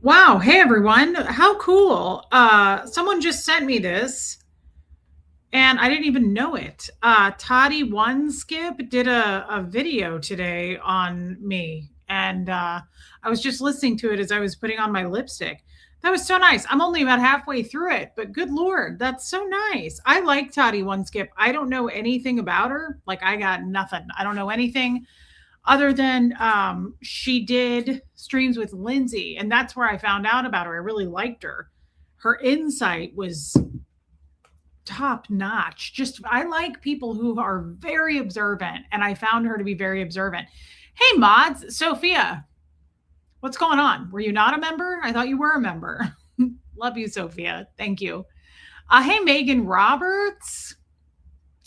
Wow. Hey, everyone. How cool. Someone just sent me this and I didn't even know it. Toddy One Skip did a video today on me. And I was just listening to it as I was putting on my lipstick. That was so nice. I'm only about halfway through it, but good Lord, that's so nice. I like Toddy One Skip. I don't know anything about her. Like, I got nothing. I don't know anything other than she did streams with Lindsay, and that's where I found out about her. I really liked her. Her insight was top notch. Just I like people who are very observant, and I found her to be very observant. Hey, mods, Sophia, what's going on? Were you not a member? I thought you were a member. Love you, Sophia. Thank you. Hey, Megan Roberts.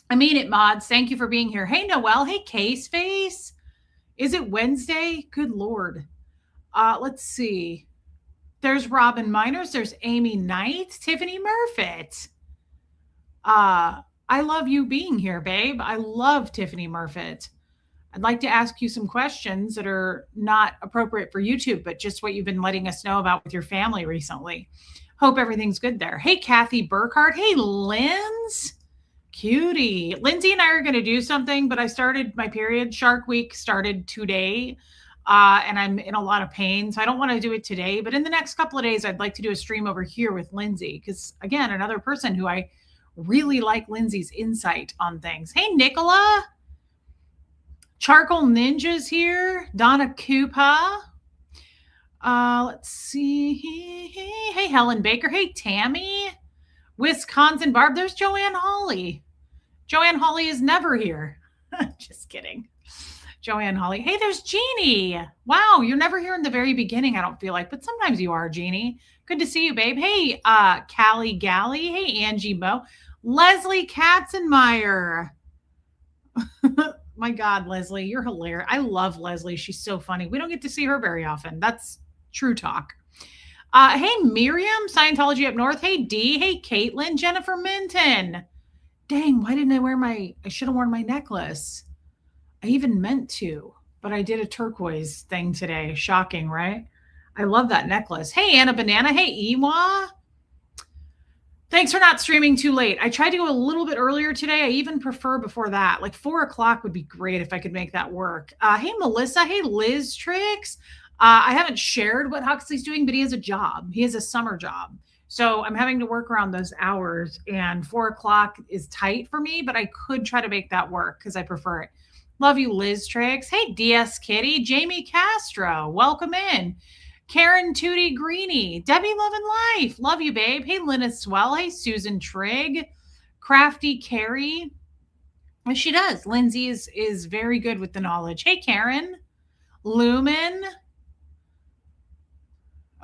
I mean it, mods. Thank you for being here. Hey, Noelle. Hey, Case Face. Is it Wednesday? Good Lord. Let's see. There's Robin Miners. There's Amy Knight. Tiffany Murfitt. I love you being here, babe. I love Tiffany Murfitt. I'd like to ask you some questions that are not appropriate for YouTube, but just what you've been letting us know about with your family recently. Hope everything's good there. Hey, Kathy Burkhardt. Hey, Linz. Cutie. Lindsay and I are going to do something, but I started my period. Shark Week started today, and I'm in a lot of pain. So I don't want to do it today, but in the next couple of days, I'd like to do a stream over here with Lindsay because, again, another person who I really like Lindsay's insight on things. Hey, Nicola. Charcoal Ninja's here. Donna Koopa. Let's see. Hey, Helen Baker. Hey, Tammy. Wisconsin Barb. There's Joanne Hawley. Joanne Hawley is never here. Just kidding. Joanne Hawley. Hey, there's Jeannie. Wow, you're never here in the very beginning, I don't feel like, but sometimes you are, Jeannie. Good to see you, babe. Hey, Callie Galley. Hey, Angie Mo. Leslie Katzenmeyer. My God, Leslie, you're hilarious. I love Leslie. She's so funny. We don't get to see her very often. That's true talk. Hey, Miriam, Scientology Up North. Hey, Dee. Hey, Caitlin, Jennifer Minton. Dang, why didn't I should have worn my necklace. I even meant to, but I did a turquoise thing today. Shocking, right? I love that necklace. Hey, Anna Banana. Hey, Ewa. Thanks for not streaming too late. I tried to go a little bit earlier today. I even prefer before that. Like 4 o'clock would be great if I could make that work. Hey, Melissa. Hey, Liz Tricks. I haven't shared what Huxley's doing, but he has a job. He has a summer job. So I'm having to work around those hours, and 4 o'clock is tight for me, but I could try to make that work because I prefer it. Love you, Liz Tricks. Hey, DS Kitty. Jamie Castro. Welcome in. Karen Tootie Greeny, Debbie Love and Life. Love you, babe. Hey, Lynna Swell. Hey, Susan Trigg. Crafty Carrie. And she does. Lindsay is very good with the knowledge. Hey, Karen. Lumen.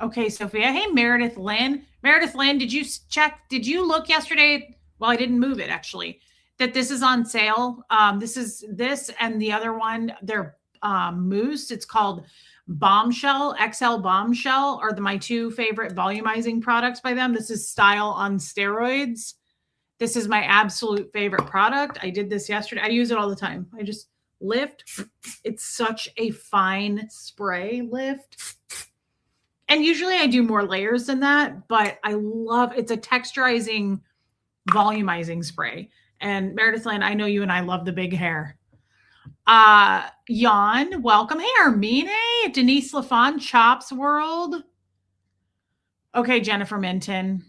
Okay, Sophia. Hey, Meredith Lynn. Meredith Lynn, did you look yesterday? Well, I didn't move it actually. That this is on sale. This and the other one, they're mousse. It's called Bombshell, XL Bombshell are my two favorite volumizing products by them. This is Style on steroids. This is my absolute favorite product. I did this yesterday. I use it all the time. I just lift. It's such a fine spray lift. And usually I do more layers than that, but I love it's a texturizing, volumizing spray. And Meredith Lynn, I know you and I love the big hair. Jan, welcome. Hey, Armine, Denise Lafon, Chops World. Okay, Jennifer Minton.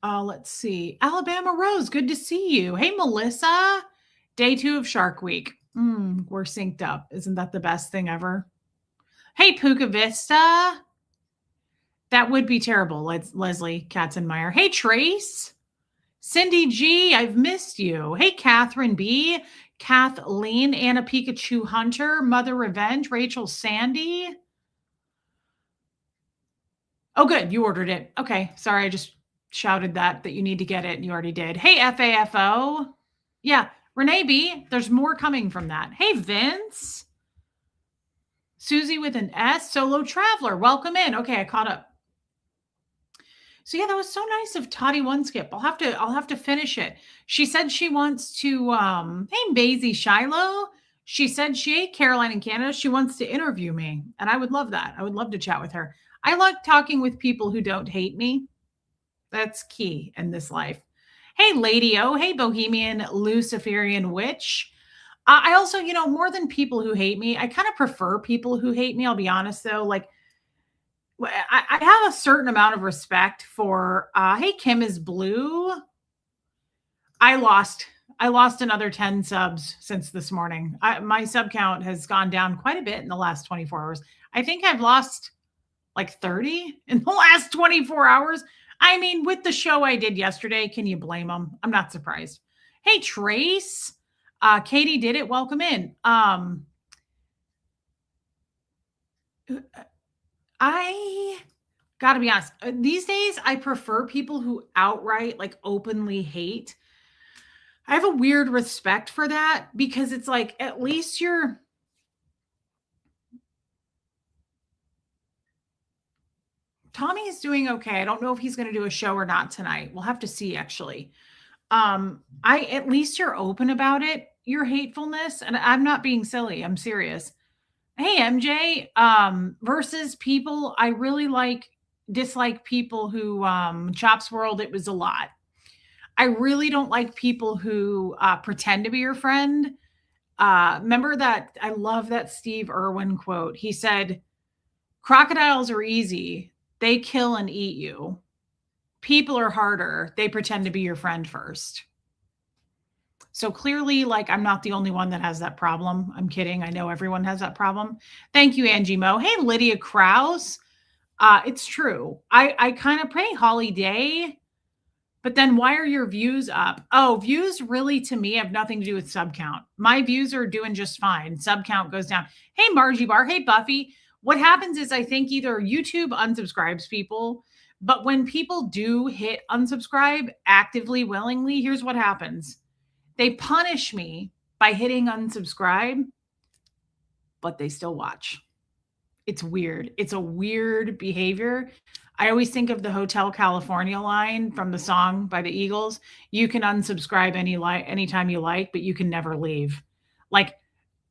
Let's see. Alabama Rose, good to see you. Hey, Melissa. Day 2 of Shark Week. We're synced up. Isn't that the best thing ever? Hey, Puka Vista. That would be terrible, Leslie Katzenmeyer. Hey, Trace. Cindy G, I've missed you. Hey, Catherine B. Kathleen, Anna Pikachu Hunter, Mother Revenge, Rachel Sandy. Oh, good. You ordered it. Okay. Sorry. I just shouted that you need to get it and you already did. Hey, FAFO. Yeah. Renee B. There's more coming from that. Hey, Vince. Susie with an S. Solo Traveler. Welcome in. Okay. I caught up. So yeah, that was so nice of Toddy One Skip. I'll have to finish it. She said she wants to hey, Maisie Shiloh. She said she ate Caroline in Canada. She wants to interview me, and I would love that. I would love to chat with her. I like talking with people who don't hate me. That's key in this life. Hey, Lady O. Hey, Bohemian Luciferian Witch. I also, more than people who hate me, I kind of prefer people who hate me. I'll be honest, though. Like, I have a certain amount of respect for, hey, Kim is blue. I lost. I lost another 10 subs since this morning. My sub count has gone down quite a bit in the last 24 hours. I think I've lost like 30 in the last 24 hours. I mean, with the show I did yesterday, can you blame them? I'm not surprised. Hey, Trace. Katie did it. Welcome in. I gotta be honest. These days, I prefer people who outright, like, openly hate. I have a weird respect for that because it's like, at least you're Tommy is doing okay. I don't know if he's going to do a show or not tonight. We'll have to see actually. I At least you're open about it, your hatefulness, and I'm not being silly. I'm serious. Hey MJ, versus people I really dislike people who Chops World, it was a lot. I really don't like people who pretend to be your friend. Remember that I love that Steve Irwin quote. He said, "Crocodiles are easy. They kill and eat you. People are harder. They pretend to be your friend first." So clearly, like, I'm not the only one that has that problem. I'm kidding. I know everyone has that problem. Thank you, Angie Mo. Hey, Lydia Krause. It's true. I kind of pray Holly Day, but then why are your views up? Oh, views really to me have nothing to do with sub count. My views are doing just fine. Sub count goes down. Hey, Margie Bar. Hey, Buffy. What happens is I think either YouTube unsubscribes people, but when people do hit unsubscribe actively, willingly, here's what happens. They punish me by hitting unsubscribe, but they still watch. It's weird. It's a weird behavior. I always think of the Hotel California line from the song by the Eagles. You can unsubscribe anytime you like, but you can never leave. Like,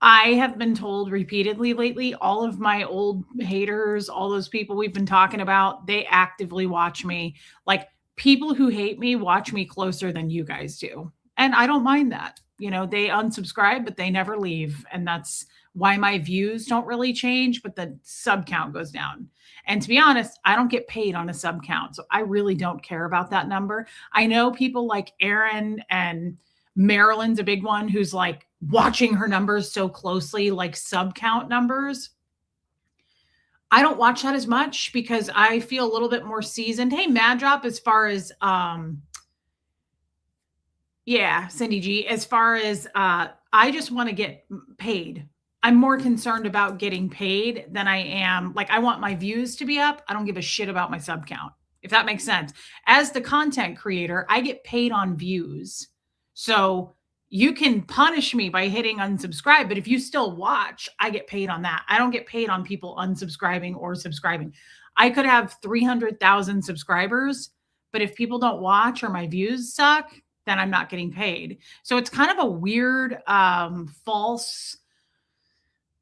I have been told repeatedly lately, all of my old haters, all those people we've been talking about, they actively watch me. Like, people who hate me watch me closer than you guys do. And I don't mind that. They unsubscribe, but they never leave. And that's why my views don't really change, but the sub count goes down. And to be honest, I don't get paid on a sub count. So I really don't care about that number. I know people like Aaron and Marilyn's a big one who's like watching her numbers so closely, like sub count numbers. I don't watch that as much because I feel a little bit more seasoned. Hey, Mad Drop, as far as yeah, Cindy G, as far as I just want to get paid. I'm more concerned about getting paid than I am. Like, I want my views to be up. I don't give a shit about my sub count, if that makes sense. As the content creator, I get paid on views. So you can punish me by hitting unsubscribe, but if you still watch, I get paid on that. I don't get paid on people unsubscribing or subscribing. I could have 300,000 subscribers, but if people don't watch or my views suck, then I'm not getting paid. So it's kind of a weird, false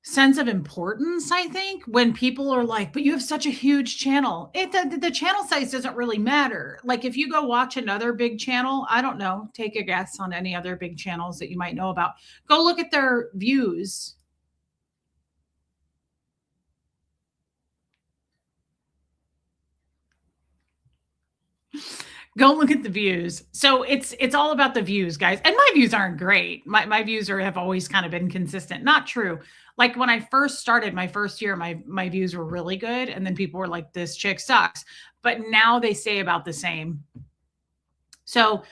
sense of importance, I think, when people are like, but you have such a huge channel. The channel size doesn't really matter. Like, if you go watch another big channel, I don't know, take a guess on any other big channels that you might know about. Go look at their views. Go look at the views. So it's all about the views, guys. And my views aren't great. My views have always kind of been consistent. Not true. Like, when I first started my first year, my views were really good, and then people were like, "This chick sucks." But now they stay about the same. So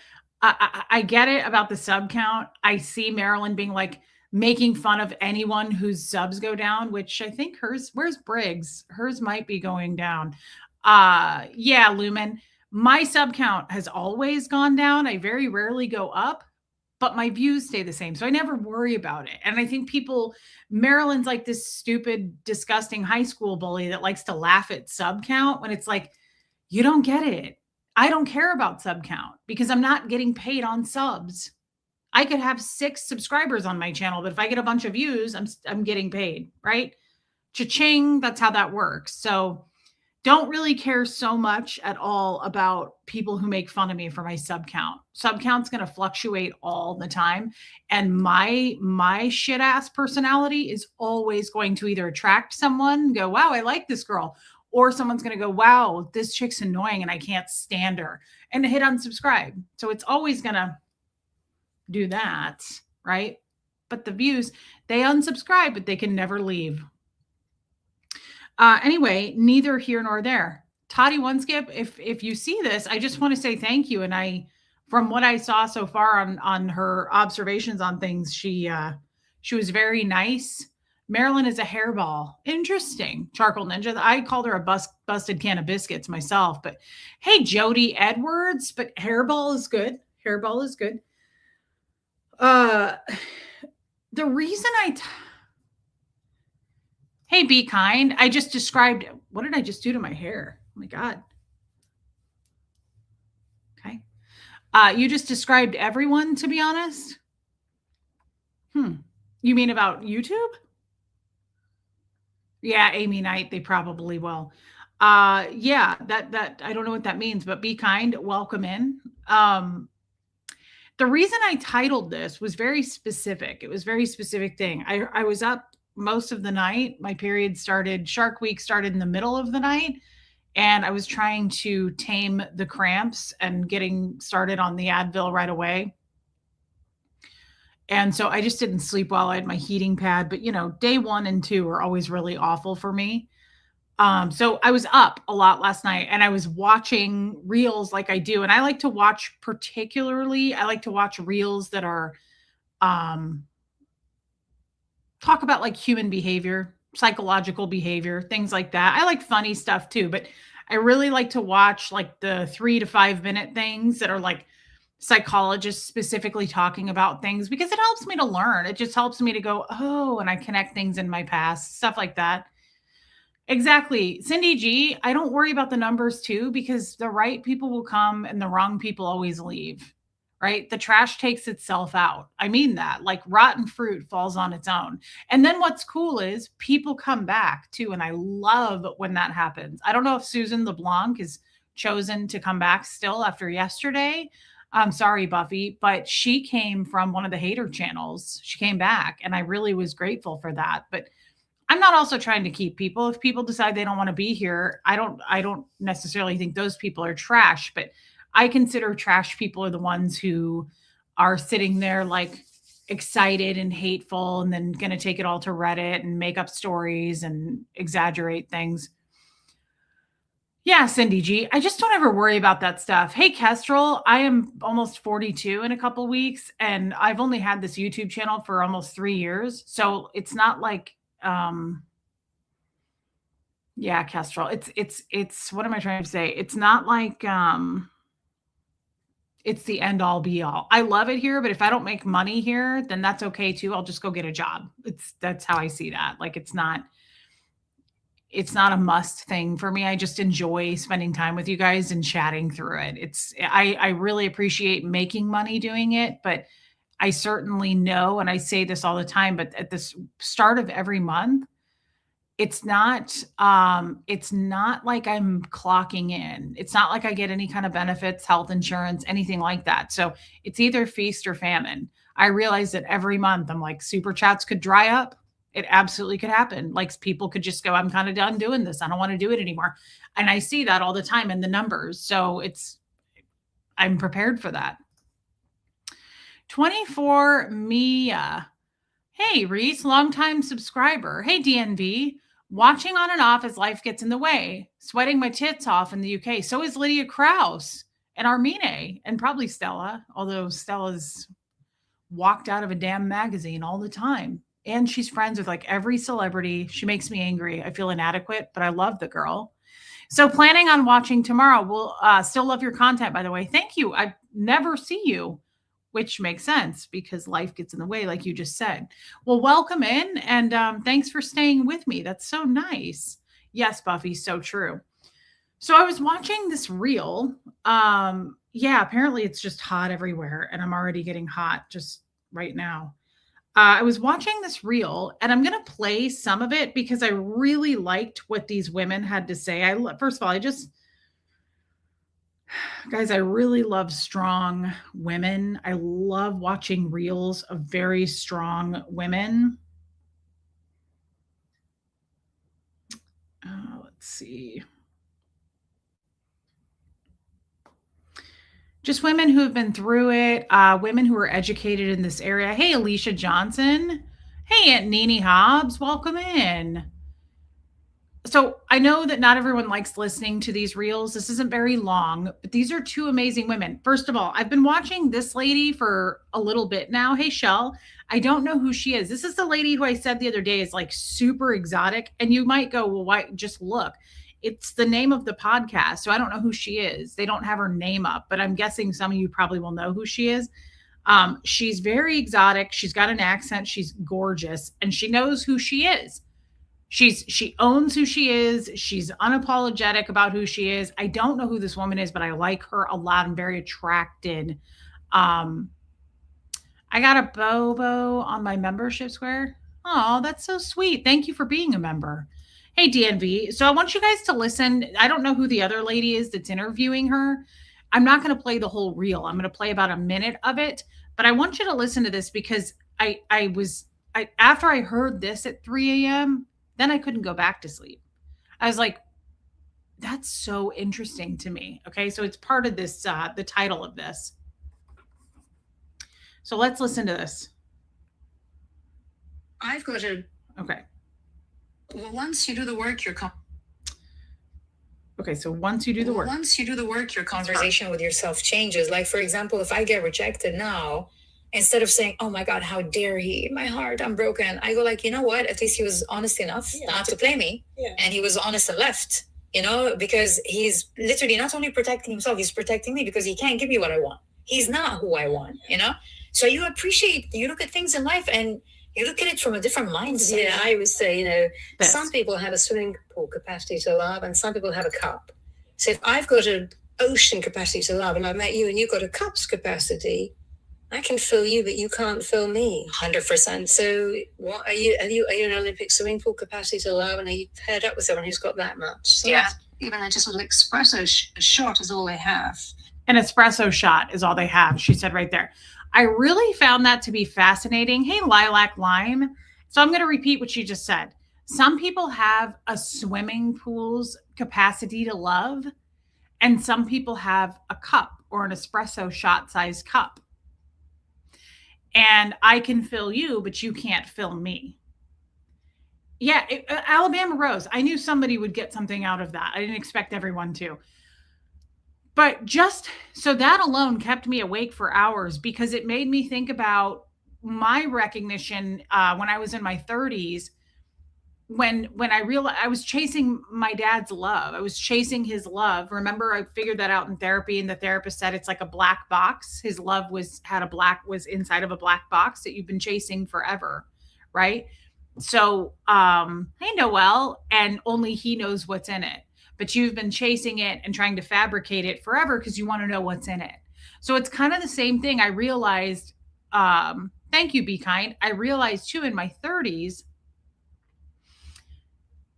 I get it about the sub count. I see Marilyn being like making fun of anyone whose subs go down, which I think where's Briggs? Hers might be going down. Yeah, Lumen. My sub count has always gone down. I very rarely go up, but my views stay the same. So I never worry about it. And I think Marilyn's like this stupid, disgusting high school bully that likes to laugh at sub count when it's like, you don't get it. I don't care about sub count because I'm not getting paid on subs. I could have 6 subscribers on my channel, but if I get a bunch of views, I'm getting paid, right? Cha-ching, that's how that works. So don't really care so much at all about people who make fun of me for my sub count. Sub count's going to fluctuate all the time, and my shit ass personality is always going to either attract someone, go, "Wow, I like this girl," or someone's going to go, "Wow, this chick's annoying and I can't stand her," and hit unsubscribe. So it's always going to do that, right? But the views, they unsubscribe, but they can never leave. Anyway, neither here nor there. Toddy Oneskip, if you see this, I just want to say thank you. And from what I saw so far on her observations on things, she was very nice. Marilyn is a hairball. Interesting. Charcoal Ninja. I called her a busted can of biscuits myself. But hey, Jody Edwards. But hairball is good. Hairball is good. The reason hey, be kind. I just described, what did I just do to my hair? Oh my God. Okay. You just described everyone, to be honest. You mean about YouTube? Yeah, Amy Knight, they probably will. Yeah, that I don't know what that means, but be kind, welcome in. The reason I titled this was very specific. It was a very specific thing. I was up most of the night. My period started, Shark Week started in the middle of the night, and I was trying to tame the cramps and getting started on the Advil right away. And so I just didn't sleep well. I had my heating pad, but day 1 and 2 are always really awful for me. So I was up a lot last night and I was watching reels like I do. And I like to watch reels that are talk about like human behavior, psychological behavior, things like that. I like funny stuff too, but I really like to watch like the 3 to 5 minute things that are like psychologists specifically talking about things, because it helps me to learn. It just helps me to go, oh, and I connect things in my past, stuff like that. Exactly. Cindy G, I don't worry about the numbers too, because the right people will come and the wrong people always leave, right? The trash takes itself out. I mean that, like rotten fruit falls on its own. And then what's cool is people come back too. And I love when that happens. I don't know if Susan LeBlanc is chosen to come back still after yesterday. I'm sorry, Buffy, but she came from one of the hater channels. She came back and I really was grateful for that. But I'm not also trying to keep people. If people decide they don't want to be here, I don't necessarily think those people are trash, but I consider trash people are the ones who are sitting there like excited and hateful and then going to take it all to Reddit and make up stories and exaggerate things. Yeah, Cindy G. I just don't ever worry about that stuff. Hey, Kestrel, I am almost 42 in a couple weeks, and I've only had this YouTube channel for almost 3 years. So it's not like yeah, Kestrel. It's what am I trying to say? It's not like it's the end all be all. I love it here, but if I don't make money here, then that's okay too. I'll just go get a job. That's how I see that. Like it's not a must thing for me. I just enjoy spending time with you guys and chatting through it. I really appreciate making money doing it, but I certainly know, and I say this all the time, but at the start of every month, it's not like I'm clocking in. It's not like I get any kind of benefits, health insurance, anything like that. So it's either feast or famine. I realize that every month I'm like, super chats could dry up. It absolutely could happen. Like people could just go, I'm kind of done doing this. I don't want to do it anymore. And I see that all the time in the numbers. So I'm prepared for that. 24 Mia. Hey, Reese, longtime subscriber. Hey, DNV. Watching on and off as life gets in the way. Sweating my tits off in the UK. So is Lydia Krause and Armine and probably Stella, although Stella's walked out of a damn magazine all the time. And she's friends with like every celebrity. She makes me angry. I feel inadequate, but I love the girl. So planning on watching tomorrow. We'll still love your content, by the way. Thank you. I never see you, which makes sense because life gets in the way, like you just said. Well, welcome in, and thanks for staying with me. That's so nice. Yes, Buffy, so true. So I was watching this reel, Yeah, apparently it's just hot everywhere, and I'm already getting hot just right now. I was watching this reel, and I'm gonna play some of it because I really liked what these women had to say. First of all, I just guys, I really love strong women. I love watching reels of very strong women. Let's see. Just women who have been through it, women who are educated in this area. Hey, Alicia Johnson. Hey, Aunt Nene Hobbs. Welcome in. So I know that not everyone likes listening to these reels. This isn't very long, but these are two amazing women. First of all, I've been watching this lady for a little bit now. Hey, Shell. I don't know who she is. This is the lady who I said the other day is like super exotic. And you might go, well, why? Just look. It's the name of the podcast. So I don't know who she is. They don't have her name up, but I'm guessing some of you probably will know who she is. She's very exotic. She's got an accent. She's gorgeous, and she knows who she is. She owns who she is. She's unapologetic about who she is. I don't know who this woman is, but I like her a lot. I'm very attracted. Um, I got a Bobo on my membership square. Oh, that's so sweet. Thank you for being a member. Hey, DNV. So I want you guys to listen. I don't know who the other lady is that's interviewing her. I'm not going to play the whole reel. I'm going to play about a minute of it, but I want you to listen to this because after I heard this at 3 a.m., then I couldn't go back to sleep. I was like, that's so interesting to me. Okay. So it's part of this, the title of this. So let's listen to this. I've got to. Okay. Well, once you do the work, Okay, so once you do the work. Once you do the work, your conversation with yourself changes. Like, for example, if I get rejected now, instead of saying, oh my God, how dare he? My heart, I'm broken. I go like, you know what? At least he was honest enough not to play me. Yeah. And he was honest and left, because he's literally not only protecting himself, he's protecting me because he can't give me what I want. He's not who I want, So you look at things in life and you look at it from a different mindset. Yeah, I would say, some people have a swimming pool capacity to love and some people have a cup. So if I've got an ocean capacity to love and I met you and you've got a cup's capacity, I can fill you, but you can't fill me. 100%. So what are you an Olympic swimming pool capacity to love and are you paired up with someone who's got that much? So yeah. Even just a little espresso shot is all they have. An espresso shot is all they have, she said right there. I really found that to be fascinating. Hey, Lilac Lime. So I'm going to repeat what she just said. Some people have a swimming pool's capacity to love, and some people have a cup or an espresso shot size cup. And I can fill you, but you can't fill me. Yeah, Alabama Rose. I knew somebody would get something out of that. I didn't expect everyone to. But just so that alone kept me awake for hours because it made me think about my recognition when I was in my 30s. When I realized I was chasing my dad's love, I was chasing his love. Remember, I figured that out in therapy, and the therapist said it's like a black box. His love was inside of a black box that you've been chasing forever, right? So, hey, Noelle, and only he knows what's in it. But you've been chasing it and trying to fabricate it forever because you want to know what's in it. So it's kind of the same thing. I realized, thank you, Be Kind. I realized too in my 30s,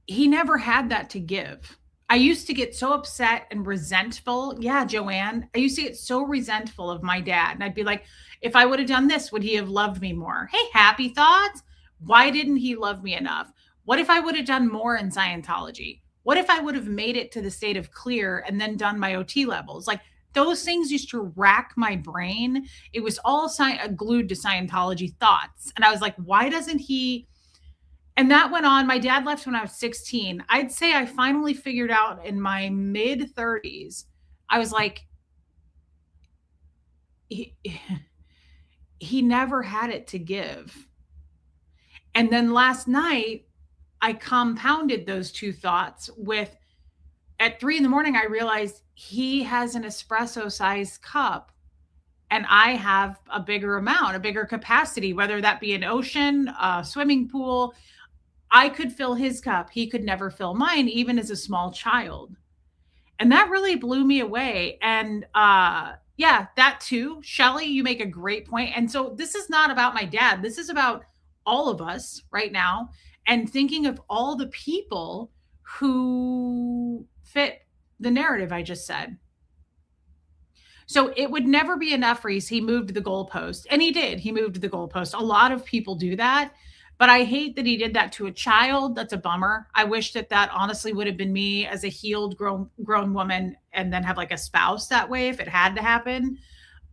he never had that to give. I used to get so upset and resentful. Yeah, Joanne. I used to get so resentful of my dad. And I'd be like, if I would have done this, would he have loved me more? Hey, Happy Thoughts. Why didn't he love me enough? What if I would have done more in Scientology? What if I would have made it to the state of clear and then done my OT levels? Like those things used to rack my brain. It was all glued to Scientology thoughts. And I was like, why doesn't he? And that went on. My dad left when I was 16. I'd say I finally figured out in my mid 30s. I was like, he never had it to give. And then last night, I compounded those two thoughts with at 3 a.m, I realized he has an espresso sized cup and I have a bigger amount, a bigger capacity, whether that be an ocean, a swimming pool. I could fill his cup. He could never fill mine, even as a small child. And that really blew me away. And Yeah, that too. Shelly, you make a great point. And so this is not about my dad. This is about all of us right now and thinking of all the people who fit the narrative I just said. So it would never be enough, Reese. He moved the goalpost. And he did. He moved the goalpost. A lot of people do that. But I hate that he did that to a child. That's a bummer. I wish that that honestly would have been me as a healed grown woman and then have like a spouse that way if it had to happen.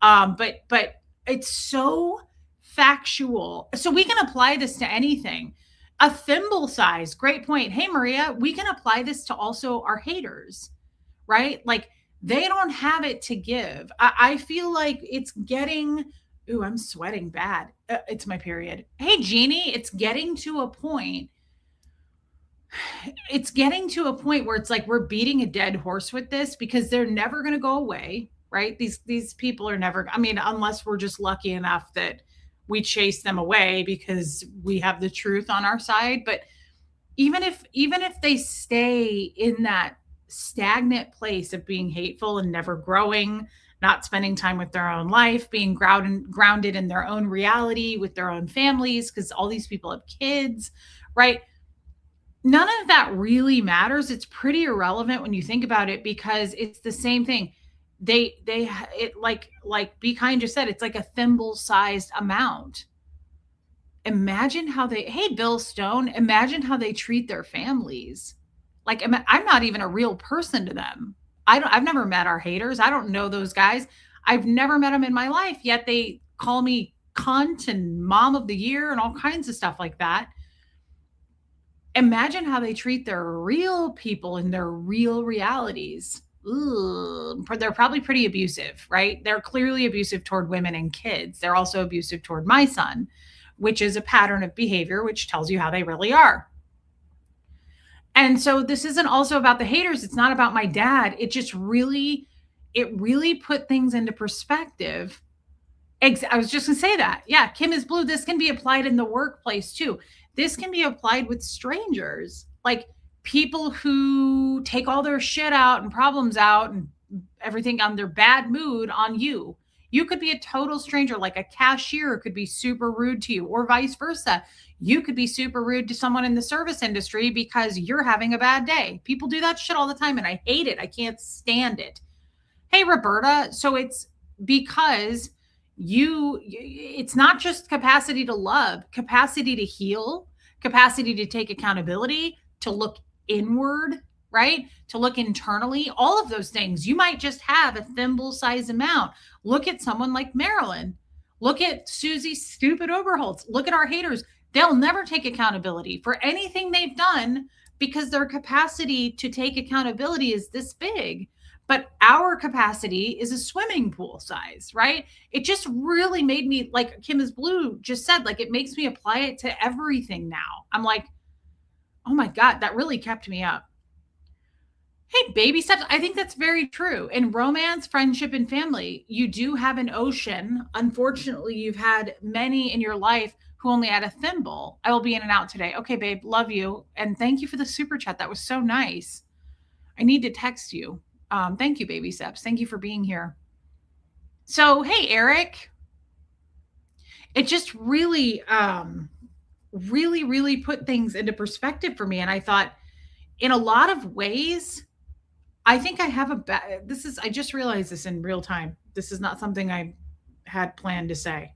But it's so factual. So we can apply this to anything. A thimble size, great point. Hey Maria, we can apply this to also our haters, right? Like they don't have it to give. I feel like it's getting, ooh, I'm sweating bad. It's my period. Hey Jeannie, it's getting to a point. It's getting to a point where it's like we're beating a dead horse with this because they're never going to go away, right? These people are never, I mean, unless we're just lucky enough that we chase them away because we have the truth on our side. But even if they stay in that stagnant place of being hateful and never growing, not spending time with their own life, being grounded in their own reality with their own families, because all these people have kids, right? None of that really matters. It's pretty irrelevant when you think about it because it's the same thing. It like Be Kind just said, it's like a thimble sized amount. Imagine how hey, Bill Stone, imagine how they treat their families. Like, I'm not even a real person to them. I've never met our haters. I don't know those guys. I've never met them in my life, yet they call me cunt and mom of the year and all kinds of stuff like that. Imagine how they treat their real people in their real realities. Ooh, they're probably pretty abusive, right? They're clearly abusive toward women and kids. They're also abusive toward my son, which is a pattern of behavior, which tells you how they really are. And so this isn't also about the haters. It's not about my dad. It really put things into perspective. I was just going to say that. Yeah, Kim is blue. This can be applied in the workplace too. This can be applied with strangers, like people who take all their shit out and problems out and everything on their bad mood on you. You could be a total stranger, like a cashier could be super rude to you, or vice versa. You could be super rude to someone in the service industry because you're having a bad day. People do that shit all the time, and I hate it. I can't stand it. Hey, Roberta. So it's because it's not just capacity to love, capacity to heal, capacity to take accountability, to look inward, right? To look internally, all of those things. You might just have a thimble size amount. Look at someone like Marilyn. Look at Susie Stupid Overholtz. Look at our haters. They'll never take accountability for anything they've done because their capacity to take accountability is this big. But our capacity is a swimming pool size, right? It just really made me, like Kim is blue just said, like it makes me apply it to everything now. I'm like, oh my God, that really kept me up. Hey, baby steps. I think that's very true. In romance, friendship, and family, you do have an ocean. Unfortunately, you've had many in your life who only had a thimble. I will be in and out today. Okay, babe, love you. And thank you for the super chat. That was so nice. I need to text you. Thank you, baby steps. Thank you for being here. So, hey, Eric. It just really, really put things into perspective for me. And I thought, in a lot of ways, I think I have I just realized this in real time. This is not something I had planned to say.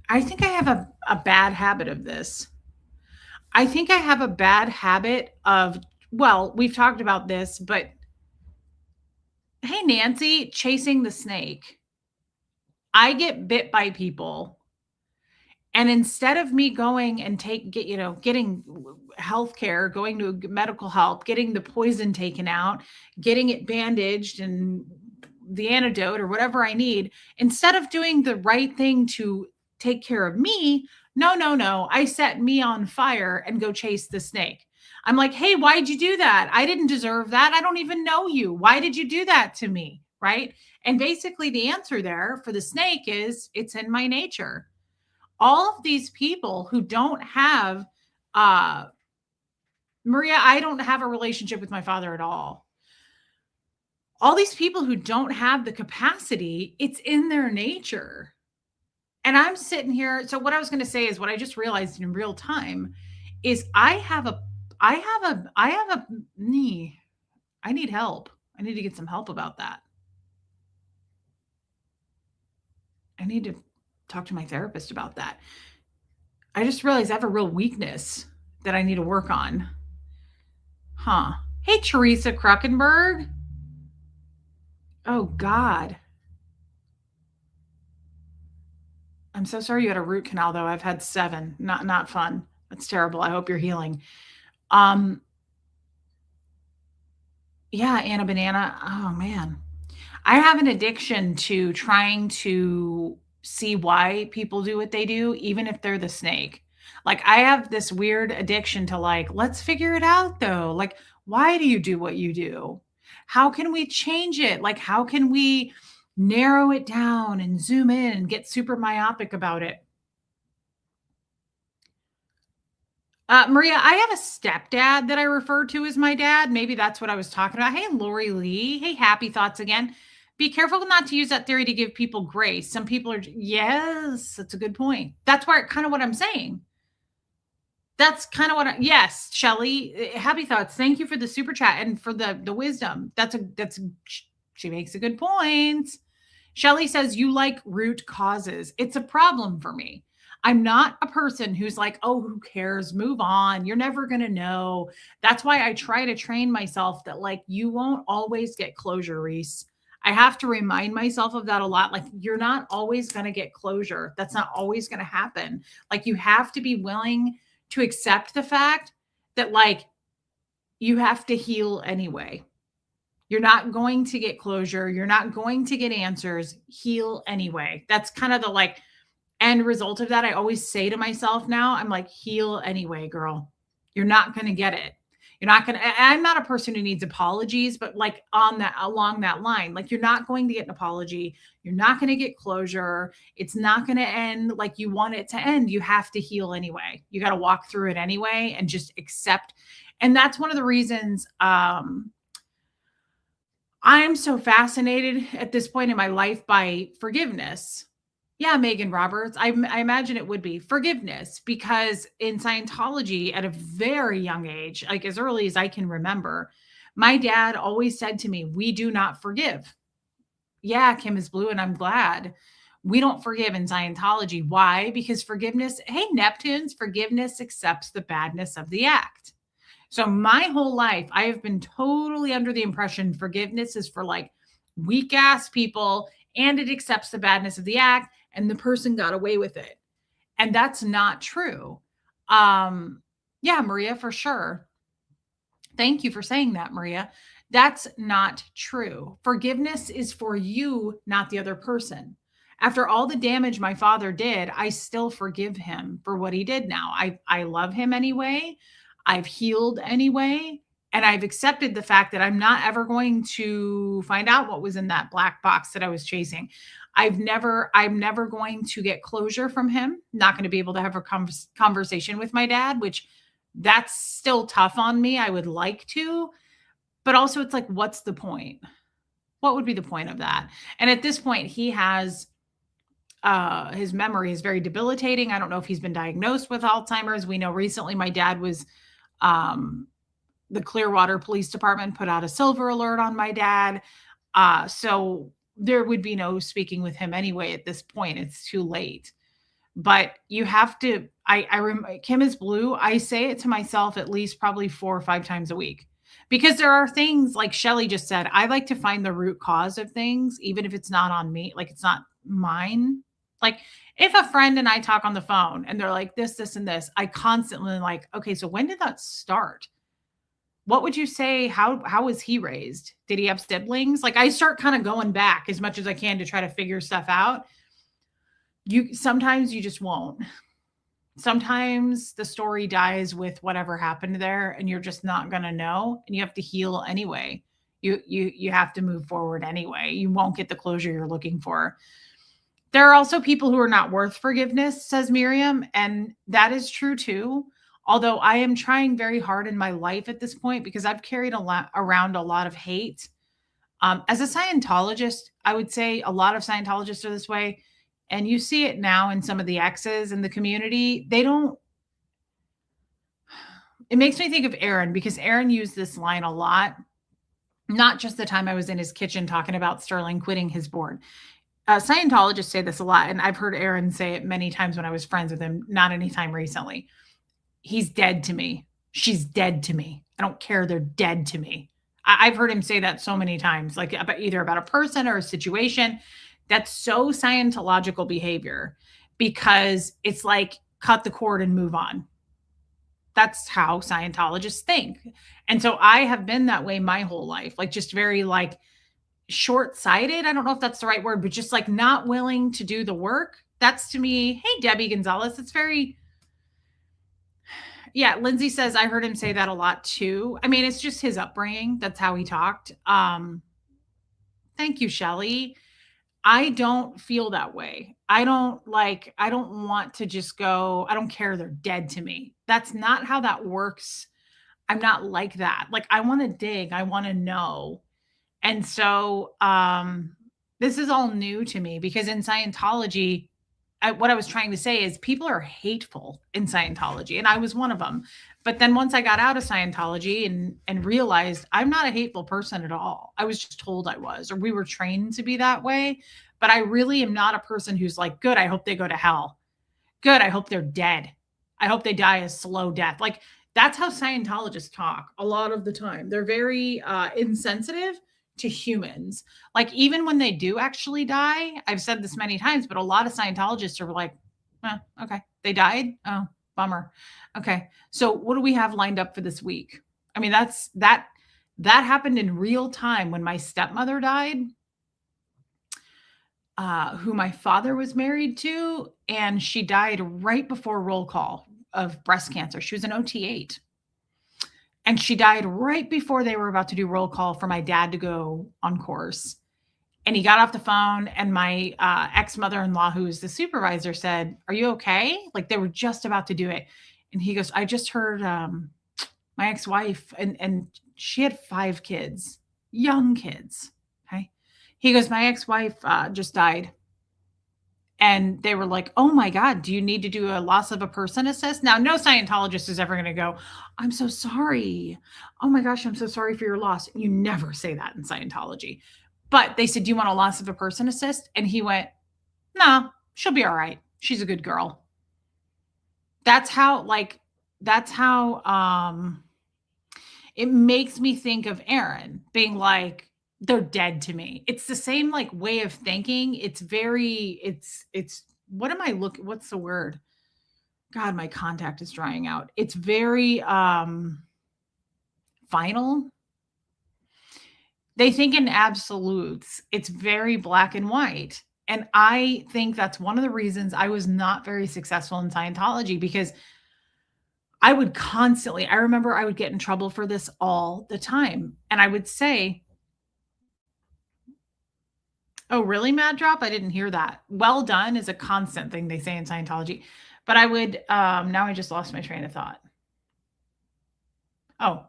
I think I have a bad habit of this. I think I have a bad habit of, well, we've talked about this, but hey, Nancy, chasing the snake. I get bit by people. And instead of me going and getting healthcare, going to medical help, getting the poison taken out, getting it bandaged and the antidote or whatever I need, instead of doing the right thing to take care of me, no, I set me on fire and go chase the snake. I'm like, hey, why'd you do that? I didn't deserve that. I don't even know you. Why did you do that to me? Right? And basically the answer there for the snake is it's in my nature. All of these people who don't have, Maria, I don't have a relationship with my father at all. all these people who don't have the capacity, it's in their nature. And I'm sitting here. So what I was going to say is what I just realized in real time is I have a knee. I need help. I need to get some help about that. I need to talk to my therapist about that. I just realized I have a real weakness that I need to work on. Huh. Hey, Teresa Kruckenberg. Oh, God. I'm so sorry you had a root canal, though. I've had 7. Not fun. That's terrible. I hope you're healing. Yeah, Anna Banana. Oh, man. I have an addiction to trying to see why people do what they do, even if they're the snake. Like, I have this weird addiction to, like, let's figure it out, though. Like, why do you do what you do? How can we change it? Like, how can we narrow it down and zoom in and get super myopic about it? Maria, I have a stepdad that I refer to as my dad. Maybe that's what I was talking about. Hey, Lori Lee. Hey, Happy Thoughts again. Be careful not to use that theory to give people grace. Some people are, yes, that's a good point. That's where kind of what I'm saying. That's kind of what yes, Shelly, Happy Thoughts. Thank you for the super chat and for the wisdom. She makes a good point. Shelly says, you like root causes. It's a problem for me. I'm not a person who's like, oh, who cares? Move on. You're never going to know. That's why I try to train myself that, like, you won't always get closure, Reese. I have to remind myself of that a lot. Like, you're not always going to get closure. That's not always going to happen. Like, you have to be willing to accept the fact that, like, you have to heal anyway. You're not going to get closure. You're not going to get answers. Heal anyway. That's kind of the, like, end result of that. I always say to myself now, I'm like, heal anyway, girl. You're not going to get it. You're not going to, I'm not a person who needs apologies, but like along that line, like, you're not going to get an apology. You're not going to get closure. It's not going to end like you want it to end. You have to heal anyway. You got to walk through it anyway and just accept. And that's one of the reasons, I'm so fascinated at this point in my life by forgiveness. Yeah, Megan Roberts. I imagine it would be forgiveness, because in Scientology at a very young age, like as early as I can remember, my dad always said to me, we do not forgive. Yeah, Kim is blue, and I'm glad. We don't forgive in Scientology. Why? Because forgiveness, hey, Neptunes, forgiveness accepts the badness of the act. So my whole life, I have been totally under the impression forgiveness is for like weak ass people, and it accepts the badness of the act, and the person got away with it. And that's not true. Yeah, Maria, for sure. Thank you for saying that, Maria. That's not true. Forgiveness is for you, not the other person. After all the damage my father did, I still forgive him for what he did now. I love him anyway. I've healed anyway. And I've accepted the fact that I'm not ever going to find out what was in that black box that I was chasing. I'm never going to get closure from him. Not going to be able to have a conversation with my dad, which that's still tough on me. I would like to, but also it's like, what's the point? What would be the point of that? And at this point, he has, his memory is very debilitating. I don't know if he's been diagnosed with Alzheimer's. We know recently my dad was, the Clearwater Police Department put out a silver alert on my dad. So there would be no speaking with him anyway at this point. It's too late. But you have to, Kim is blue. I say it to myself at least probably 4 or 5 times a week, because there are things like Shelly just said, I like to find the root cause of things, even if it's not on me, like it's not mine. Like if a friend and I talk on the phone and they're like this, and this, I constantly like, okay, so when did that start? What would you say? How was he raised? Did he have siblings? Like I start kind of going back as much as I can to try to figure stuff out. Sometimes you just won't. Sometimes the story dies with whatever happened there, and you're just not going to know, and you have to heal anyway. You have to move forward anyway. You won't get the closure you're looking for. There are also people who are not worth forgiveness, says Miriam, and that is true too. Although I am trying very hard in my life at this point, because I've carried around a lot of hate. As a Scientologist, I would say a lot of Scientologists are this way. And you see it now in some of the exes in the community. They don't, it makes me think of Aaron because Aaron used this line a lot, not just the time I was in his kitchen talking about Sterling quitting his board. Scientologists say this a lot, and I've heard Aaron say it many times when I was friends with him, not anytime recently. He's dead to me. She's dead to me. I don't care. They're dead to me. I've heard him say that so many times, like either about a person or a situation. That's so Scientological behavior because it's like cut the cord and move on. That's how Scientologists think. And so I have been that way my whole life, like just very like short-sighted. I don't know if that's the right word, but just like not willing to do the work. That's to me, hey, Debbie Gonzalez, it's very, yeah, Lindsay says, I heard him say that a lot too. I mean, it's just his upbringing. That's how he talked. Thank you, Shelly. I don't feel that way. I don't want to just go, I don't care. They're dead to me. That's not how that works. I'm not like that. Like I want to dig. I want to know. And so this is all new to me because in Scientology, what I was trying to say is people are hateful in Scientology. And I was one of them. But then once I got out of Scientology and realized I'm not a hateful person at all. I was just told I was, or we were trained to be that way. But I really am not a person who's like, good, I hope they go to hell. Good, I hope they're dead. I hope they die a slow death. Like that's how Scientologists talk a lot of the time. They're very insensitive to humans. Like even when they do actually die, I've said this many times, but a lot of Scientologists are like, okay, they died. Oh, bummer. Okay. So what do we have lined up for this week? I mean, that happened in real time when my stepmother died, who my father was married to, and she died right before roll call of breast cancer. She was an OT8. And she died right before they were about to do roll call for my dad to go on course. And he got off the phone and my ex-mother-in-law, who was the supervisor, said, are you okay? Like they were just about to do it. And he goes, I just heard my ex-wife, and she had 5 kids, young kids. Okay. He goes, my ex-wife just died. And they were like, oh my God, do you need to do a loss of a person assist? Now, no Scientologist is ever going to go, I'm so sorry. Oh my gosh, I'm so sorry for your loss. You never say that in Scientology. But they said, do you want a loss of a person assist? And he went, no, she'll be all right. She's a good girl. That's how it makes me think of Aaron being like, they're dead to me. It's the same like way of thinking. It's what am I looking? What's the word? God, my contact is drying out. It's very final. They think in absolutes. It's very black and white. And I think that's one of the reasons I was not very successful in Scientology, because I would constantly, I remember I would get in trouble for this all the time. And I would say, oh, really, Mad Drop? I didn't hear that. Well done is a constant thing they say in Scientology. But I would, now I just lost my train of thought. Oh,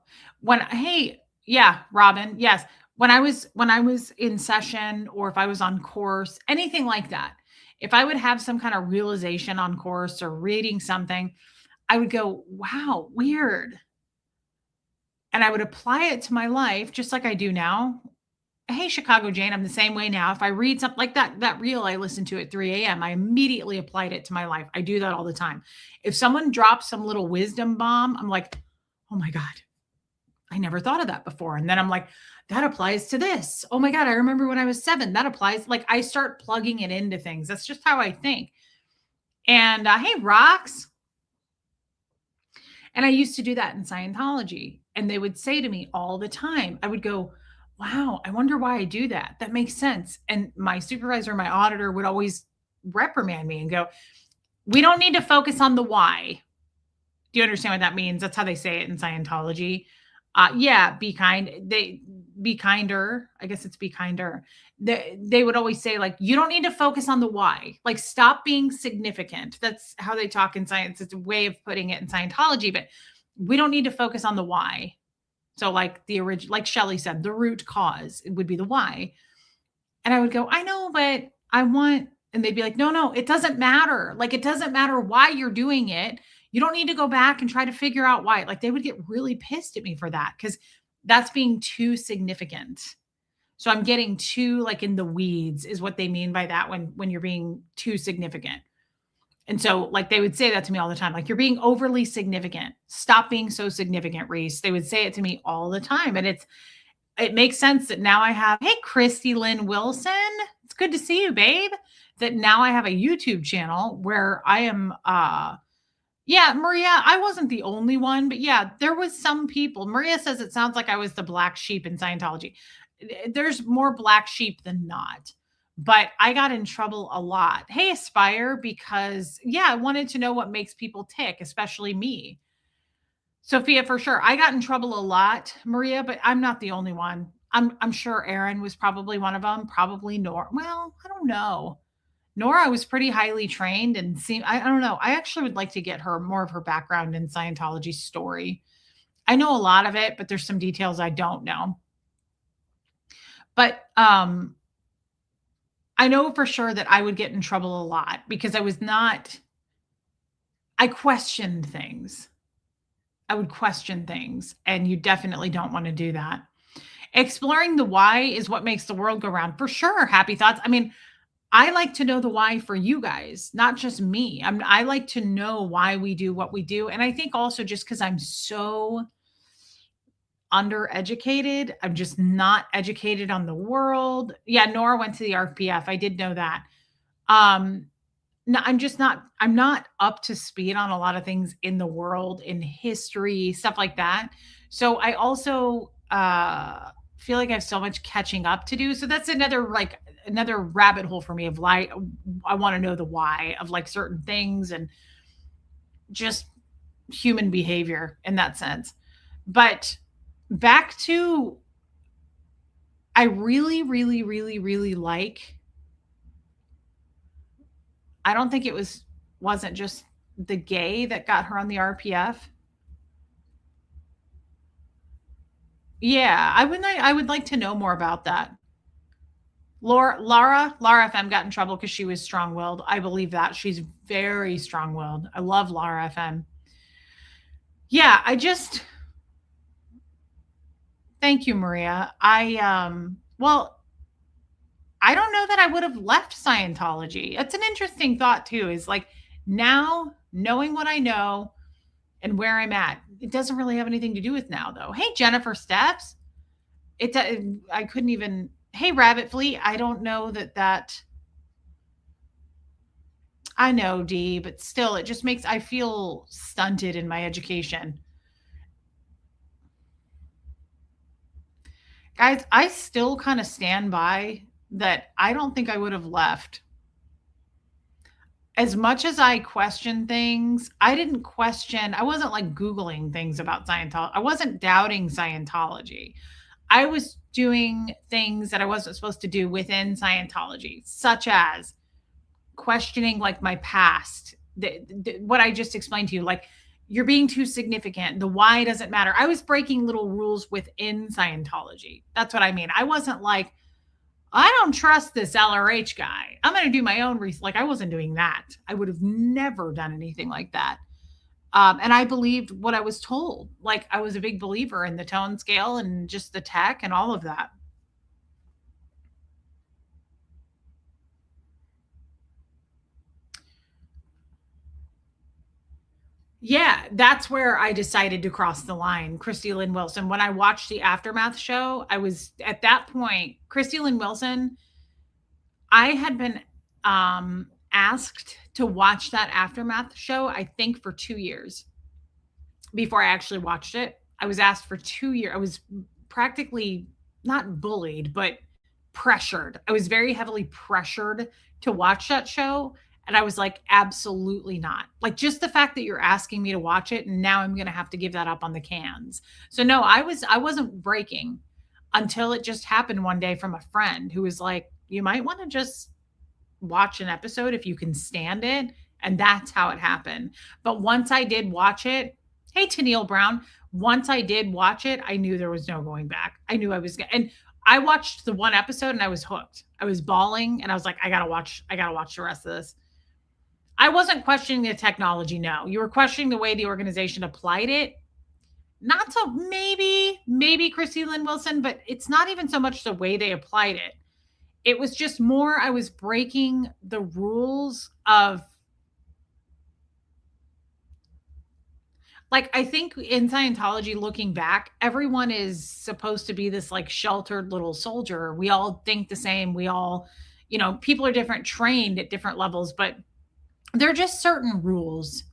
yeah, Robin, yes. When I was in session, or if I was on course, anything like that, if I would have some kind of realization on course or reading something, I would go, wow, weird. And I would apply it to my life just like I do now. Hey, Chicago Jane, I'm the same way now. If I read something like that reel I listened to at 3 a.m., I immediately applied it to my life. I do that all the time. If someone drops some little wisdom bomb, I'm like, oh my God, I never thought of that before. And then I'm like, that applies to this. Oh my God, I remember when I was 7, that applies. Like I start plugging it into things. That's just how I think. And hey, Rocks. And I used to do that in Scientology. And they would say to me all the time, I would go, wow, I wonder why I do that. That makes sense. And my supervisor, my auditor would always reprimand me and go, we don't need to focus on the why. Do you understand what that means? That's how they say it in Scientology. Yeah, be kind. Be kinder. I guess it's be kinder. They would always say, like, you don't need to focus on the why. Like, stop being significant. That's how they talk in science. It's a way of putting it in Scientology, but we don't need to focus on the why. So like the original, like Shelley said, the root cause it would be the why. And I would go, I know, but I want, and they'd be like, no, no, it doesn't matter. Like, it doesn't matter why you're doing it. You don't need to go back and try to figure out why. Like, they would get really pissed at me for that because that's being too significant. So I'm getting too like in the weeds is what they mean by that when you're being too significant. And so like they would say that to me all the time, like you're being overly significant. Stop being so significant, Reese. They would say it to me all the time. And it makes sense that now I have, hey, Christy Lynn Wilson. It's good to see you, babe. That now I have a YouTube channel where I am yeah, Maria, I wasn't the only one, but yeah, there was some people. Maria says it sounds like I was the black sheep in Scientology. There's more black sheep than not. But I got in trouble a lot. Hey, Aspire, because yeah, I wanted to know what makes people tick, especially me. Sophia, for sure. I got in trouble a lot, Maria, but I'm not the only one. I'm sure Aaron was probably one of them. Probably Nora. Well, I don't know. Nora was pretty highly trained and I don't know. I actually would like to get her more of her background in Scientology story. I know a lot of it, but there's some details I don't know. But I know for sure that I would get in trouble a lot because I questioned things. I would question things, and you definitely don't want to do that. Exploring the why is what makes the world go round. For sure, happy thoughts. I mean, I like to know the why for you guys, not just me. I like to know why we do what we do. And I think also just because I'm so undereducated, I'm just not educated on the world. Yeah, Nora went to the RPF. I did know that. No, I'm not up to speed on a lot of things in the world, in history, stuff like that. So I also feel like I have so much catching up to do. So that's another rabbit hole for me of like, I want to know the why of like certain things and just human behavior in that sense. But back to, I really, really, really, really like, I don't think it wasn't just the gay that got her on the RPF. Yeah, I would like to know more about that. Lara FM got in trouble because she was strong-willed. I believe that. She's very strong-willed. I love Lara FM. Yeah, thank you, Maria. Well, I don't know that I would have left Scientology. It's an interesting thought too, is like now knowing what I know and where I'm at, it doesn't really have anything to do with now though. Hey, Jennifer Steps. I couldn't even, hey, Rabbit Fleet. I don't know that I know, Dee, but still it just makes, I feel stunted in my education. Guys, I still kind of stand by that. I don't think I would have left. As much as I question things, I wasn't like Googling things about Scientology. I wasn't doubting Scientology. I was doing things that I wasn't supposed to do within Scientology, such as questioning like my past, what I just explained to you, like you're being too significant. The why doesn't matter. I was breaking little rules within Scientology. That's what I mean. I wasn't like, I don't trust this LRH guy. I'm going to do my own research. Like I wasn't doing that. I would have never done anything like that. And I believed what I was told. Like I was a big believer in the tone scale and just the tech and all of that. Yeah, that's where I decided to cross the line. Christy Lynn Wilson. When I watched the Aftermath show, I was at that point, Christy Lynn Wilson, I had been asked to watch that Aftermath show, I think for 2 years before I actually watched it. I was asked for 2 years. I was practically not bullied, but pressured. I was very heavily pressured to watch that show. And I was like, absolutely not. Like just the fact that you're asking me to watch it, and now I'm going to have to give that up on the cans. So no, I wasn't breaking until it just happened one day from a friend who was like, you might want to just watch an episode if you can stand it. And that's how it happened. But once I did watch it, hey, Tennille Brown, once I did watch it, I knew there was no going back. I knew I was, and I watched the one episode and I was hooked. I was bawling and I was like, I gotta watch the rest of this. I wasn't questioning the technology. No, you were questioning the way the organization applied it. Not so maybe Christy Lynn Wilson, but it's not even so much the way they applied it. It was just more, I was breaking the rules of, like, I think in Scientology, looking back, everyone is supposed to be this like sheltered little soldier. We all think the same. We all, people are different, trained at different levels, but there are just certain rules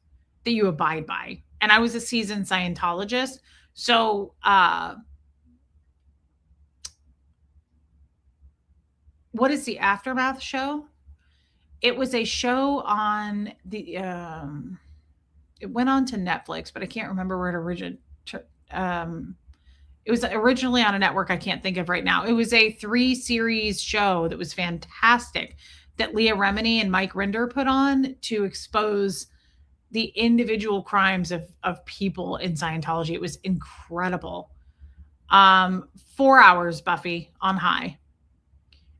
that you abide by. And I was a seasoned Scientologist. So, what is the Aftermath show? It was a show on the, it went on to Netflix, but I can't remember where it originated. It was originally on a network I can't think of right now. It was a 3-series show that was fantastic that Leah Remini and Mike Rinder put on to expose the individual crimes of people in Scientology. It was incredible. 4 hours, Buffy, on High.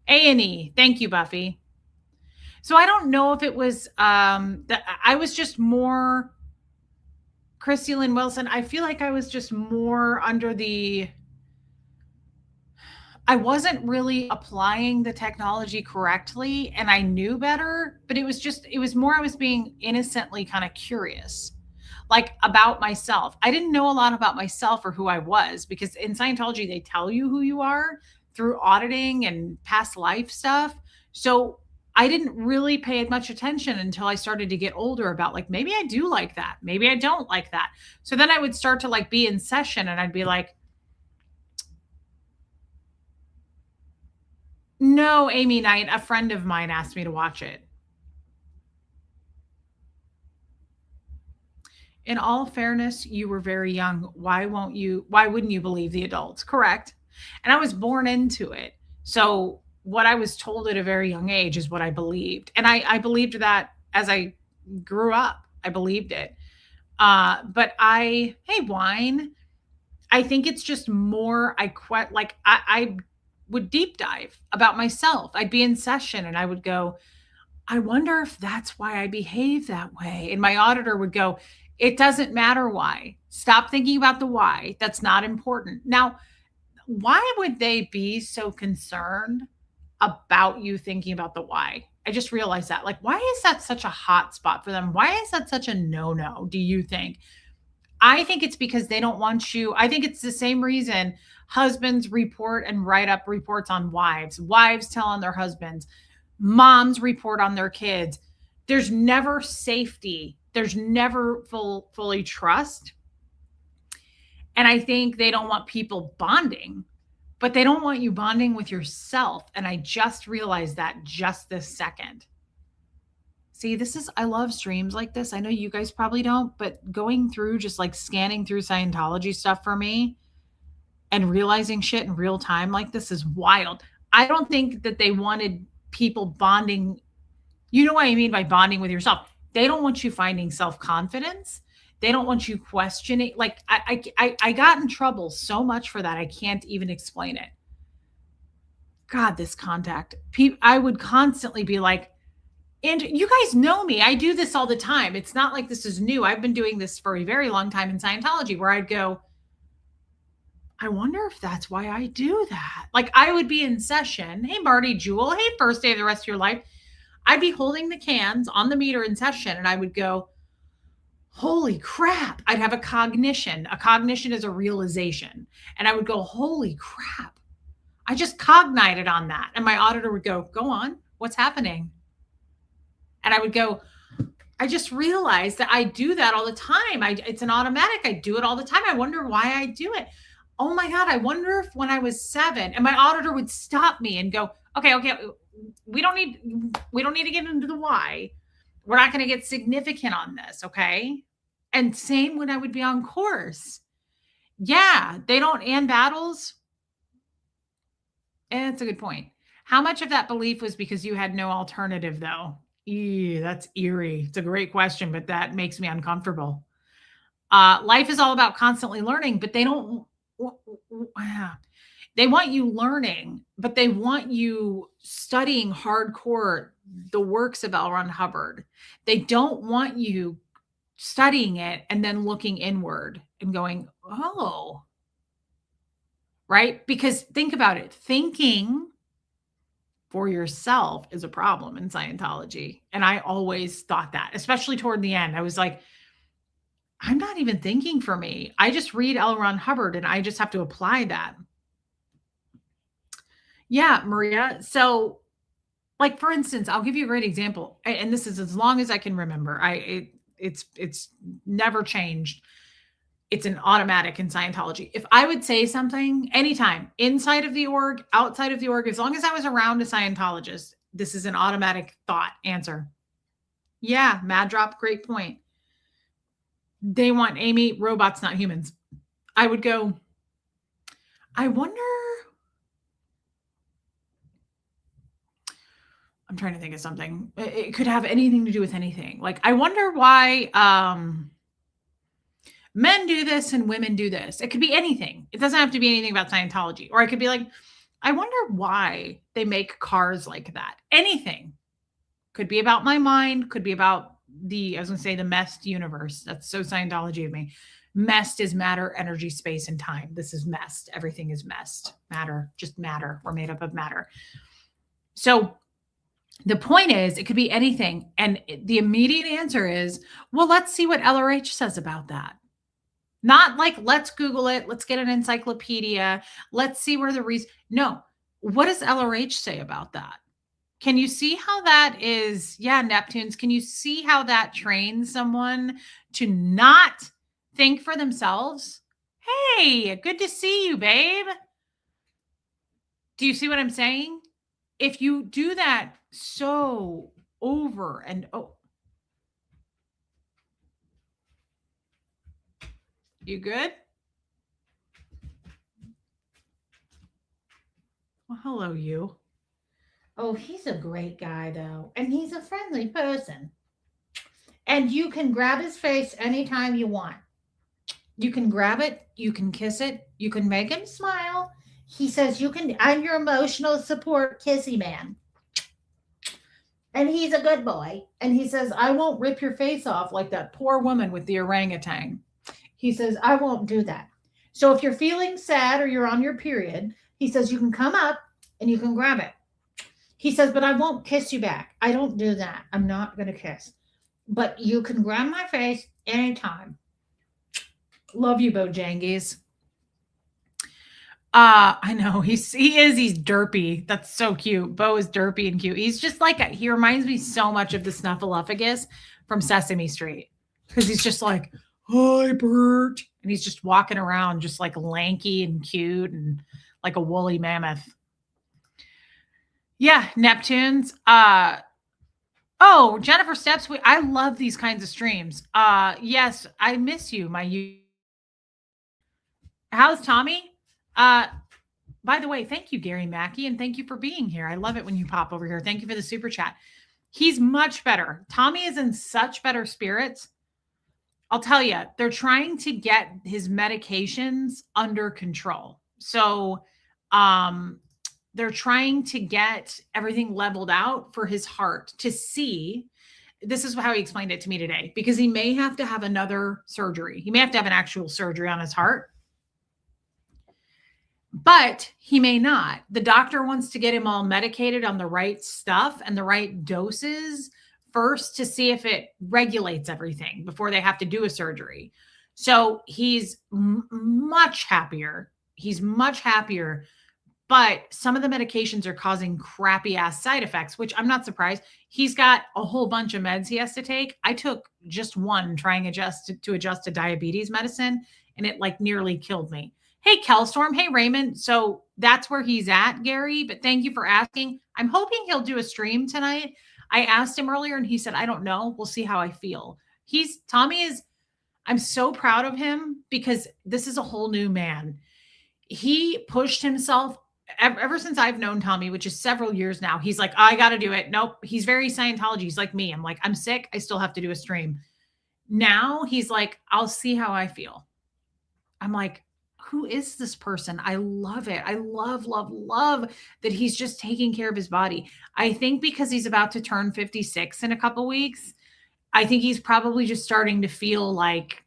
A&E. Thank you, Buffy. So I don't know if it was that I was just more Christy Lynn Wilson. I feel like I was just more under I wasn't really applying the technology correctly, and I knew better, but it was more I was being innocently kind of curious, like about myself. I didn't know a lot about myself or who I was, because in Scientology, they tell you who you are through auditing and past life stuff. So I didn't really pay much attention until I started to get older about like, maybe I do like that. Maybe I don't like that. So then I would start to like be in session and I'd be like, no, Amy Knight, a friend of mine asked me to watch it. In all fairness, you were very young. Why wouldn't you believe the adults? Correct. And I was born into it. So what I was told at a very young age is what I believed. And I believed that as I grew up. I believed it. But hey, wine. I think it's just more, I would deep dive about myself. I'd be in session and I would go, I wonder if that's why I behave that way. And my auditor would go, it doesn't matter why. Stop thinking about the why. That's not important. Now, why would they be so concerned about you thinking about the why? I just realized that. Like, why is that such a hot spot for them? Why is that such a no-no, do you think? I think it's because they don't want you. I think it's the same reason husbands report and write up reports on wives. Wives tell on their husbands. Moms report on their kids. There's never safety. There's never fully trust. And I think they don't want people bonding, but they don't want you bonding with yourself. And I just realized that just this second. See, I love streams like this. I know you guys probably don't, but going through, just like scanning through Scientology stuff for me and realizing shit in real time like this is wild. I don't think that they wanted people bonding. You know what I mean by bonding with yourself. They don't want you finding self-confidence. They don't want you questioning. Like I got in trouble so much for that. I can't even explain it. God, this contact. I would constantly be like, and you guys know me. I do this all the time. It's not like this is new. I've been doing this for a very long time in Scientology, where I'd go, I wonder if that's why I do that. Like, I would be in session. Hey, Marty Jewel. Hey, first day of the rest of your life. I'd be holding the cans on the meter in session, and I would go, holy crap. I'd have a cognition. A cognition is a realization. And I would go, holy crap. I just cognited on that. And my auditor would go on. What's happening? And I would go, I just realized that I do that all the time. It's an automatic. I do it all the time. I wonder why I do it. Oh my God. I wonder if when I was 7, and my auditor would stop me and go, okay. We don't need to get into the why. We're not going to get significant on this. Okay. And same when I would be on course. Yeah. They don't end battles. And it's a good point. How much of that belief was because you had no alternative though? That's eerie. It's a great question, but that makes me uncomfortable. Life is all about constantly learning, but they don't, they want you learning, but they want you studying hardcore the works of L. Ron Hubbard. They don't want you studying it and then looking inward and going, oh, right? Because think about it. Thinking for yourself is a problem in Scientology. And I always thought that, especially toward the end. I was like, I'm not even thinking for me. I just read L. Ron Hubbard and I just have to apply that. Yeah, Maria. So, like, for instance, I'll give you a great example. And this is as long as I can remember. It's never changed. It's an automatic in Scientology. If I would say something anytime inside of the org, outside of the org, as long as I was around a Scientologist, this is an automatic thought answer. Yeah, Mad Drop, great point. They want Amy, robots, not humans. I would go, I wonder. I'm trying to think of something. It could have anything to do with anything. Like, I wonder why men do this and women do this. It could be anything. It doesn't have to be anything about Scientology. Or I could be like, I wonder why they make cars like that. Anything. Could be about my mind. Could be about I was going to say the MEST universe. That's so Scientology of me. MEST is matter, energy, space, and time. This is MEST. Everything is MEST. Matter, just matter. We're made up of matter. So the point is, it could be anything. And the immediate answer is, well, let's see what LRH says about that. Not like, let's Google it. Let's get an encyclopedia. Let's see where the reason. No. What does LRH say about that? Can you see how that is? Yeah, Neptunes. Can you see how that trains someone to not think for themselves? Hey, good to see you, babe. Do you see what I'm saying? If you do that so over and you good? Well, hello, you. Oh, he's a great guy, though. And he's a friendly person. And you can grab his face anytime you want. You can grab it. You can kiss it. You can make him smile. He says, I'm your emotional support kissy man. And he's a good boy. And he says, I won't rip your face off like that poor woman with the orangutan. He says, I won't do that. So if you're feeling sad or you're on your period, he says, you can come up and you can grab it. He says, but I won't kiss you back. I don't do that. I'm not going to kiss. But you can grab my face anytime. Love you, Bojangles. I know he's derpy. That's so cute. Bo is derpy and cute. He's just like, he reminds me so much of the Snuffleupagus from Sesame Street. Because he's just like, hi, Bert. And he's just walking around just like lanky and cute and like a woolly mammoth. Yeah, Neptunes. Oh, Jennifer Steps. I love these kinds of streams. Yes, I miss you, how's Tommy? By the way, thank you, Gary Mackey, and thank you for being here. I love it when you pop over here. Thank you for the super chat. He's much better. Tommy is in such better spirits. I'll tell you, they're trying to get his medications under control. So, they're trying to get everything leveled out for his heart to see. This is how he explained it to me today, because he may have to have another surgery. He may have to have an actual surgery on his heart, but he may not. The doctor wants to get him all medicated on the right stuff and the right doses first to see if it regulates everything before they have to do a surgery. So he's much happier. He's much happier. But some of the medications are causing crappy ass side effects, which I'm not surprised. He's got a whole bunch of meds he has to take. I took just one trying to adjust to diabetes medicine, and it like nearly killed me. Hey, Kelstorm. Hey, Raymond. So that's where he's at, Gary. But thank you for asking. I'm hoping he'll do a stream tonight. I asked him earlier and he said, I don't know. We'll see how I feel. I'm so proud of him because this is a whole new man. He pushed himself ever since I've known Tommy, which is several years now. He's like, I got to do it. Nope. He's very Scientology. He's like me. I'm like, I'm sick. I still have to do a stream. Now he's like, I'll see how I feel. I'm like, who is this person? I love it. I love, love, love that he's just taking care of his body. I think because he's about to turn 56 in a couple weeks, I think he's probably just starting to feel like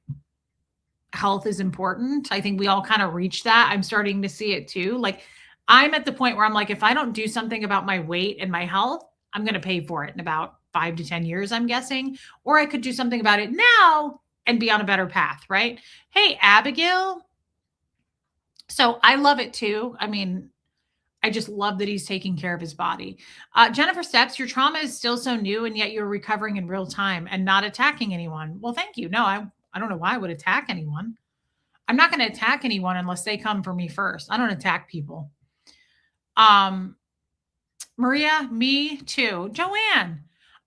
health is important. I think we all kind of reach that. I'm starting to see it too. Like, I'm at the point where I'm like, if I don't do something about my weight and my health, I'm going to pay for it in about 5 to 10 years, I'm guessing. Or I could do something about it now and be on a better path, right? Hey, Abigail. So I love it too. I mean, I just love that he's taking care of his body. Jennifer Steps, your trauma is still so new and yet you're recovering in real time and not attacking anyone. Well, thank you. No, I don't know why I would attack anyone. I'm not going to attack anyone unless they come for me first. I don't attack people. Maria, me too. Joanne,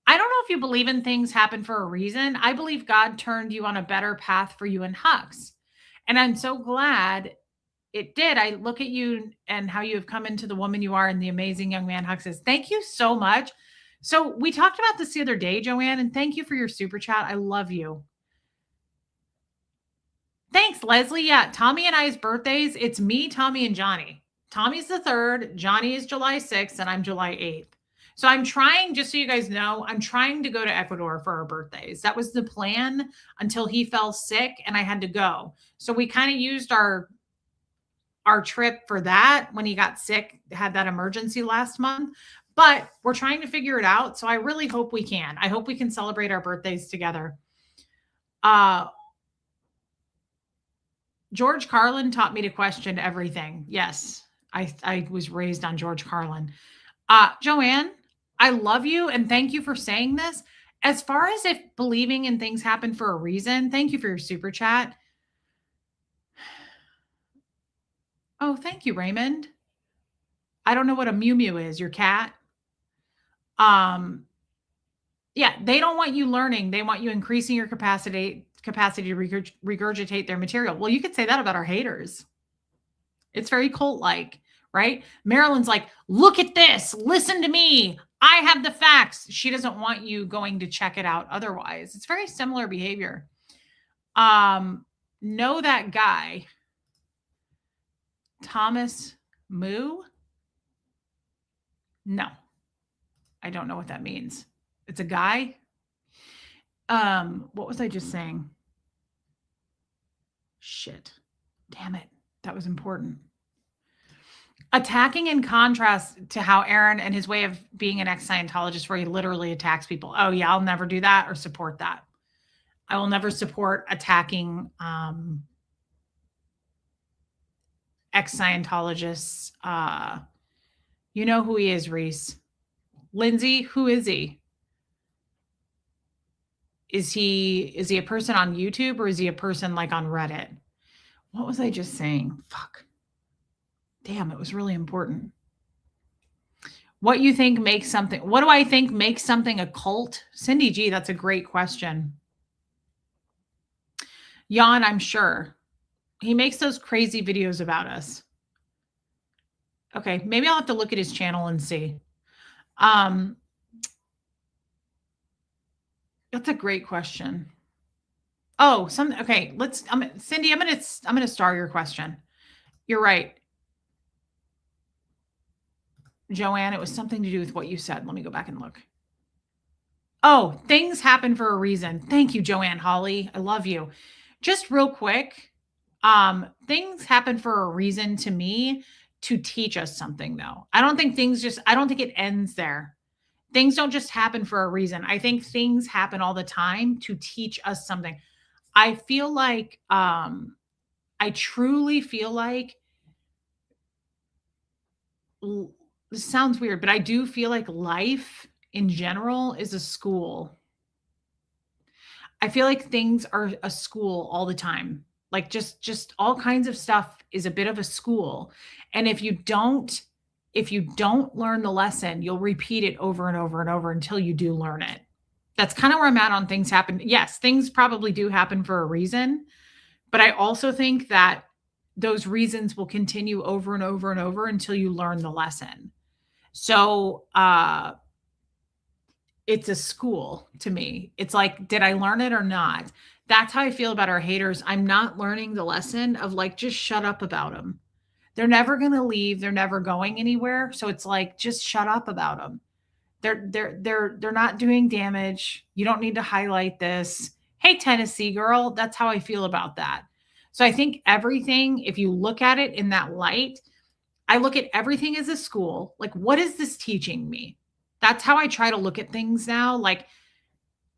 I don't know if you believe in things happen for a reason. I believe God turned you on a better path for you and Hux. And I'm so glad it did. I look at you and how you have come into the woman you are and the amazing young man Hux is. Thank you so much. So we talked about this the other day, Joanne, and thank you for your super chat. I love you. Thanks, Leslie. Yeah, Tommy and I's birthdays. It's me, Tommy, and Johnny. Tommy's the 3rd, Johnny is July 6th, and I'm July 8th. So I'm trying, just so you guys know, I'm trying to go to Ecuador for our birthdays. That was the plan until he fell sick and I had to go. So we kind of used our trip for that when he got sick, had that emergency last month. But we're trying to figure it out. So I really hope we can. I hope we can celebrate our birthdays together. George Carlin taught me to question everything. Yes, I was raised on George Carlin. Joanne, I love you and thank you for saying this. As far as if believing in things happen for a reason, thank you for your super chat. Oh, thank you, Raymond. I don't know what a Mew Mew is, your cat. Yeah, they don't want you learning. They want you increasing your capacity to regurgitate their material. Well, you could say that about our haters. It's very cult-like, right? Marilyn's like, look at this. Listen to me. I have the facts. She doesn't want you going to check it out otherwise. It's very similar behavior. Know that guy, Thomas Moo? No, I don't know what that means. It's a guy. What was I just saying? Shit. Damn it. That was important. Attacking in contrast to how Aaron and his way of being an ex-Scientologist where he literally attacks people. Oh yeah, I'll never do that or support that. I will never support attacking ex-Scientologists. You know who he is, Reese. Lindsay, who is he? Is he a person on YouTube or is he a person like on Reddit? What was I just saying? Fuck. Damn, it was really important. What you think makes something, what do I think makes something a cult? Cindy G, that's a great question. Jan, I'm sure. He makes those crazy videos about us. Okay, maybe I'll have to look at his channel and see. That's a great question. Oh, okay, Cindy, I'm gonna star your question. You're right. Joanne, it was something to do with what you said. Let me go back and look. Oh, things happen for a reason. Thank you, Joanne Holly. I love you. Just real quick. Things happen for a reason to me to teach us something though. I don't think it ends there. Things don't just happen for a reason. I think things happen all the time to teach us something. I feel like, I truly feel like, this sounds weird, but I do feel like life in general is a school. I feel like things are a school all the time. Like just all kinds of stuff is a bit of a school. And if you don't learn the lesson, you'll repeat it over and over and over until you do learn it. That's kind of where I'm at on things happen. Yes, things probably do happen for a reason, but I also think that those reasons will continue over and over and over until you learn the lesson. So, it's a school to me. It's like, did I learn it or not? That's how I feel about our haters. I'm not learning the lesson of like, just shut up about them. They're never going to leave. They're never going anywhere. So it's like, just shut up about them. They're not doing damage. You don't need to highlight this. Hey, Tennessee girl, that's how I feel about that. So I think everything, if you look at it in that light, I look at everything as a school. Like, what is this teaching me? That's how I try to look at things now. Like,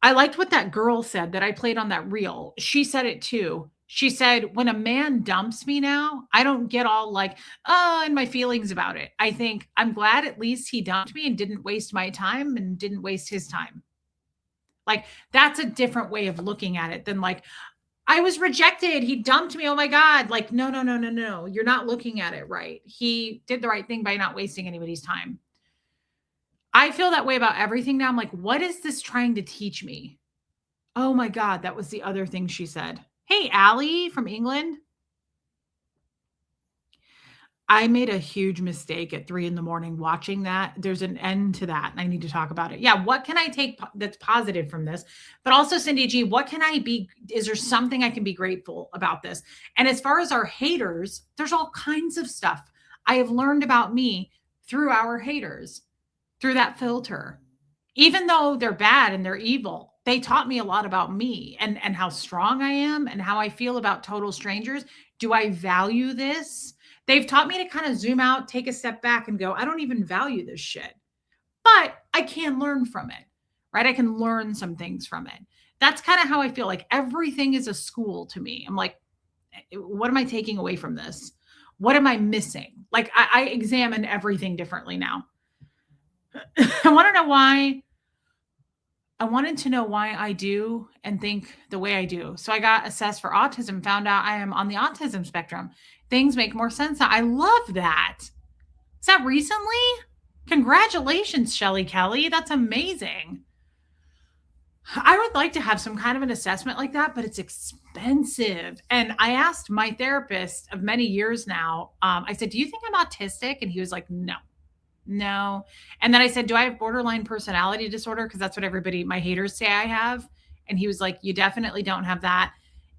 I liked what that girl said that I played on that reel. She said it too. She said, when a man dumps me now, I don't get all like, oh, and my feelings about it. I think I'm glad at least he dumped me and didn't waste my time and didn't waste his time. Like, that's a different way of looking at it than like, I was rejected. He dumped me. Oh my God. Like, no, no, no, no, no. You're not looking at it right. He did the right thing by not wasting anybody's time. I feel that way about everything now. I'm like, what is this trying to teach me? Oh my God. That was the other thing she said. Hey, Allie from England. I made a huge mistake at 3 a.m. watching that. There's an end to that, and I need to talk about it. Yeah, what can I take that's positive from this? But also, Cindy G, what can I be? Is there something I can be grateful about this? And as far as our haters, there's all kinds of stuff I have learned about me through our haters, through that filter. Even though they're bad and they're evil, they taught me a lot about me and how strong I am and how I feel about total strangers. Do I value this? They've taught me to kind of zoom out, take a step back and go, I don't even value this shit, but I can learn from it, right? I can learn some things from it. That's kind of how I feel. Like everything is a school to me. I'm like, what am I taking away from this? What am I missing? Like I examine everything differently now. I wanted to know why I do and think the way I do. So I got assessed for autism, found out I am on the autism spectrum. Things make more sense now. I love that. Is that recently? Congratulations, Shelly Kelly. That's amazing. I would like to have some kind of an assessment like that, but it's expensive. And I asked my therapist of many years now, I said, do you think I'm autistic? And he was like, no. And then I said, do I have borderline personality disorder? Because that's what my haters say I have. And he was like, you definitely don't have that.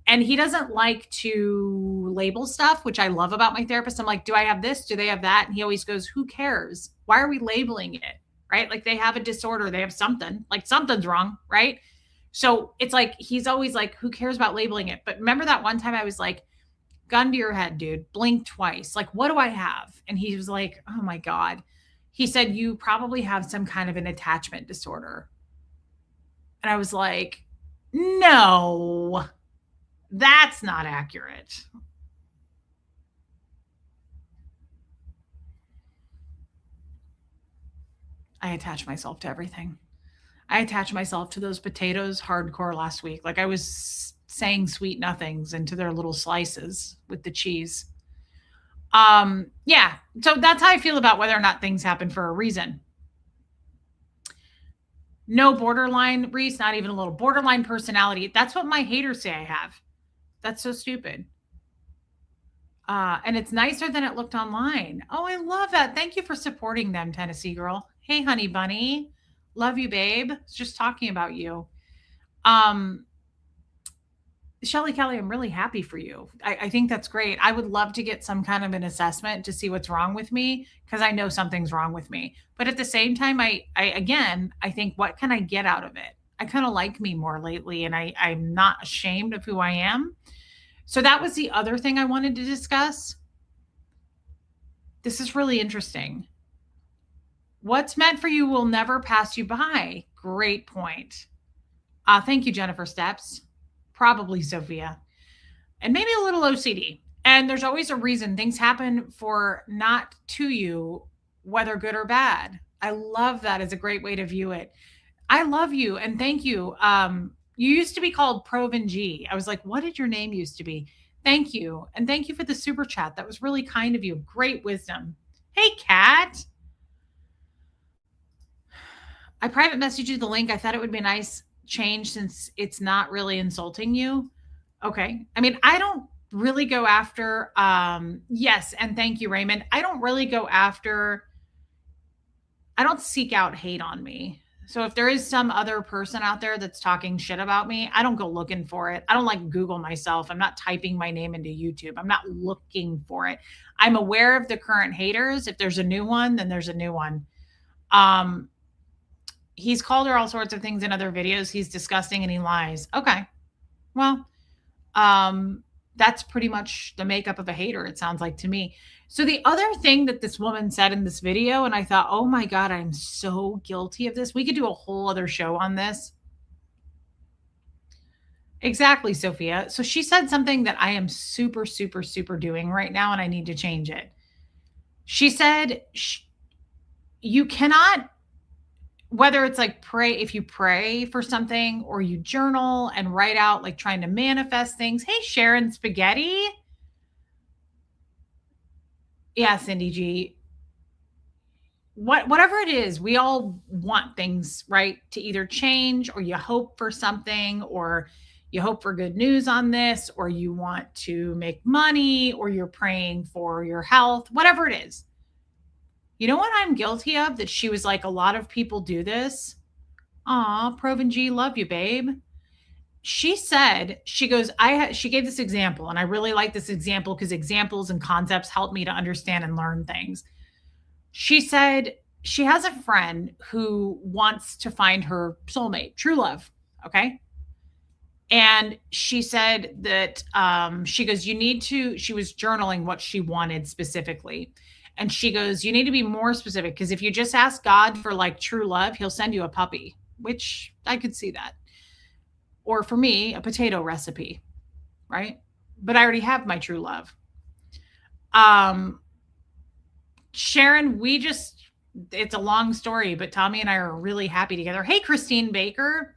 And he doesn't like to label stuff, which I love about my therapist. I'm like, do I have this? Do they have that? And he always goes, who cares? Why are we labeling it? Right? Like they have a disorder. They have something, like something's wrong. Right? So it's like, he's always like, who cares about labeling it? But remember that one time I was like, gun to your head, dude, blink twice. Like, what do I have? And he was like, oh my God. He said, you probably have some kind of an attachment disorder. And I was like, no, that's not accurate. I attach myself to everything. I attach myself to those potatoes hardcore last week. Like I was saying sweet nothings into their little slices with the cheese. Yeah. So that's how I feel about whether or not things happen for a reason. No borderline, Reese, not even a little borderline personality. That's what my haters say I have. That's so stupid. And it's nicer than it looked online. Oh, I love that. Thank you for supporting them, Tennessee girl. Hey, honey bunny. Love you, babe. It's just talking about you. Shelly Kelly, I'm really happy for you. I think that's great. I would love to get some kind of an assessment to see what's wrong with me because I know something's wrong with me. But at the same time, I think, what can I get out of it? I kind of like me more lately, and I'm not ashamed of who I am. So that was the other thing I wanted to discuss. This is really interesting. What's meant for you will never pass you by. Great point. Thank you, Jennifer Steps. Probably Sophia, and maybe a little OCD. And there's always a reason things happen for not to you, whether good or bad. I love that as a great way to view it. I love you and thank you. You used to be called Proven G. I was like, what did your name used to be? Thank you. And thank you for the super chat. That was really kind of you. Great wisdom. Hey, Kat. I private messaged you the link. I thought it would be a nice change since it's not really insulting you. Okay. I mean, I don't really go after, yes. And thank you, Raymond. I don't really go after, I don't seek out hate on me. So if there is some other person out there that's talking shit about me, I don't go looking for it. I don't like Google myself. I'm not typing my name into YouTube. I'm not looking for it. I'm aware of the current haters. If there's a new one, then there's a new one. Um, he's called her all sorts of things in other videos. He's disgusting and he lies. Okay. Well, that's pretty much the makeup of a hater, it sounds like to me. So the other thing that this woman said in this video, and I thought, oh my God, I'm so guilty of this. We could do a whole other show on this. Exactly, Sophia. So she said something that I am super, super, super doing right now, and I need to change it. She said, you cannot, whether it's like pray, if you pray for something or you journal and write out like trying to manifest things. Hey, Sharon Spaghetti. Yeah, Cindy G. Whatever it is, we all want things, right? To either change, or you hope for something, or you hope for good news on this, or you want to make money, or you're praying for your health, whatever it is. You know what I'm guilty of? That she was like, a lot of people do this. Aw, Proven G, love you, babe. She said, she goes, she gave this example, and I really like this example because examples and concepts help me to understand and learn things. She said she has a friend who wants to find her soulmate, true love. Okay. And she said that she goes, she was journaling what she wanted specifically. And she goes, you need to be more specific, because if you just ask God for like true love, he'll send you a puppy, which I could see that. Or for me, a potato recipe, right? But I already have my true love. Sharon, it's a long story, but Tommy and I are really happy together. Hey, Christine Baker.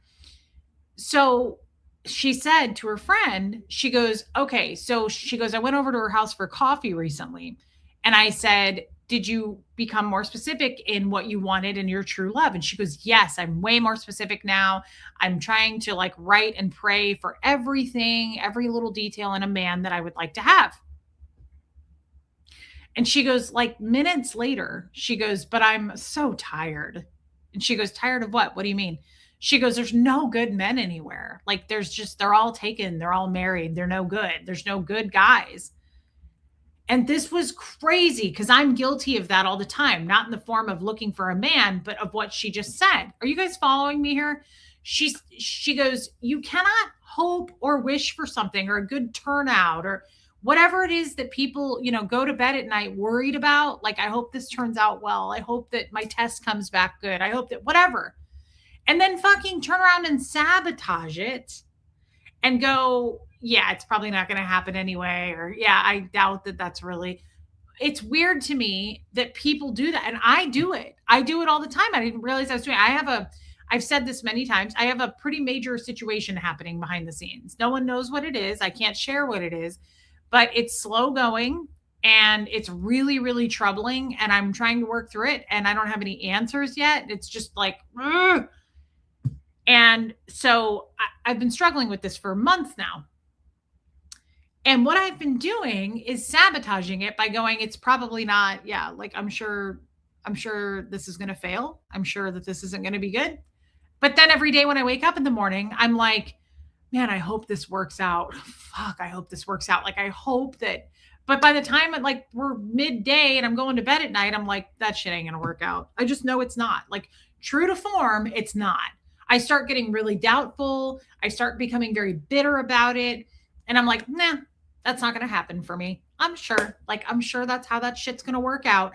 So she said to her friend, she goes, okay. So she goes, I went over to her house for coffee recently. And I said, did you become more specific in what you wanted in your true love? And she goes, yes, I'm way more specific now. I'm trying to like write and pray for everything, every little detail in a man that I would like to have. And she goes, like minutes later, she goes, but I'm so tired. And she goes, tired of what? What do you mean? She goes, there's no good men anywhere. Like they're all taken. They're all married. They're no good. There's no good guys. And this was crazy because I'm guilty of that all the time, not in the form of looking for a man, but of what she just said. Are you guys following me here? She goes, you cannot hope or wish for something or a good turnout or whatever it is that people, go to bed at night worried about. Like, I hope this turns out well. I hope that my test comes back good. I hope that whatever. And then fucking turn around and sabotage it and go, yeah, it's probably not going to happen anyway. Or yeah, I doubt that that's really, it's weird to me that people do that. And I do it. I do it all the time. I didn't realize I was doing it. I've said this many times. I have a pretty major situation happening behind the scenes. No one knows what it is. I can't share what it is, but it's slow going and it's really, really troubling. And I'm trying to work through it and I don't have any answers yet. It's just like, ugh. And so I've been struggling with this for months now. And what I've been doing is sabotaging it by going, it's probably not, like I'm sure this is going to fail. I'm sure that this isn't going to be good. But then every day when I wake up in the morning, I'm like, man, I hope this works out. Fuck, I hope this works out. Like, I hope that, but by the time we're midday and I'm going to bed at night, I'm like, that shit ain't going to work out. I just know it's not. Like, true to form, it's not. I start getting really doubtful. I start becoming very bitter about it. And I'm like, nah, that's not going to happen for me. I'm sure that's how that shit's going to work out.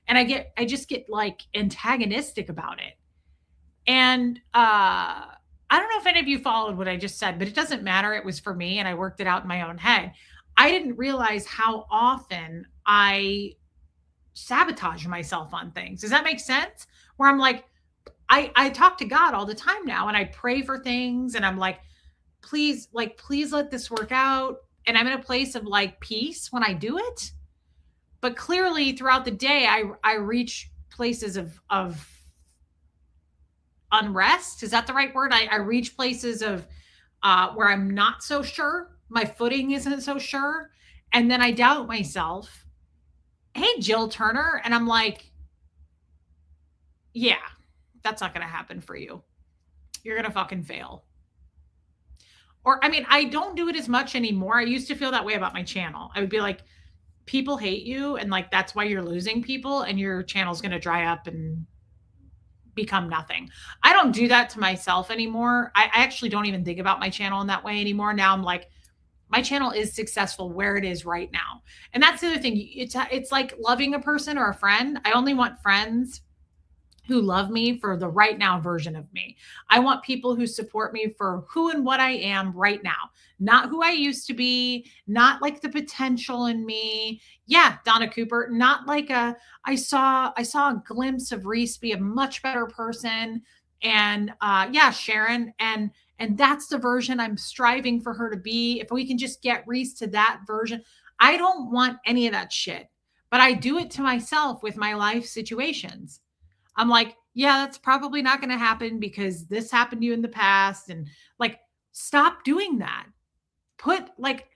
And I just get like antagonistic about it. And I don't know if any of you followed what I just said, but it doesn't matter. It was for me and I worked it out in my own head. I didn't realize how often I sabotage myself on things. Does that make sense? Where I'm like, I talk to God all the time now and I pray for things and I'm like, please let this work out. And I'm in a place of like peace when I do it. But clearly throughout the day, I reach places of unrest. Is that the right word? I reach places of where I'm not so sure. My footing isn't so sure. And then I doubt myself. Hey, Jill Turner. And I'm like, yeah, That's not going to happen for you. You're going to fucking fail. Or, I mean, I don't do it as much anymore. I used to feel that way about my channel. I would be like, people hate you, and like that's why you're losing people, and your channel's going to dry up and become nothing. I don't do that to myself anymore. I actually don't even think about my channel in that way anymore. Now I'm like, my channel is successful where it is right now. And that's the other thing. It's like loving a person or a friend. I only want friends who love me for the right now version of me. I want people who support me for who and what I am right now, not who I used to be, not like the potential in me. Yeah, Donna Cooper, not like I saw a glimpse of Reese be a much better person. And yeah, Sharon, and that's the version I'm striving for her to be. If we can just get Reese to that version, I don't want any of that shit. But I do it to myself with my life situations. I'm like, yeah, that's probably not going to happen because this happened to you in the past. And like, stop doing that. Put like,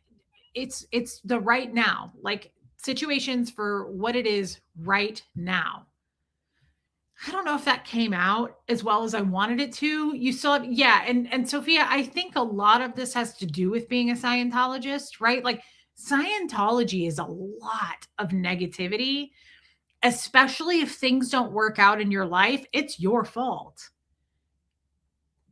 it's the right now, like situations for what it is right now. I don't know if that came out as well as I wanted it to. You still have, yeah. And Sophia, I think a lot of this has to do with being a Scientologist, right? Like Scientology is a lot of negativity, especially if things don't work out in your life. It's your fault.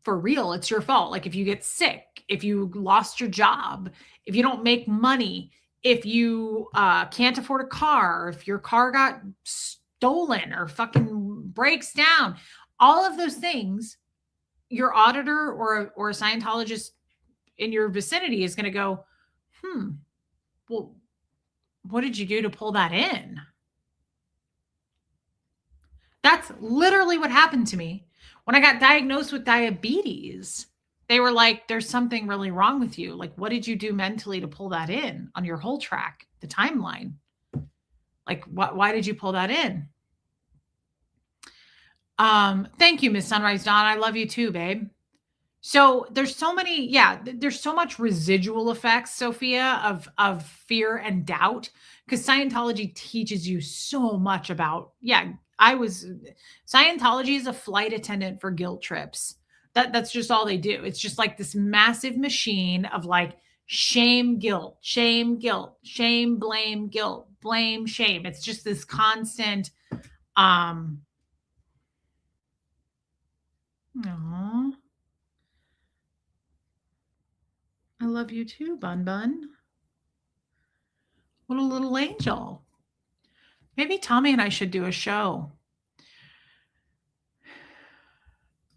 For real, it's your fault. Like if you get sick, if you lost your job, if you don't make money, if you can't afford a car, if your car got stolen or fucking breaks down, all of those things, your auditor or a Scientologist in your vicinity is going to go, well, what did you do to pull that in? That's literally what happened to me when I got diagnosed with diabetes. They were like, there's something really wrong with you. Like, what did you do mentally to pull that in on your whole track, the timeline? Like, why did you pull that in? Thank you, Miss Sunrise Dawn. I love you too, babe. So there's so many, there's so much residual effects, Sophia, of fear and doubt, because Scientology teaches you so much about, Scientology is a flight attendant for guilt trips. That's just all they do. It's just like this massive machine of like shame, guilt, shame, guilt, shame, blame, guilt, blame, shame. It's just this constant, Aww. I love you too, Bun Bun. What a little angel. Maybe Tommy and I should do a show.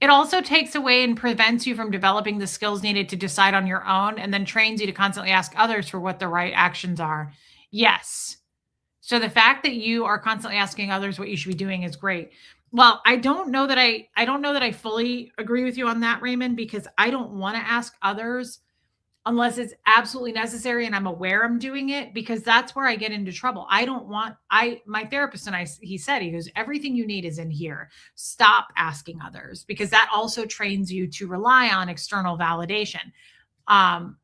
It also takes away and prevents you from developing the skills needed to decide on your own, and then trains you to constantly ask others for what the right actions are. Yes. So the fact that you are constantly asking others what you should be doing is great. Well, I don't know that I fully agree with you on that, Raymond, because I don't want to ask others unless it's absolutely necessary and I'm aware I'm doing it, because that's where I get into trouble. My therapist and he goes, everything you need is in here. Stop asking others, because that also trains you to rely on external validation. Oh,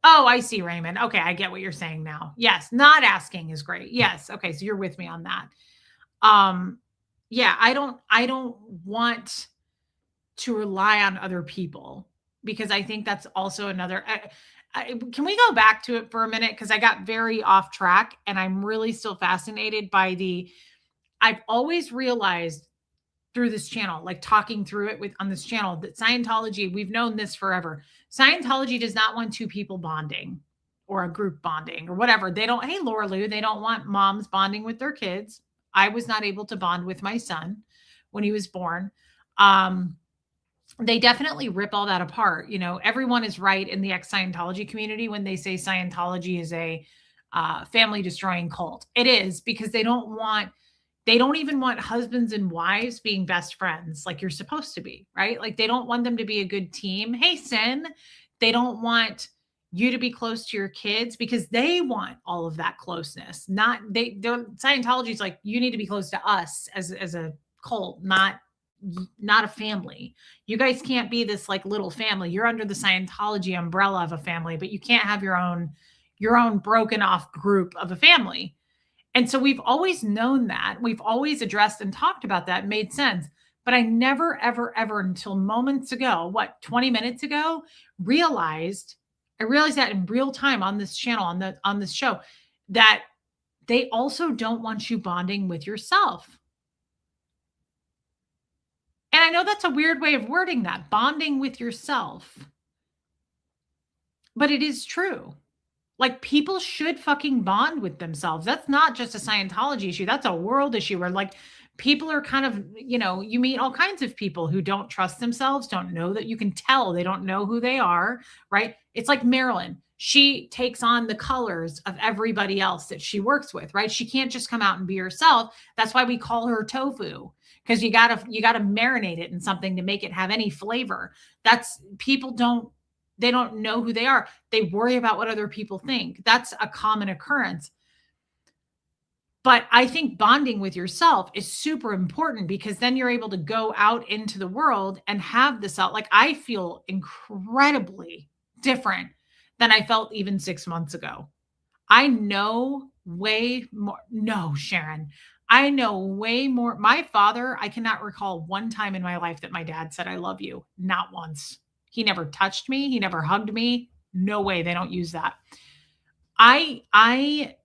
I see, Raymond. Okay. I get what you're saying now. Yes. Not asking is great. Yes. Okay. So you're with me on that. I don't want to rely on other people, because I think that's also another. Can we go back to it for a minute? Because I got very off track, and I'm really still fascinated by I've always realized through this channel, like talking through it on this channel, that Scientology, we've known this forever. Scientology does not want two people bonding or a group bonding or whatever. They don't, hey, Laura Lou, they don't want moms bonding with their kids. I was not able to bond with my son when he was born. They definitely rip all that apart. You know, everyone is right in the ex-Scientology community when they say Scientology is a family destroying cult. It is, because they don't even want husbands and wives being best friends like you're supposed to be, right? Like they don't want them to be a good team. Hey, Sin, they don't want you to be close to your kids because they want all of that closeness. Scientology is like, you need to be close to us as a cult, not a family. You guys can't be this like little family. You're under the Scientology umbrella of a family, but you can't have your own broken off group of a family. And so we've always known that. We've always addressed and talked about that. Made sense. But I never, ever, ever until moments ago, 20 minutes ago, I realized that in real time on this channel, on this show, that they also don't want you bonding with yourself. And I know that's a weird way of wording that, bonding with yourself. But it is true. Like, people should fucking bond with themselves. That's not just a Scientology issue. That's a world issue where, like, people are kind of, you meet all kinds of people who don't trust themselves, don't know that you can tell they don't know who they are, right? It's like Marilyn. She takes on the colors of everybody else that she works with, right? She can't just come out and be herself. That's why we call her tofu, because you gotta marinate it in something to make it have any flavor. They don't know who they are. They worry about what other people think. That's a common occurrence. But I think bonding with yourself is super important, because then you're able to go out into the world and have this out. Like, I feel incredibly different than I felt even 6 months ago. I know way more. No, Sharon, I know way more. My father, I cannot recall one time in my life that my dad said, "I love you." Not once. He never touched me. He never hugged me. No way. They don't use that. I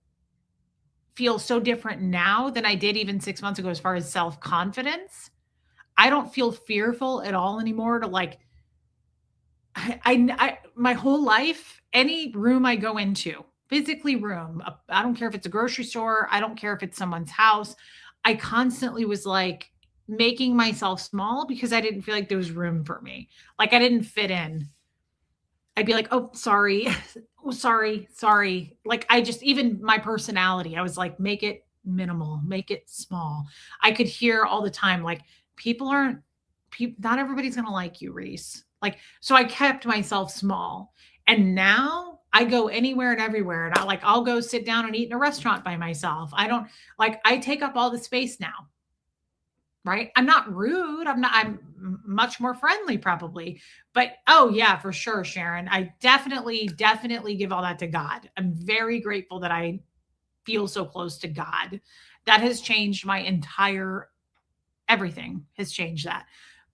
feel so different now than I did even 6 months ago as far as self-confidence. I don't feel fearful at all anymore to, like, my whole life, any room I go into, physically room, I don't care if it's a grocery store, I don't care if it's someone's house, I constantly was like making myself small because I didn't feel like there was room for me. Like, I didn't fit in. I'd be like, "Oh, sorry. Oh, sorry." Like, even my personality, I was like, make it minimal, make it small. I could hear all the time, like, not everybody's going to like you, Reese. Like, so I kept myself small. And now I go anywhere and everywhere. And I'll go sit down and eat in a restaurant by myself. I take up all the space now. Right? I'm not rude. I'm much more friendly probably. But oh yeah, for sure, Sharon. I definitely give all that to God. I'm very grateful that I feel so close to God. That has changed my entire everything has changed that.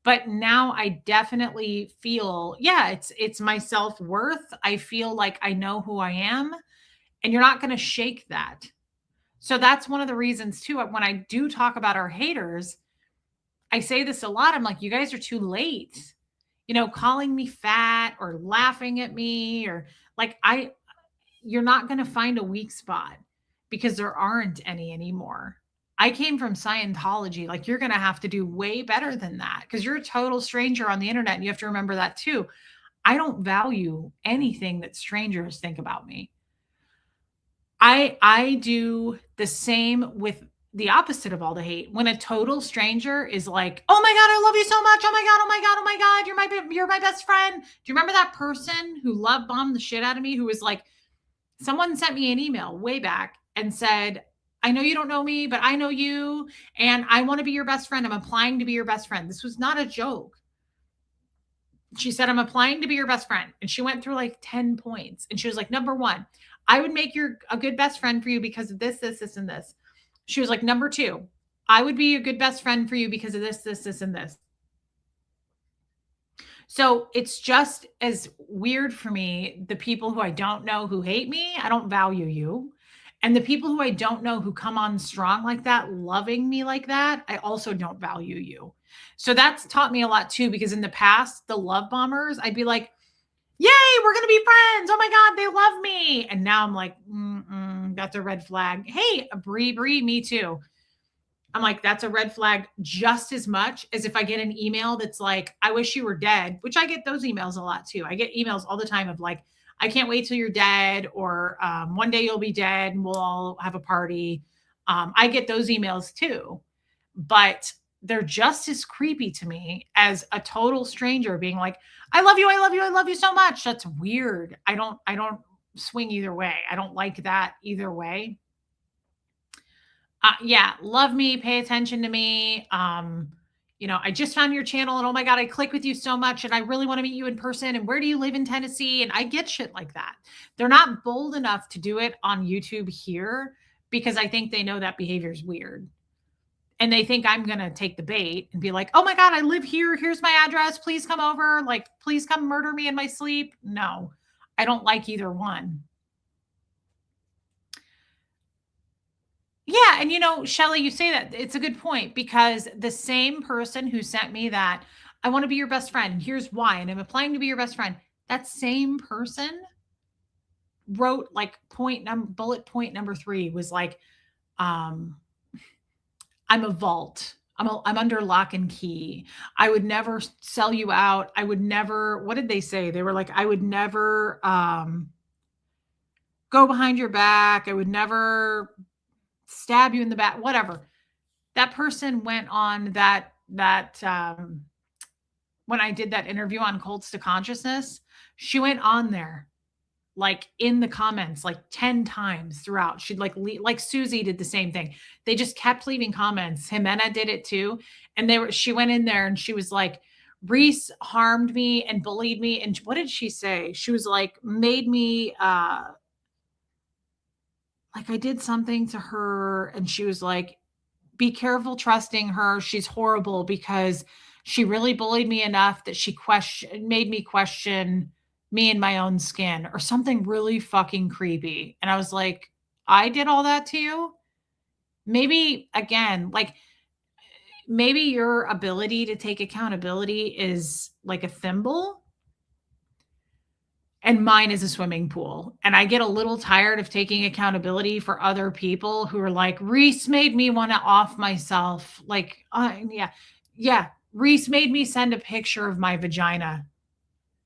But now I definitely feel, yeah, it's my self-worth. I feel like I know who I am, and you're not going to shake that. So that's one of the reasons too, when I do talk about our haters, I say this a lot. I'm like, you guys are too late, calling me fat or laughing at me, or like, you're not going to find a weak spot, because there aren't any anymore. I came from Scientology. Like, you're going to have to do way better than that, because you're a total stranger on the internet. And you have to remember that too. I don't value anything that strangers think about me. I do the same with the opposite of all the hate. When a total stranger is like, "Oh my God, I love you so much. Oh my God, oh my God, oh my God, you're my best friend." Do you remember that person who love bombed the shit out of me, who was like, someone sent me an email way back and said, "I know you don't know me, but I know you, and I want to be your best friend. I'm applying to be your best friend." This was not a joke. She said, "I'm applying to be your best friend." And she went through like 10 points. And she was like, "Number one, I would make a good best friend for you because of this, and this." She was like, "Number two, I would be a good best friend for you because of this, and this." So it's just as weird for me, the people who I don't know who hate me, I don't value you. And the people who I don't know who come on strong like that, loving me like that, I also don't value you. So that's taught me a lot too, because in the past, the love bombers, I'd be like, "Yay, we're going to be friends. Oh my God, they love me." And now I'm like, that's a red flag. Hey, Bree, me too. I'm like, that's a red flag just as much as if I get an email that's like, "I wish you were dead," which I get those emails a lot too. I get emails all the time of like, "I can't wait till you're dead," or "One day you'll be dead and we'll all have a party." I get those emails too, but they're just as creepy to me as a total stranger being like, "I love you. I love you. I love you so much." That's weird. I don't swing either way. I don't like that either way. Yeah, love me, pay attention to me. I just found your channel and oh my God, I click with you so much and I really want to meet you in person. And where do you live in Tennessee? And I get shit like that. They're not bold enough to do it on YouTube here, because I think they know that behavior is weird. And they think I'm going to take the bait and be like, oh my God, I live here. Here's my address. Please come over. Like, please come murder me in my sleep. No, I don't like either one. Yeah. And, Shelly, you say that it's a good point, because the same person who sent me that, I want to be your best friend, and here's why, and I'm applying to be your best friend, that same person wrote like bullet point number 3 was like, I'm a vault. I'm under lock and key. I would never sell you out. I would never, what did they say? They were like, I would never go behind your back. I would never stab you in the back, whatever. That person went on that when I did that interview on Cults to Consciousness, she went on there like in the comments like 10 times throughout. She'd like Susie did the same thing. They just kept leaving comments. Jimena did it too. And she went in there and she was like, Reese harmed me and bullied me. And what did she say? She was like, made me, like I did something to her. And she was like, be careful trusting her. She's horrible because she really bullied me enough that she made me question me in my own skin, or something really fucking creepy. And I was like, I did all that to you? Maybe, again, like maybe your ability to take accountability is like a thimble and mine is a swimming pool. And I get a little tired of taking accountability for other people who are like, Reese made me want to off myself. Like, yeah. Reese made me send a picture of my vagina.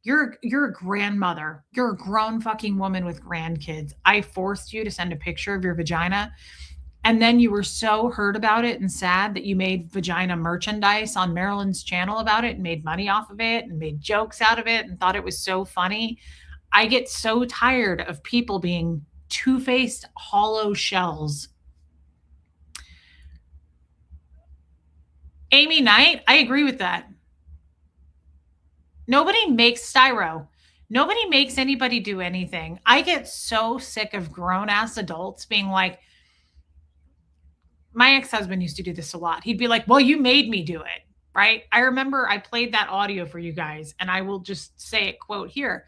You're a grandmother. You're a grown fucking woman with grandkids. I forced you to send a picture of your vagina. And then you were so hurt about it and sad that you made vagina merchandise on Marilyn's channel about it and made money off of it and made jokes out of it and thought it was so funny. I get so tired of people being two-faced hollow shells. Amy Knight, I agree with that. Nobody makes styro. Nobody makes anybody do anything. I get so sick of grown-ass adults being like, my ex-husband used to do this a lot. He'd be like, well, you made me do it, right? I remember I played that audio for you guys, and I will just say it, quote here.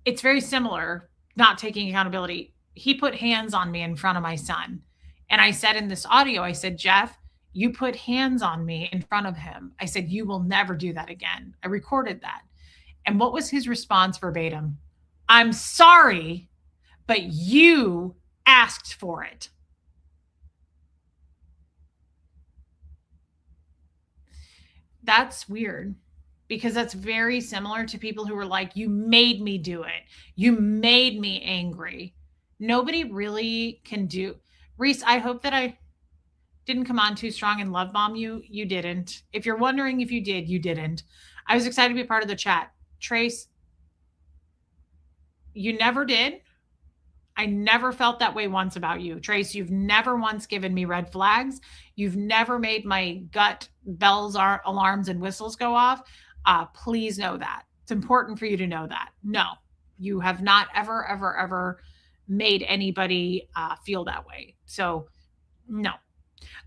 It's very similar, not taking accountability. He put hands on me in front of my son. And I said in this audio, I said, Jeff, you put hands on me in front of him. I said, you will never do that again. I recorded that. And what was his response verbatim? I'm sorry, but you asked for it. That's weird, because that's very similar to people who were like, you made me do it. You made me angry. Nobody really can do. Reese, I hope that I didn't come on too strong and love bomb you. You didn't. If you're wondering if you did, you didn't. I was excited to be part of the chat. Trace, you never did. I never felt that way once about you. Trace, you've never once given me red flags. You've never made my gut bells, alarms, and whistles go off. Please know that. It's important for you to know that. No, you have not ever, ever, ever made anybody feel that way. So no.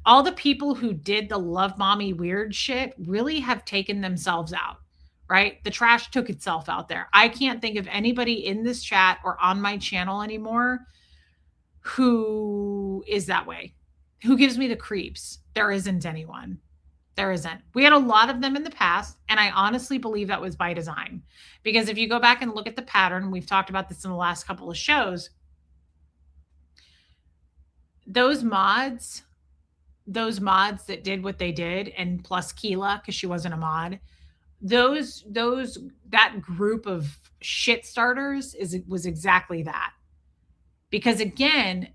All the people who did the love mommy weird shit really have taken themselves out, right? The trash took itself out there. I can't think of anybody in this chat or on my channel anymore who is that way, who gives me the creeps. There isn't anyone. There isn't. We had a lot of them in the past, and I honestly believe that was by design. Because if you go back and look at the pattern, we've talked about this in the last couple of shows, those mods that did what they did, and plus Keela, because she wasn't a mod, that group of shit starters was exactly that. Because again,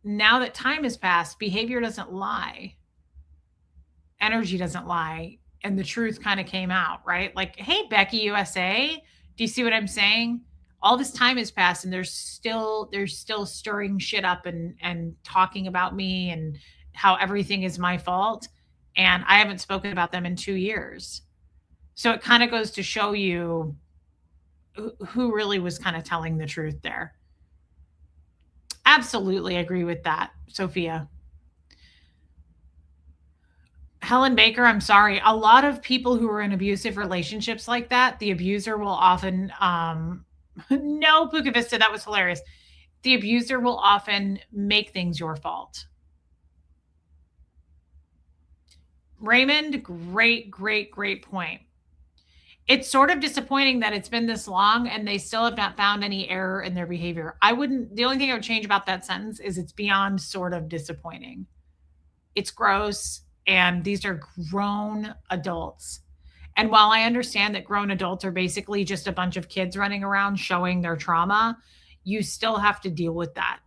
now that time has passed, behavior doesn't lie. Energy doesn't lie. And the truth kind of came out, right? Like, hey, Becky USA, do you see what I'm saying? All this time has passed and they're still stirring shit up and talking about me and how everything is my fault. And I haven't spoken about them in 2 years. So it kind of goes to show you who really was kind of telling the truth there. Absolutely agree with that, Sophia. Helen Baker, I'm sorry. A lot of people who are in abusive relationships like that, the abuser will often, no, Puka Vista, that was hilarious. The abuser will often make things your fault. Raymond, great, great, great point. It's sort of disappointing that it's been this long and they still have not found any error in their behavior. The only thing I would change about that sentence is it's beyond sort of disappointing. It's gross, and these are grown adults. And while I understand that grown adults are basically just a bunch of kids running around showing their trauma, you still have to deal with that.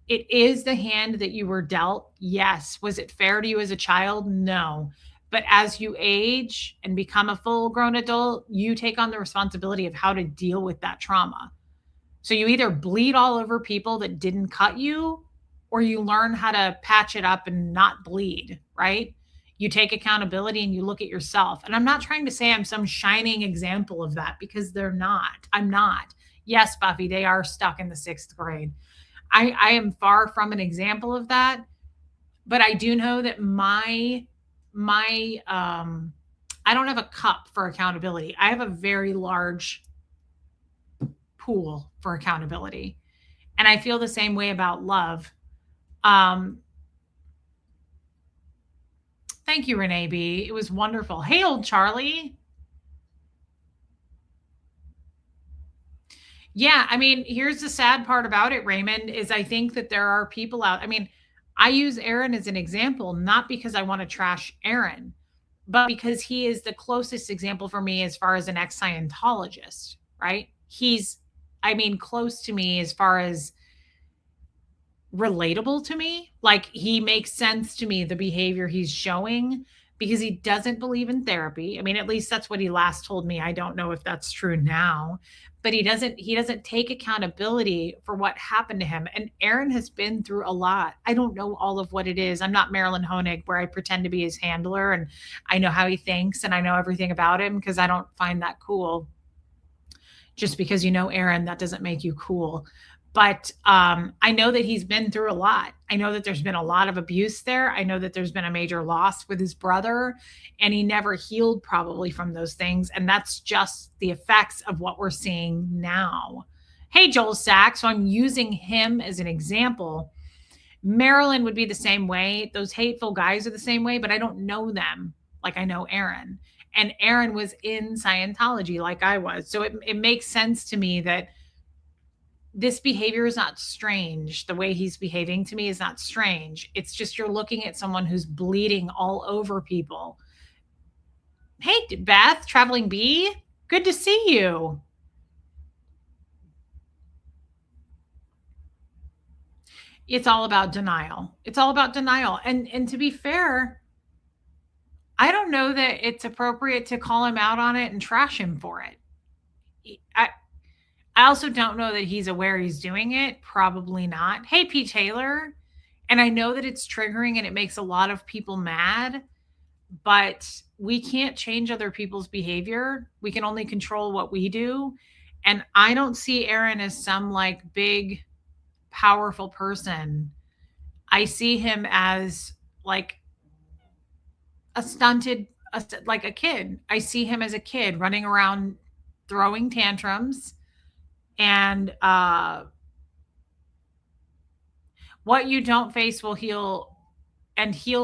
It is the hand that you were dealt. Yes. Was it fair to you as a child? No. But as you age and become a full grown adult, you take on the responsibility of how to deal with that trauma. So you either bleed all over people that didn't cut you, or you learn how to patch it up and not bleed, right? You take accountability and you look at yourself. And I'm not trying to say I'm some shining example of that, because they're not. I'm not. Yes, Buffy, they are stuck in the 6th grade. I am far from an example of that, but I do know that I don't have a cup for accountability. I have a very large pool for accountability. And I feel the same way about love. Thank you, Renee B. It was wonderful. Hey, old Charlie. Yeah, I mean, here's the sad part about it, Raymond, is I think that there are people out. I mean, I use Aaron as an example, not because I want to trash Aaron, but because he is the closest example for me as far as an ex-Scientologist, right? He's, close to me as far as relatable to me. Like, he makes sense to me, the behavior he's showing, because he doesn't believe in therapy. I mean, at least that's what he last told me. I don't know if that's true now, but he doesn't take accountability for what happened to him. And Aaron has been through a lot. I don't know all of what it is. I'm not Marilyn Honig, where I pretend to be his handler and I know how he thinks and I know everything about him, because I don't find that cool. Just because you know Aaron, that doesn't make you cool. But I know that he's been through a lot. I know that there's been a lot of abuse there. I know that there's been a major loss with his brother, and he never healed probably from those things. And that's just the effects of what we're seeing now. Hey, Joel Sachs. So I'm using him as an example. Marilyn would be the same way. Those hateful guys are the same way, but I don't know them like I know Aaron. And Aaron was in Scientology like I was. So it makes sense to me that this behavior is not strange. The way he's behaving to me is not strange. It's just you're looking at someone who's bleeding all over people. Hey, Beth, Traveling Bee, good to see you. It's all about denial. It's all about denial. And to be fair, I don't know that it's appropriate to call him out on it and trash him for it. I also don't know that he's aware he's doing it. Probably not. Hey, P. Taylor. And I know that it's triggering and it makes a lot of people mad, but we can't change other people's behavior. We can only control what we do. And I don't see Aaron as some like big, powerful person. I see him as like like a kid. I see him as a kid running around throwing tantrums. And what you don't face will heal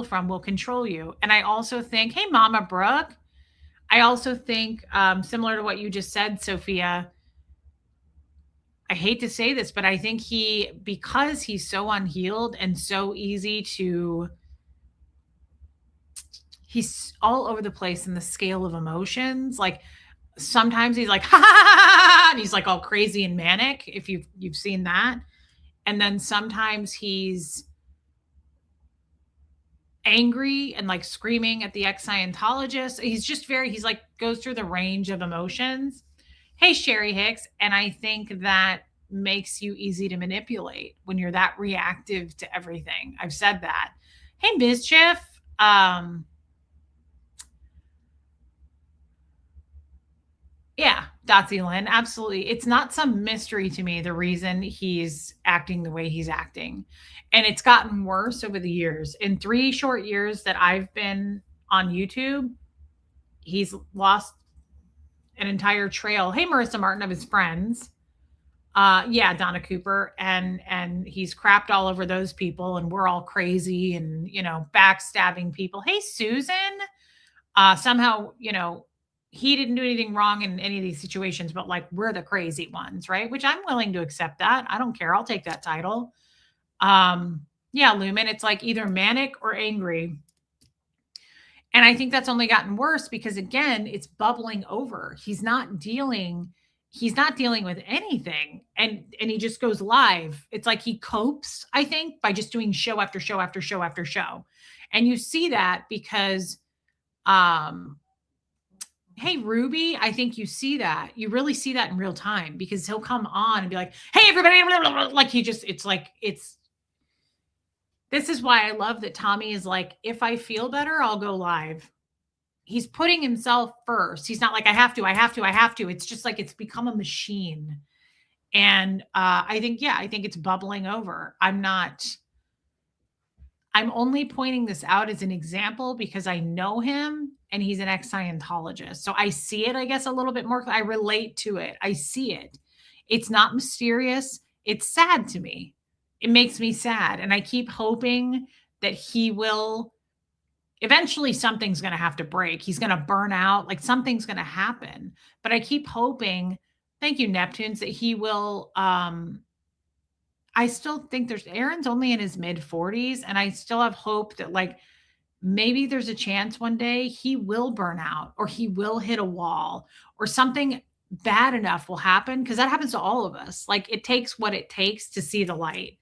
from will control you. And I also think, hey, Mama Brooke, I also think similar to what you just said, Sophia, I hate to say this, but I think because he's so unhealed and so easy to, he's all over the place in the scale of emotions. Like, sometimes he's like, ha, ha, ha, ha, and he's like all crazy and manic, if you've seen that. And then sometimes he's angry and like screaming at the ex-Scientologist. He's like goes through the range of emotions. Hey, Sherry Hicks. And I think that makes you easy to manipulate when you're that reactive to everything. I've said that. Hey, Mischief. Yeah, Dotsy Lynn, absolutely. It's not some mystery to me, the reason he's acting the way he's acting. And it's gotten worse over the years. In 3 short years that I've been on YouTube. He's lost an entire trail. Hey, Marissa Martin, of his friends. Yeah, Donna Cooper, and he's crapped all over those people, and we're all crazy and backstabbing people. Hey, Susan. Somehow, he didn't do anything wrong in any of these situations, but like we're the crazy ones, right? Which I'm willing to accept that. I don't care. I'll take that title. Yeah, Lumen, it's like either manic or angry. And I think that's only gotten worse because again, it's bubbling over. He's not dealing with anything. And he just goes live. It's like he copes, I think, by just doing show after show after show after show. And you see that because hey, Ruby, I think you see that. You really see that in real time because he'll come on and be like, hey, everybody, blah, blah, blah. Like this is why I love that Tommy is like, if I feel better, I'll go live. He's putting himself first. He's not like, I have to. It's just like, it's become a machine. And I think it's bubbling over. I'm only pointing this out as an example because I know him and he's an ex-Scientologist. So I see it, I guess, a little bit more. I relate to it. I see it. It's not mysterious. It's sad to me. It makes me sad. And I keep hoping that he will eventually, something's going to have to break. He's going to burn out. Like something's going to happen. But I keep hoping, thank you, Neptunes, that he will, I still think Aaron's only in his mid 40s. And I still have hope that like, maybe there's a chance one day he will burn out or he will hit a wall or something bad enough will happen. Cause that happens to all of us. Like it takes what it takes to see the light.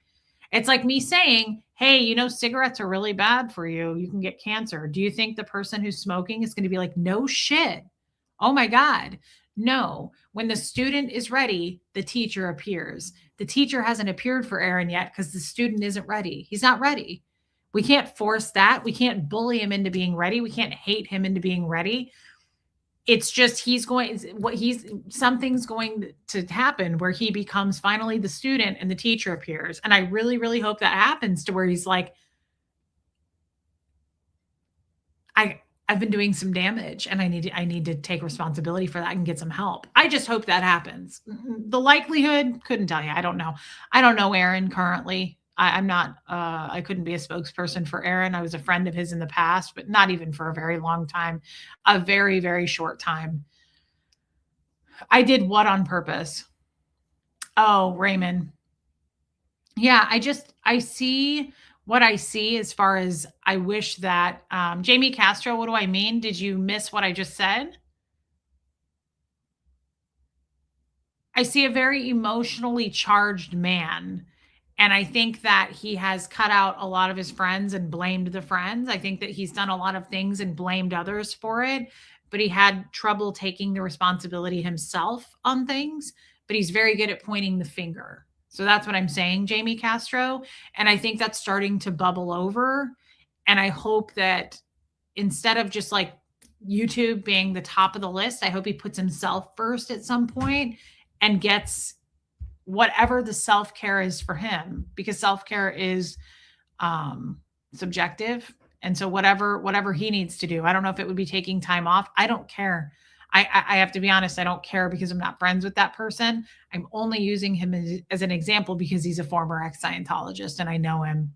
It's like me saying, hey, cigarettes are really bad for you. You can get cancer. Do you think the person who's smoking is going to be like, no shit. Oh my God. No. When the student is ready, the teacher appears. The teacher hasn't appeared for Aaron yet because the student isn't ready. He's not ready. We can't force that. We can't bully him into being ready. We can't hate him into being ready. It's just something's going to happen where he becomes finally the student and the teacher appears. And I really, really hope that happens to where he's like, I've been doing some damage and I need to take responsibility for that and get some help. I just hope that happens. The likelihood, couldn't tell you. I don't know. I don't know Aaron currently. I'm not, I couldn't be a spokesperson for Aaron. I was a friend of his in the past, but not even for a very long time, a very, very short time. I did what on purpose? Oh, Raymond. Yeah, I see what I see as far as I wish that, Jamie Castro, what do I mean? Did you miss what I just said? I see a very emotionally charged man. And I think that he has cut out a lot of his friends and blamed the friends. I think that he's done a lot of things and blamed others for it, but he had trouble taking the responsibility himself on things, but he's very good at pointing the finger. So that's what I'm saying, Jamie Castro. And I think that's starting to bubble over. And I hope that instead of just like YouTube being the top of the list, I hope he puts himself first at some point and gets whatever the self-care is for him, because self-care is subjective. And so whatever he needs to do, I don't know if it would be taking time off. I don't care. I have to be honest. I don't care because I'm not friends with that person. I'm only using him as an example because he's a former ex-Scientologist and I know him.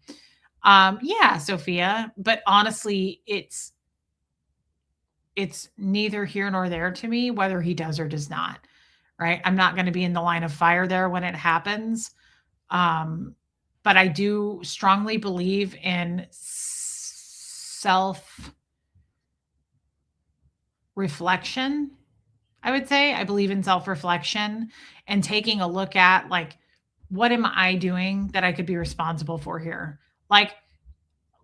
Yeah, Sophia, but honestly, it's neither here nor there to me, whether he does or does not. Right. I'm not going to be in the line of fire there when it happens. But I do strongly believe in self-reflection. I would say I believe in self-reflection and taking a look at like, what am I doing that I could be responsible for here? Like,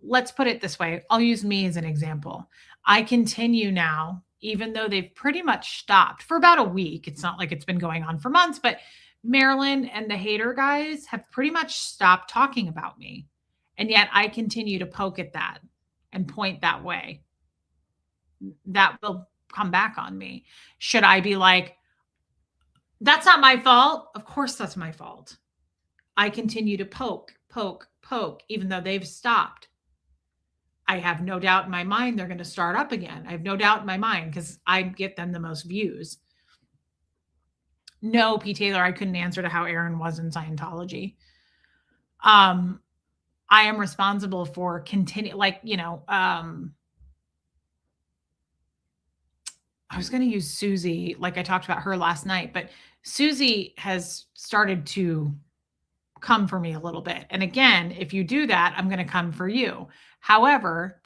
let's put it this way. I'll use me as an example. I continue now, even though they've pretty much stopped for about a week. It's not like it's been going on for months, but Marilyn and the hater guys have pretty much stopped talking about me. And yet I continue to poke at that and point that way. That will come back on me. Should I be like, that's not my fault? Of course that's my fault. I continue to poke, even though they've stopped. I have no doubt in my mind they're going to start up again. I have no doubt in my mind because I get them the most views. No, P. Taylor, I couldn't answer to how Aaron was in Scientology. I am responsible for I was going to use Susie, like I talked about her last night, but Susie has started to come for me a little bit. And again, if you do that, I'm going to come for you. However,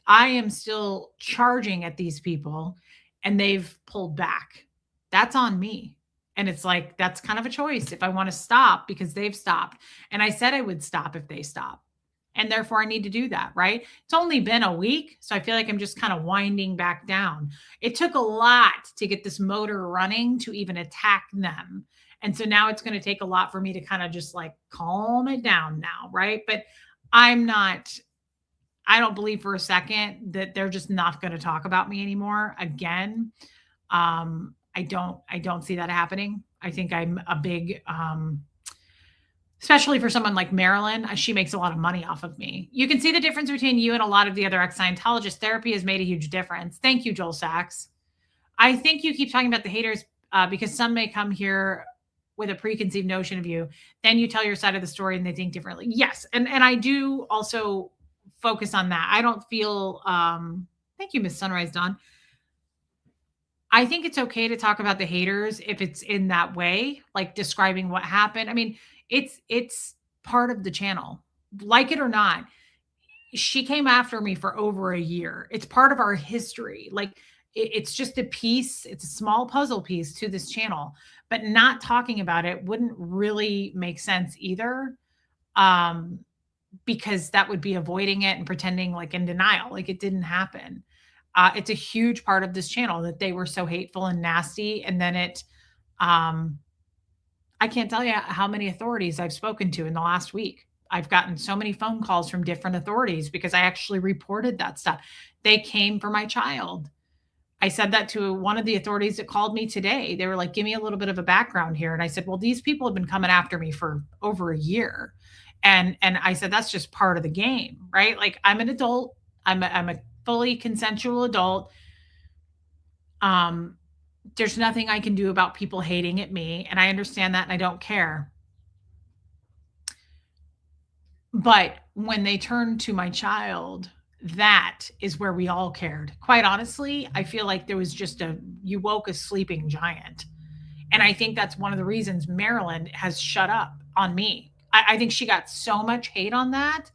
I am still charging at these people and they've pulled back. That's on me. And it's like, that's kind of a choice if I want to stop because they've stopped. And I said I would stop if they stop. And therefore I need to do that, right? It's only been a week. So I feel like I'm just kind of winding back down. It took a lot to get this motor running to even attack them. And so now it's going to take a lot for me to kind of just like calm it down now, right? But I don't believe for a second that they're just not going to talk about me anymore again. I don't see that happening. I think I'm a big, especially for someone like Marilyn, she makes a lot of money off of me. You can see the difference between you and a lot of the other ex-Scientologists. Therapy has made a huge difference. Thank you, Joel Sachs. I think you keep talking about the haters because some may come here with a preconceived notion of you. Then you tell your side of the story and they think differently. Yes. And I do also focus on that. I don't feel, thank you, Miss Sunrise Dawn. I think it's okay to talk about the haters if it's in that way, like describing what happened. I mean, it's part of the channel, like it or not. She came after me for over a year. It's part of our history. Like it's just a piece. It's a small puzzle piece to this channel, but not talking about it wouldn't really make sense either. Because that would be avoiding it and pretending like in denial, like it didn't happen. It's a huge part of this channel that they were so hateful and nasty. And then I can't tell you how many authorities I've spoken to in the last week. I've gotten so many phone calls from different authorities because I actually reported that stuff. They came for my child. I said that to one of the authorities that called me today. They were like, give me a little bit of a background here. And I said, well, these people have been coming after me for over a year. And I said, that's just part of the game, right? Like I'm an adult. I'm a fully consensual adult. There's nothing I can do about people hating at me. And I understand that and I don't care. But when they turned to my child, that is where we all cared. Quite honestly, I feel like there was just you woke a sleeping giant. And I think that's one of the reasons Marilyn has shut up on me. I think she got so much hate on that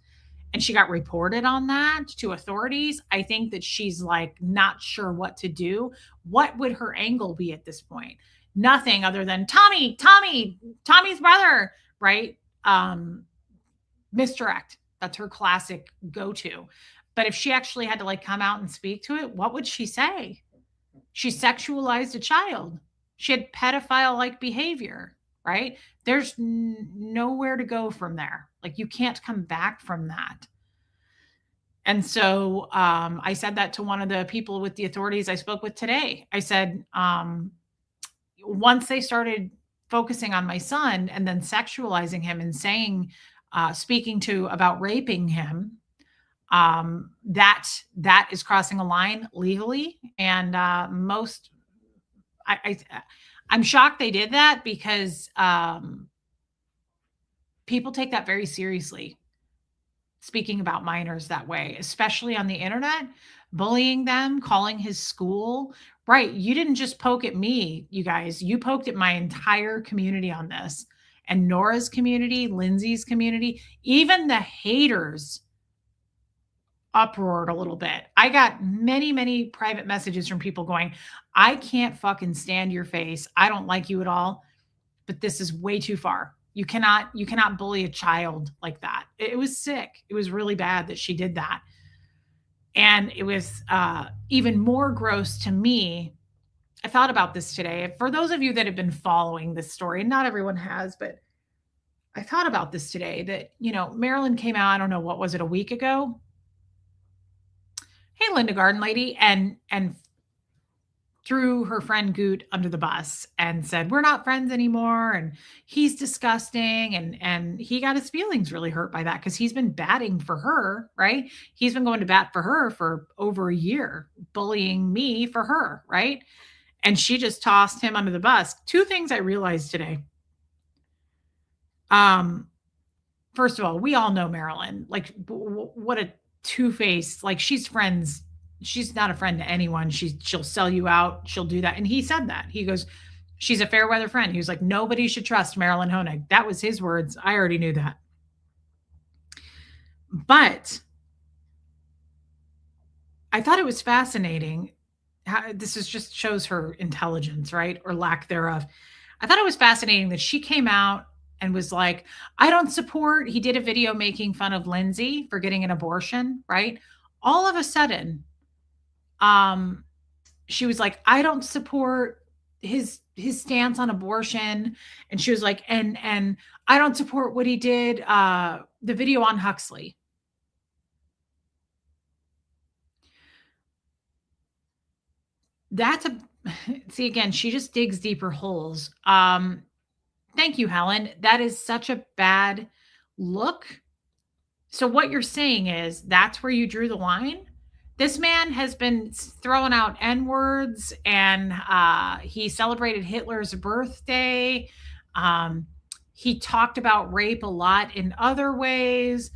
and she got reported on that to authorities. I think that she's like not sure what to do. What would her angle be at this point? Nothing other than Tommy's brother, right? Misdirect. That's her classic go-to. But if she actually had to like come out and speak to it, what would she say? She sexualized a child. She had pedophile-like behavior, right? There's nowhere to go from there. Like you can't come back from that. And so I said that to one of the people with the authorities I spoke with today. I said, once they started focusing on my son and then sexualizing him and saying, speaking to about raping him, that is crossing a line legally. And I'm shocked they did that because people take that very seriously, speaking about minors that way, especially on the internet, bullying them, calling his school. Right. You didn't just poke at me, you guys. You poked at my entire community on this, and Nora's community, Lindsay's community, even the haters uproared a little bit. I got many, many private messages from people going, I can't fucking stand your face. I don't like you at all, but this is way too far. You cannot bully a child like that. It was sick. It was really bad that she did that. And it was even more gross to me. I thought about this today. For those of you that have been following this story, and not everyone has, but I thought about this today that, Marilyn came out, I don't know, what was it, a week ago? Hey, Linda Garden Lady. And threw her friend Goot under the bus and said, "We're not friends anymore, and he's disgusting." And he got his feelings really hurt by that because he's been batting for her, right? He's been going to bat for her for over a year, bullying me for her, right? And she just tossed him under the bus. Two things I realized today. First of all, we all know Marilyn. Like, what a two-faced, like, she's friends. She's not a friend to anyone. She'll sell you out. She'll do that. And he said that. He goes, she's a fair weather friend. He was like, nobody should trust Marilyn Honig. That was his words. I already knew that. But I thought it was fascinating. This is just shows her intelligence, right? Or lack thereof. I thought it was fascinating that she came out and was like, I don't support. He did a video making fun of Lindsay for getting an abortion, right? All of a sudden, she was like, I don't support his stance on abortion. And she was like, and I don't support what he did, the video on Huxley. See, again, she just digs deeper holes. Thank you, Helen. That is such a bad look. So what you're saying is that's where you drew the line? This man has been throwing out N-words, and he celebrated Hitler's birthday. He talked about rape a lot in other ways.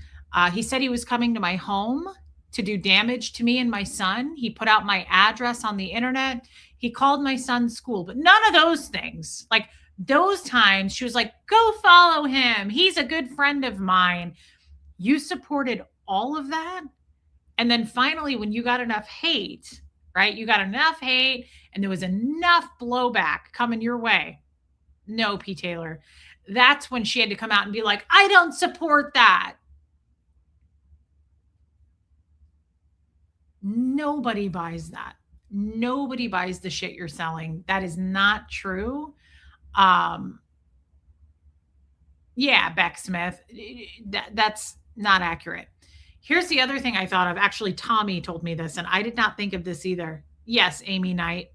He said he was coming to my home to do damage to me and my son. He put out my address on the internet. He called my son's school, but none of those things. Like those times, she was like, go follow him. He's a good friend of mine. You supported all of that. And then finally, when you got enough hate, right? You got enough hate and there was enough blowback coming your way. No, P. Taylor. That's when she had to come out and be like, I don't support that. Nobody buys that. Nobody buys the shit you're selling. That is not true. Yeah, Beck Smith. That's not accurate. Here's the other thing I thought of. Actually, Tommy told me this, and I did not think of this either. Yes, Amy Knight.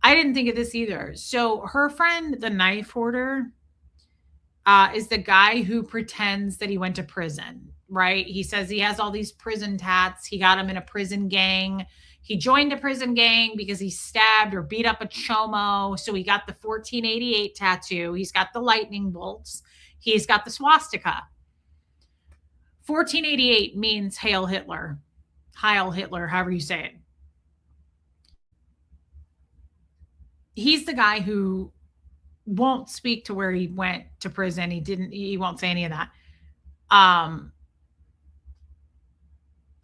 I didn't think of this either. So her friend, the knife hoarder, is the guy who pretends that he went to prison, right? He says he has all these prison tats. He got him in a prison gang. He joined a prison gang because he stabbed or beat up a chomo. So he got the 1488 tattoo. He's got the lightning bolts. He's got the swastika. 1488 means Hail Hitler. Heil Hitler, however you say it. He's the guy who won't speak to where he went to prison. He won't say any of that.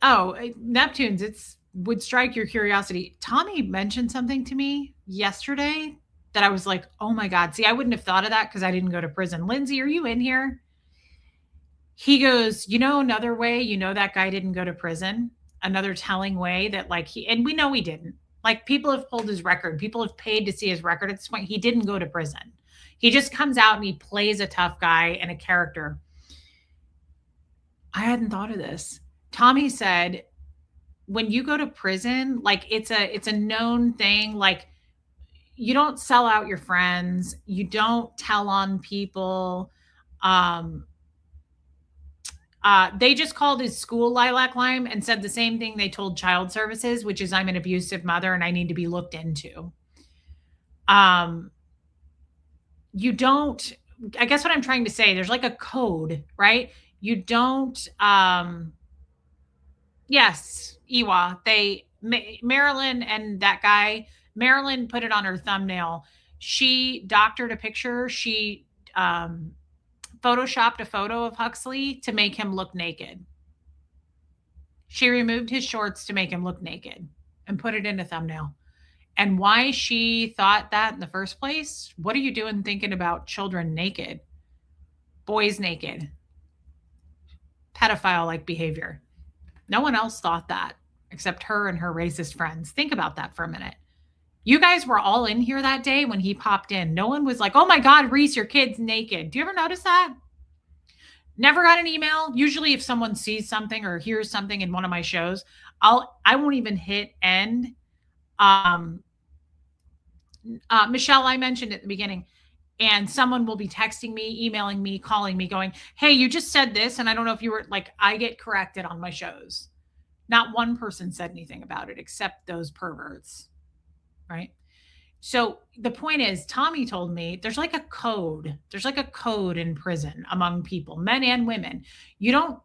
Neptunes, would strike your curiosity. Tommy mentioned something to me yesterday that I was like, oh my God. See, I wouldn't have thought of that because I didn't go to prison. Lindsay, are you in here? He goes, another way, that guy didn't go to prison. Another telling way that and we know he didn't. Like people have pulled his record. People have paid to see his record at this point. He didn't go to prison. He just comes out and he plays a tough guy and a character. I hadn't thought of this. Tommy said, when you go to prison, it's a known thing. You don't sell out your friends. You don't tell on people. They just called his school Lilac Lime and said the same thing they told child services, which is I'm an abusive mother and I need to be looked into. You don't, I guess what I'm trying to say, there's like a code, right? You don't, yes, Iwa, Marilyn and that guy, Marilyn put it on her thumbnail. She doctored a picture. She, photoshopped a photo of Huxley to make him look naked. She removed his shorts to make him look naked and put it in a thumbnail. And why she thought that in the first place? What are you doing thinking about children naked? Boys naked. Pedophile-like behavior. No one else thought that except her and her racist friends. Think about that for a minute. You guys were all in here that day when he popped in. No one was like, oh my God, Reese, your kid's naked. Do you ever notice that? Never got an email. Usually if someone sees something or hears something in one of my shows, I won't even hit end Michelle, I mentioned at the beginning, and someone will be texting me, emailing me, calling me, going, "Hey, you just said this," and I don't know if you were like, I get corrected on my shows. Not one person said anything about it except those perverts, right? So the point is, Tommy told me there's like a code. There's like a code in prison among people, men and women. You don't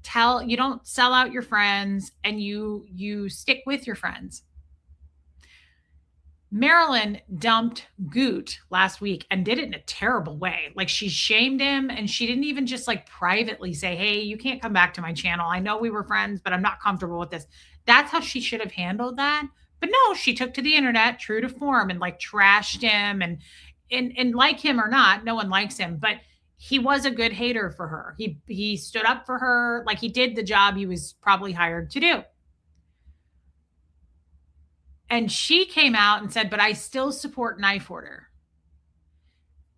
sell out your friends, and you stick with your friends. Marilyn dumped Goot last week and did it in a terrible way. Like, she shamed him, and she didn't even just like privately say, "Hey, you can't come back to my channel. I know we were friends, but I'm not comfortable with this." That's how she should have handled that. But no, she took to the internet true to form and like trashed him, and like him or not, no one likes him, but he was a good hater for her. He stood up for her, like he did the job he was probably hired to do. And she came out and said, "But I still support Knife Hoarder."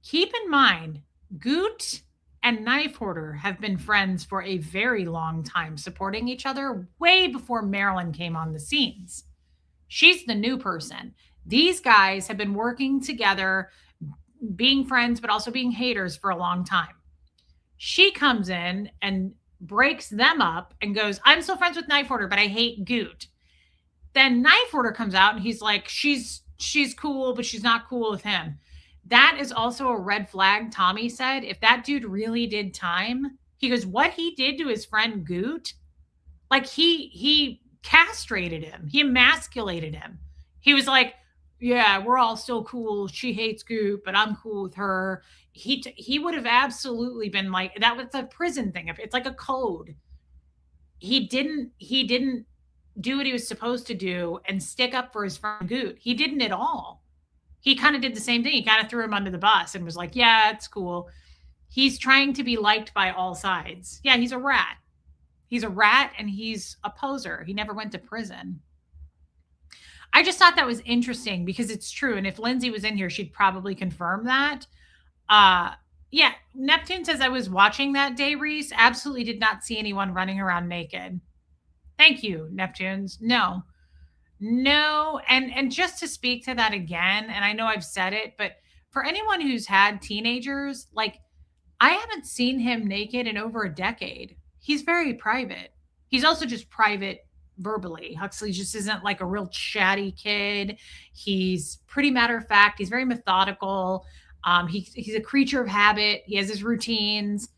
Keep in mind, Goot and Knife Hoarder have been friends for a very long time, supporting each other way before Marilyn came on the scenes. She's the new person. These guys have been working together, being friends, but also being haters for a long time. She comes in and breaks them up and goes, "I'm still friends with Knife Hoarder, but I hate Goot." Then Knife Hoarder comes out and he's like, she's cool, but she's not cool with him. That is also a red flag. Tommy said, if that dude really did time, he goes, what he did to his friend Goot, like he castrated him. He emasculated him. He was like, "Yeah, we're all still cool. She hates Goot, but I'm cool with her." He would have absolutely been like, that was a prison thing. It's like a code. He didn't do what he was supposed to do and stick up for his friend Goot. He didn't at all. He kind of did the same thing. He kind of threw him under the bus and was like, "Yeah, it's cool." He's trying to be liked by all sides. Yeah, he's a rat. He's a rat, and he's a poser. He never went to prison. I just thought that was interesting because it's true. And if Lindsay was in here, she'd probably confirm that. Yeah, Neptune says, "I was watching that day, Reese. Absolutely did not see anyone running around naked." Thank you, Neptunes. No. And just to speak to that again, and I know I've said it, but for anyone who's had teenagers, like, I haven't seen him naked in over a decade. He's very private. He's also just private verbally. Huxley just isn't like a real chatty kid. He's pretty matter of fact. He's very methodical. He's a creature of habit. He has his routines.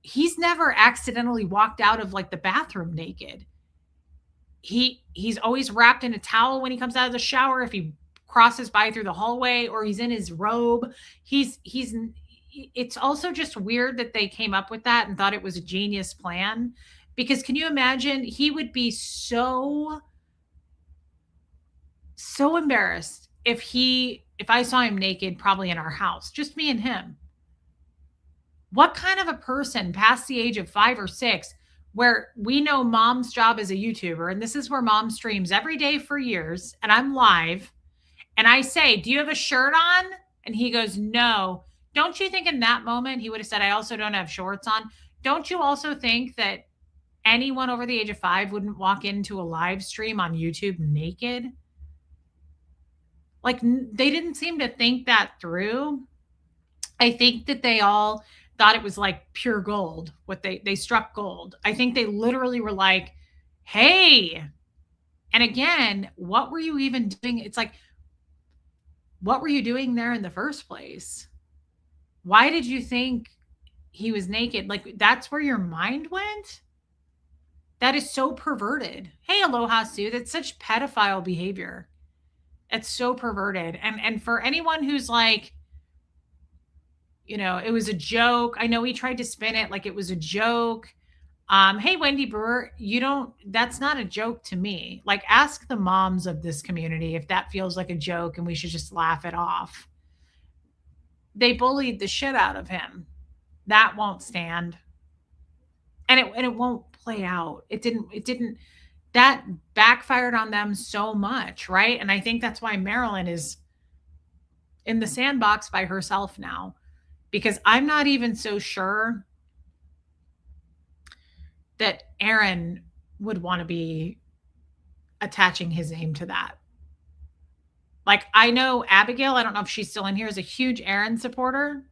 He's never accidentally walked out of like the bathroom naked. He's always wrapped in a towel when he comes out of the shower, if he crosses by through the hallway, or he's in his robe. It's also just weird that they came up with that and thought it was a genius plan, because can you imagine, he would be so embarrassed if I saw him naked, probably in our house, just me and him. What kind of a person past the age of 5 or 6, where we know mom's job as a YouTuber, and this is where mom streams every day for years, and I'm live, and I say, "Do you have a shirt on?" And he goes, "No." Don't you think in that moment he would have said, "I also don't have shorts on"? Don't you also think that anyone over the age of 5 wouldn't walk into a live stream on YouTube naked? Like, they didn't seem to think that through. I think that they all thought it was like pure gold. What they struck gold. I think they literally were like, "Hey." And again, what were you even doing? It's like, what were you doing there in the first place? Why did you think he was naked? Like, that's where your mind went? That is so perverted. Hey, Aloha Sue, that's such pedophile behavior. It's so perverted. And for anyone who's like, it was a joke. I know he tried to spin it like it was a joke. Hey, Wendy Brewer, that's not a joke to me. Like, ask the moms of this community if that feels like a joke and we should just laugh it off. They bullied the shit out of him. That won't stand. And it won't play out. It didn't, that backfired on them so much, right? And I think that's why Marilyn is in the sandbox by herself now, because I'm not even so sure that Aaron would want to be attaching his name to that. Like, I know Abigail, I don't know if she's still in here, is a huge Aaron supporter.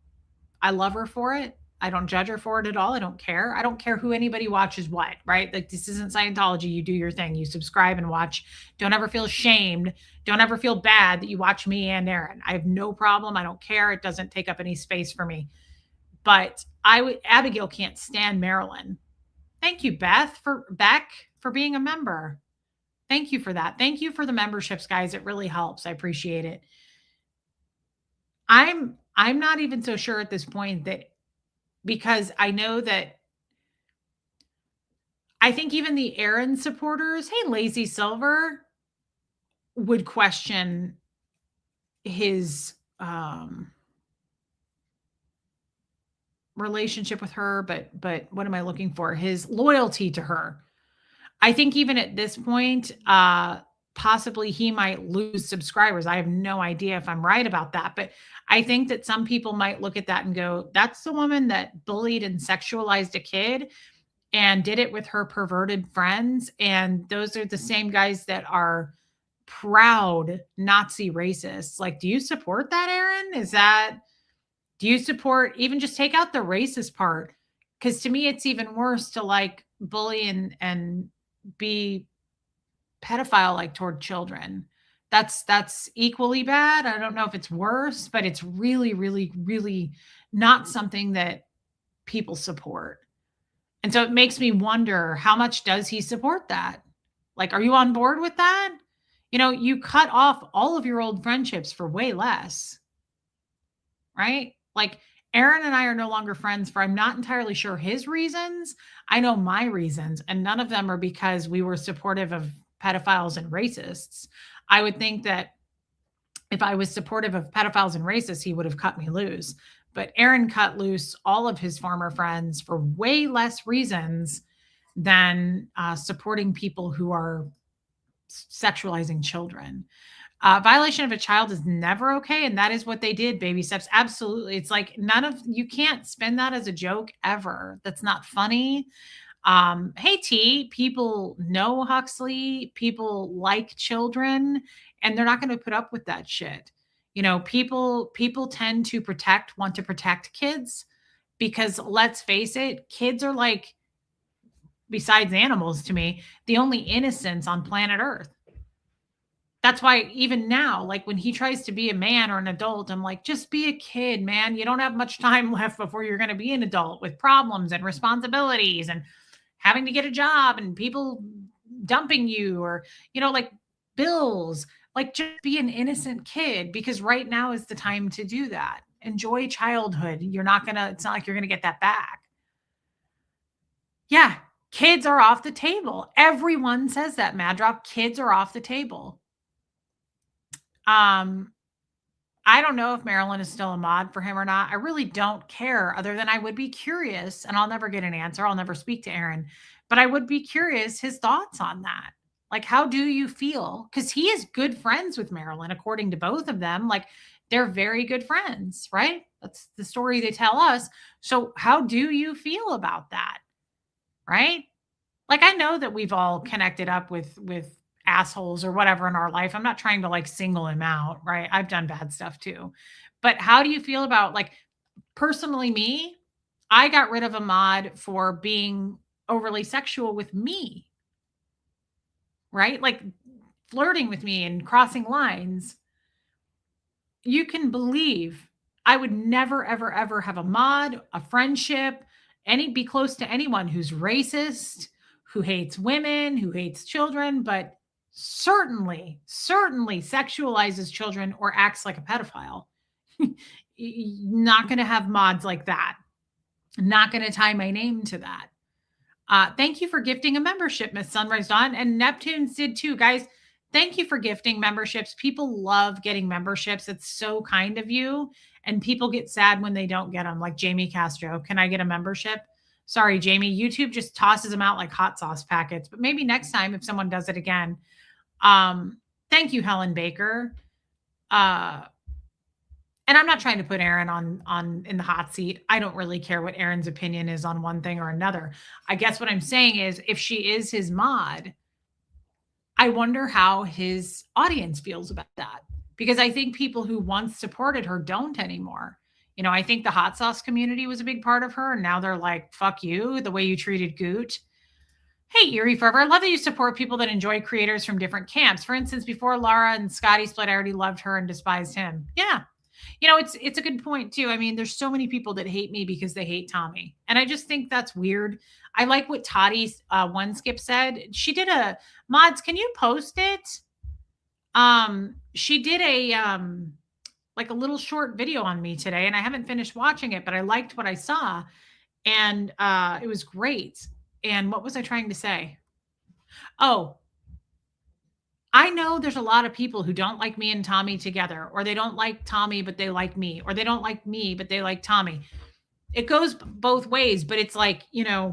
I love her for it. I don't judge her for it at all. I don't care. I don't care who anybody watches what, right? Like, this isn't Scientology. You do your thing. You subscribe and watch. Don't ever feel ashamed. Don't ever feel bad that you watch me and Aaron. I have no problem. I don't care. It doesn't take up any space for me. But Abigail can't stand Marilyn. Thank you, Beck, for being a member. Thank you for that. Thank you for the memberships, guys. It really helps. I appreciate it. I'm not even so sure at this point that, because I know that I think even the Aaron supporters, hey, Lazy Silver, would question his relationship with her, but what am I looking for? His loyalty to her. I think even at this point, possibly he might lose subscribers. I have no idea if I'm right about that, but I think that some people might look at that and go, that's the woman that bullied and sexualized a kid and did it with her perverted friends. And those are the same guys that are proud Nazi racists. Like, do you support that, Aaron? Do you support, even just take out the racist part? Because to me, it's even worse to like bully and be pedophile like toward children. That's equally bad. I don't know if it's worse, but it's really, really, really not something that people support. And so it makes me wonder, how much does he support that? Like, are you on board with that? You know, you cut off all of your old friendships for way less, right? Like, Aaron and I are no longer friends for, I'm not entirely sure his reasons. I know my reasons, and none of them are because we were supportive of pedophiles and racists. I would think that if I was supportive of pedophiles and racists, he would have cut me loose. But Aaron cut loose all of his former friends for way less reasons than supporting people who are sexualizing children. Violation of a child is never okay. And that is what they did, baby steps. Absolutely. It's like you can't spin that as a joke ever. That's not funny. Hey, T, people know Huxley. People like children, and they're not going to put up with that shit. You know, people tend to want to protect kids, because let's face it, kids are like, besides animals to me, the only innocents on planet Earth. That's why even now, like when he tries to be a man or an adult, I'm like, just be a kid, man. You don't have much time left before you're going to be an adult with problems and responsibilities and having to get a job and people dumping you, or, you know, like bills. Like, just be an innocent kid, because right now is the time to do that. Enjoy childhood. It's not like you're going to get that back. Yeah. Kids are off the table. Everyone says that, Madrock. Kids are off the table. I don't know if Marilyn is still a mod for him or not. I really don't care, other than I would be curious, and I'll never get an answer. I'll never speak to Aaron, but I would be curious his thoughts on that. Like, how do you feel? Because he is good friends with Marilyn, according to both of them. Like, they're very good friends, right? That's the story they tell us. So how do you feel about that? Right? Like, I know that we've all connected up with assholes or whatever in our life. I'm not trying to like single him out, right? I've done bad stuff too. But how do you feel about, like, personally me, I got rid of a mod for being overly sexual with me, right? Like flirting with me and crossing lines. You can believe I would never, ever, ever have a mod, a friendship, be close to anyone who's racist, who hates women, who hates children, but certainly sexualizes children or acts like a pedophile. Not going to have mods like that. Not going to tie my name to that. Thank you for gifting a membership, Miss Sunrise Dawn, and Neptunes did too, guys. Thank you for gifting memberships. People love getting memberships. It's so kind of you. And people get sad when they don't get them, like Jamie Castro. Can I get a membership? Sorry, Jamie. YouTube just tosses them out like hot sauce packets. But maybe next time, if someone does it again. Thank you, Helen Baker. And I'm not trying to put Aaron on in the hot seat. I don't really care what Aaron's opinion is on one thing or another. I guess what I'm saying is, if she is his mod, I wonder how his audience feels about that. because I think people who once supported her don't anymore. I think the hot sauce community was a big part of her, and now they're like, fuck you, the way you treated Goot. Hey, Erie Forever, I love that you support people that enjoy creators from different camps. For instance, before Lara and Scotty split, I already loved her and despised him. Yeah. It's a good point too. I mean, there's so many people that hate me because they hate Tommy. And I just think that's weird. I like what Toddy One Skip said. She did a mods, can you post it? She did a like a little short video on me today, and I haven't finished watching it, but I liked what I saw. And it was great. And what was I trying to say? Oh, I know there's a lot of people who don't like me and Tommy together, or they don't like Tommy, but they like me, or they don't like me, but they like Tommy. It goes both ways, but it's like, yeah,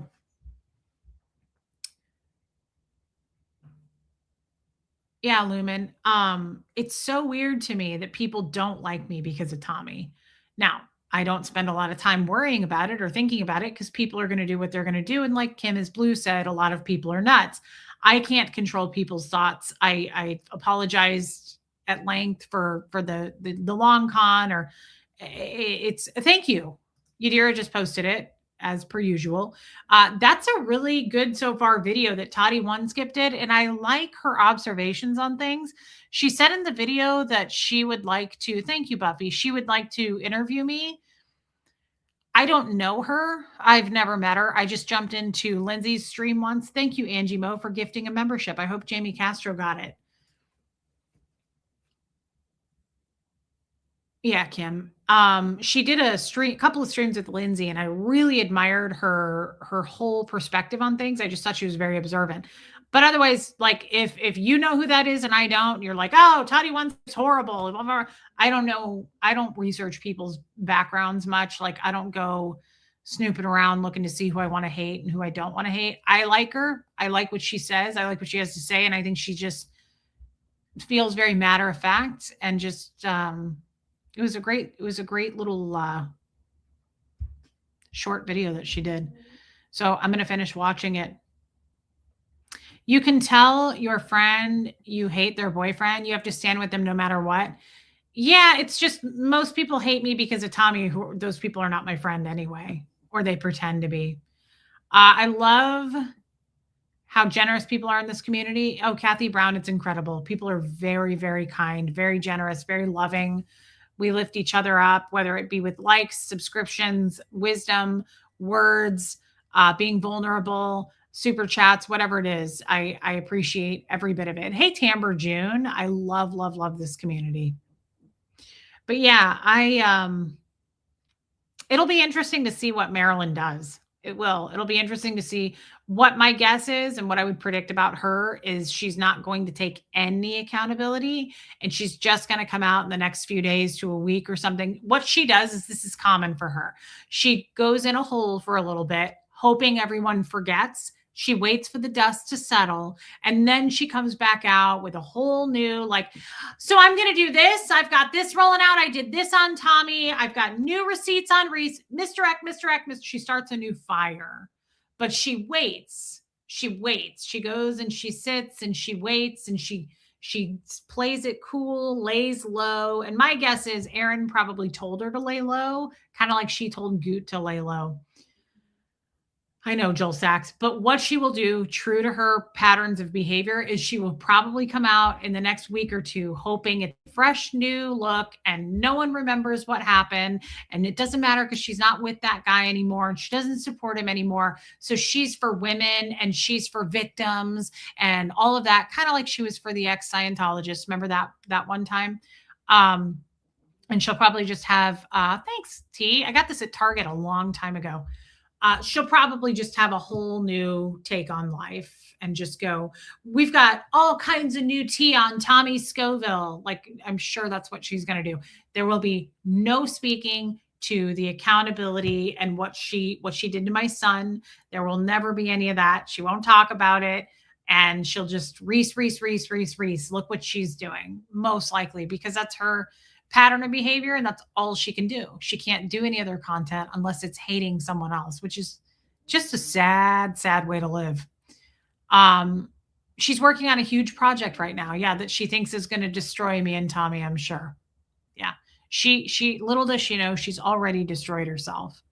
Lumen. It's so weird to me that people don't like me because of Tommy. Now, I don't spend a lot of time worrying about it or thinking about it because people are going to do what they're going to do. And like Kim is Blue said, a lot of people are nuts. I can't control people's thoughts. I apologized at length for the long con, or it's thank you. Yadira just posted it as per usual. That's a really good so far video that Toddy One Skip did. And I like her observations on things. She said in the video that she would like to, thank you, Buffy. She would like to interview me. I don't know her. I've never met her. I just jumped into Lindsay's stream once. Thank you, Angie Mo, for gifting a membership. I hope Jamie Castro got it. Yeah, Kim. She did a couple of streams with Lindsay, and I really admired her whole perspective on things. I just thought she was very observant. But otherwise, like if you know who that is and I don't, you're like, oh, Toddy One's horrible. Blah, blah, blah. I don't know. I don't research people's backgrounds much. Like I don't go snooping around looking to see who I want to hate and who I don't want to hate. I like her. I like what she says. I like what she has to say. And I think she just feels very matter of fact, and just it was a great little short video that she did. So I'm going to finish watching it. You can tell your friend you hate their boyfriend. You have to stand with them no matter what. Yeah, it's just most people hate me because of Tommy. Those people are not my friend anyway, or they pretend to be. I love how generous people are in this community. Oh, Kathy Brown, it's incredible. People are very, very kind, very generous, very loving. We lift each other up, whether it be with likes, subscriptions, wisdom, words, being vulnerable, super chats, whatever it is. I appreciate every bit of it. Hey, Tamber June, I love, love, love this community. But yeah, it'll be interesting to see what Marilyn does. It will. It'll be interesting to see what my guess is, and what I would predict about her is she's not going to take any accountability, and she's just going to come out in the next few days to a week or something. What she does is, this is common for her. She goes in a hole for a little bit, hoping everyone forgets. She waits for the dust to settle, and then she comes back out with a whole new, like, so I'm going to do this. I've got this rolling out. I did this on Tommy. I've got new receipts on Reese. Mr. Eck. She starts a new fire, but she waits. She waits. She goes and she sits and she waits and she plays it cool, lays low. And my guess is Aaron probably told her to lay low, kind of like she told Goot to lay low. I know, Joel Sachs, but what she will do, true to her patterns of behavior, is she will probably come out in the next week or two hoping it's a fresh new look and no one remembers what happened. And it doesn't matter because she's not with that guy anymore and she doesn't support him anymore. So she's for women and she's for victims and all of that, kind of like she was for the ex-Scientologist. Remember that one time? And she'll probably just have, thanks, T. I got this at Target a long time ago. She'll probably just have a whole new take on life and just go, we've got all kinds of new tea on Tommy Scoville. Like, I'm sure that's what she's going to do. There will be no speaking to the accountability and what she did to my son. There will never be any of that. She won't talk about it. And she'll just Reese. Look what she's doing, most likely, because that's her pattern of behavior, and that's all she can do. She can't do any other content unless it's hating someone else, which is just a sad way to live. She's working on a huge project right now. Yeah, that she thinks is going to destroy me and Tommy, I'm sure. Yeah. She little does she know she's already destroyed herself.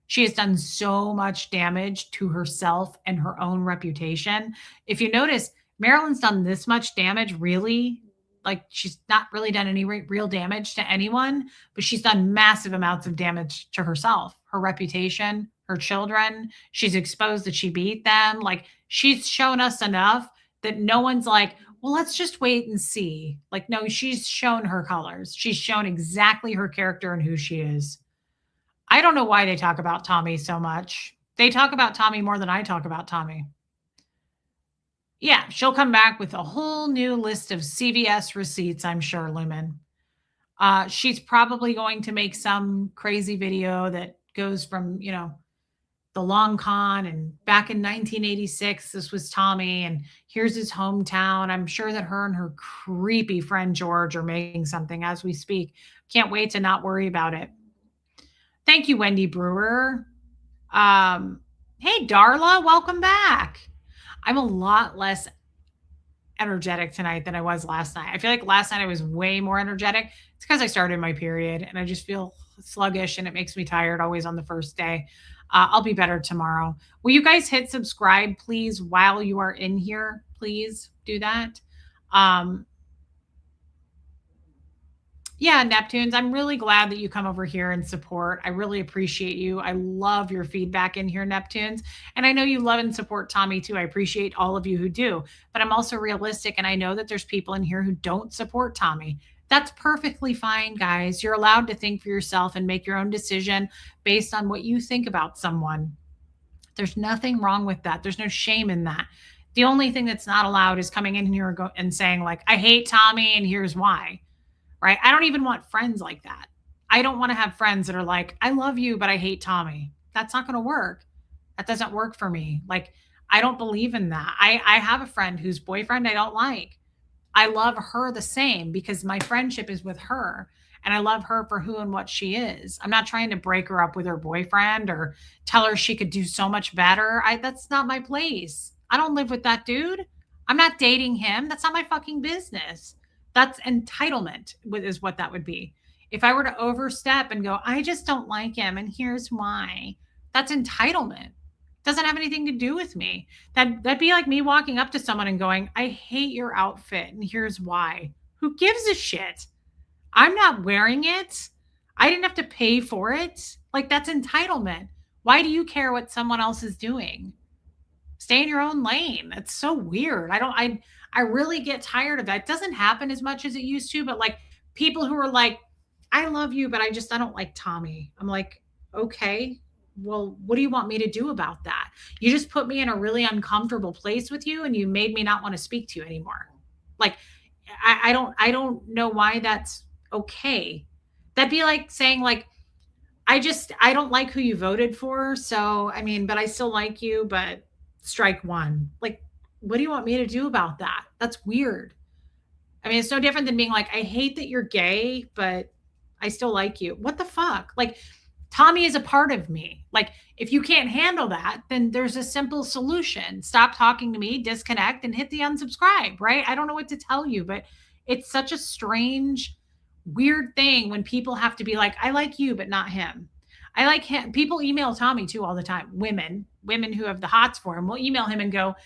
She has done so much damage to herself and her own reputation. If you notice, Marilyn's done this much damage, really. Like, she's not really done any real damage to anyone, but she's done massive amounts of damage to herself, her reputation, her children. She's exposed that she beat them. Like, she's shown us enough that no one's like, well, let's just wait and see. Like, no, she's shown her colors. She's shown exactly her character and who she is. I don't know why they talk about Tommy so much. They talk about Tommy more than I talk about Tommy. Yeah, she'll come back with a whole new list of CVS receipts, I'm sure, Lumen. She's probably going to make some crazy video that goes from, the long con and back in 1986, this was Tommy and here's his hometown. I'm sure that her and her creepy friend George are making something as we speak. Can't wait to not worry about it. Thank you, Wendy Brewer. Hey, Darla, welcome back. I'm a lot less energetic tonight than I was last night. I feel like last night I was way more energetic. It's because I started my period and I just feel sluggish and it makes me tired always on the first day. I'll be better tomorrow. Will you guys hit subscribe, please, while you are in here? Please do that. Yeah, Neptunes, I'm really glad that you come over here and support. I really appreciate you. I love your feedback in here, Neptunes. And I know you love and support Tommy too. I appreciate all of you who do. But I'm also realistic, and I know that there's people in here who don't support Tommy. That's perfectly fine, guys. You're allowed to think for yourself and make your own decision based on what you think about someone. There's nothing wrong with that. There's no shame in that. The only thing that's not allowed is coming in here and saying, like, I hate Tommy and here's why. Right? I don't even want friends like that. I don't want to have friends that are like, I love you, but I hate Tommy. That's not going to work. That doesn't work for me. Like, I don't believe in that. I have a friend whose boyfriend I don't like. I love her the same because my friendship is with her and I love her for who and what she is. I'm not trying to break her up with her boyfriend or tell her she could do so much better. That's not my place. I don't live with that dude. I'm not dating him. That's not my fucking business. That's entitlement is what that would be. If I were to overstep and go, I just don't like him and here's why. That's entitlement. Doesn't have anything to do with me. That'd be like me walking up to someone and going, I hate your outfit and here's why. Who gives a shit? I'm not wearing it. I didn't have to pay for it. Like, that's entitlement. Why do you care what someone else is doing? Stay in your own lane. That's so weird. I really get tired of that. It doesn't happen as much as it used to, but like people who are like, I love you, but I don't like Tommy. I'm like, okay, well, what do you want me to do about that? You just put me in a really uncomfortable place with you and you made me not want to speak to you anymore. Like, I don't know why that's okay. That'd be like saying like, I don't like who you voted for. So, I mean, but I still like you, but strike one. Like, what do you want me to do about that? That's weird. I mean, it's no different than being like, I hate that you're gay, but I still like you. What the fuck? Like, Tommy is a part of me. Like, if you can't handle that, then there's a simple solution. Stop talking to me, disconnect, and hit the unsubscribe, right? I don't know what to tell you, but it's such a strange, weird thing when people have to be like, I like you, but not him. I like him. People email Tommy too all the time. Women who have the hots for him will email him and go,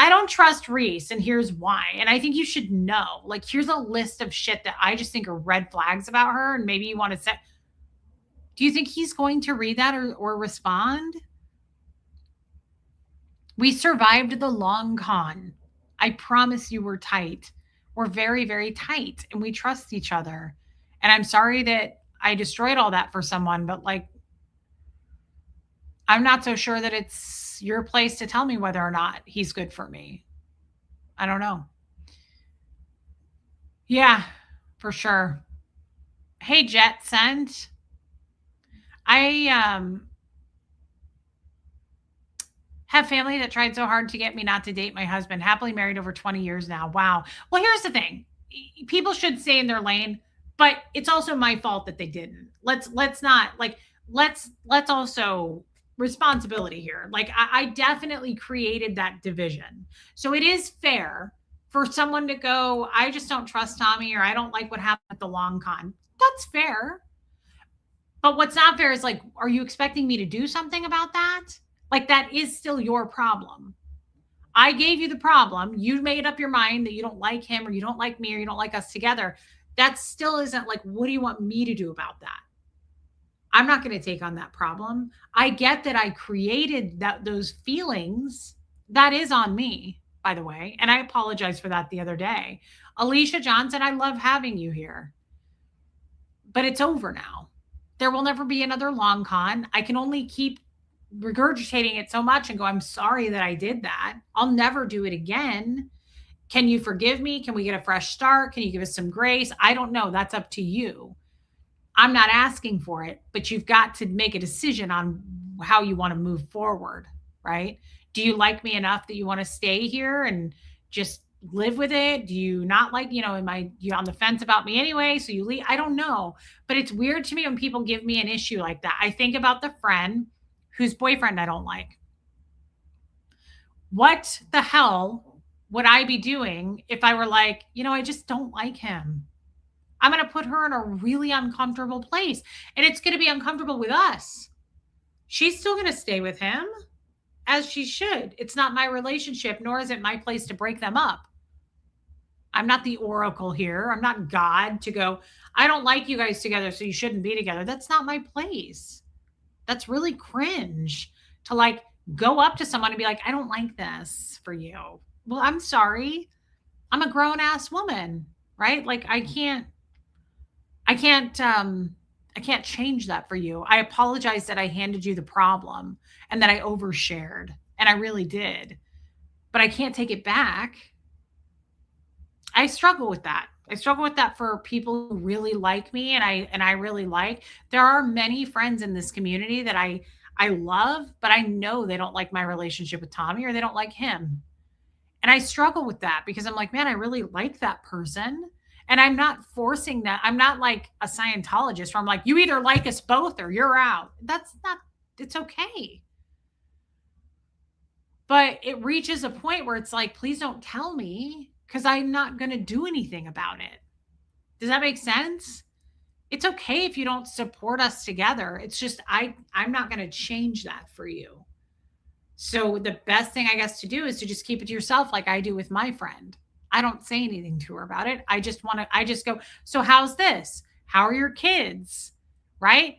I don't trust Reese, and here's why. And I think you should know. Like, here's a list of shit that I just think are red flags about her, and maybe you want to set. Do you think he's going to read that or respond? We survived the long con. I promise you we're tight. We're very, very tight, and we trust each other. And I'm sorry that I destroyed all that for someone, but like, I'm not so sure that it's your place to tell me whether or not he's good for me. I don't know. Yeah, for sure. Hey, Jet Sent. I have family that tried so hard to get me not to date my husband. Happily married over 20 years now. Wow. Well, here's the thing. People should stay in their lane, but it's also my fault that they didn't. Let's not like let's also responsibility here. Like I definitely created that division. So it is fair for someone to go, I just don't trust Tommy, or I don't like what happened at the long con. That's fair. But what's not fair is like, are you expecting me to do something about that? Like that is still your problem. I gave you the problem. You made up your mind that you don't like him, or you don't like me, or you don't like us together. That still isn't like, what do you want me to do about that? I'm not going to take on that problem. I get that I created those feelings. That is on me, by the way. And I apologize for that the other day. Alicia Johnson, I love having you here. But it's over now. There will never be another long con. I can only keep regurgitating it so much and go, I'm sorry that I did that. I'll never do it again. Can you forgive me? Can we get a fresh start? Can you give us some grace? I don't know. That's up to you. I'm not asking for it, but you've got to make a decision on how you want to move forward, right? Do you like me enough that you want to stay here and just live with it? Do you not like, you on the fence about me anyway? So you leave? I don't know. But it's weird to me when people give me an issue like that. I think about the friend whose boyfriend I don't like. What the hell would I be doing if I were like, I just don't like him? I'm going to put her in a really uncomfortable place, and it's going to be uncomfortable with us. She's still going to stay with him, as she should. It's not my relationship, nor is it my place to break them up. I'm not the oracle here. I'm not God to go, I don't like you guys together, so you shouldn't be together. That's not my place. That's really cringe to like go up to someone and be like, I don't like this for you. Well, I'm sorry. I'm a grown ass woman, right? Like I can't change that for you. I apologize that I handed you the problem and that I overshared, and I really did, but I can't take it back. I struggle with that. I struggle with that for people who really like me, and I really like. There are many friends in this community that I love, but I know they don't like my relationship with Tommy, or they don't like him. And I struggle with that because I'm like, man, I really like that person. And I'm not forcing that. I'm not like a Scientologist where I'm like, you either like us both or you're out. That's not, it's okay. But it reaches a point where it's like, please don't tell me, because I'm not going to do anything about it. Does that make sense? It's okay if you don't support us together. It's just, I'm not going to change that for you. So the best thing I guess to do is to just keep it to yourself, like I do with my friend. I don't say anything to her about it. I just go, so how's this? How are your kids? Right?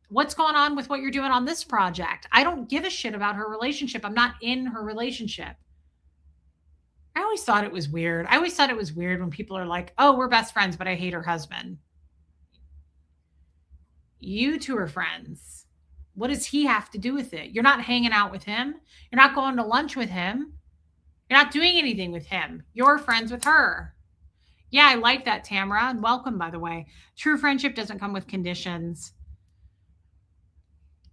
What's going on with what you're doing on this project? I don't give a shit about her relationship. I'm not in her relationship. I always thought it was weird. I always thought it was weird when people are like, oh, we're best friends, but I hate her husband. You two are friends. What does he have to do with it? You're not hanging out with him. You're not going to lunch with him. You're not doing anything with him. You're friends with her. Yeah, I like that, Tamara. And welcome, by the way. True friendship doesn't come with conditions.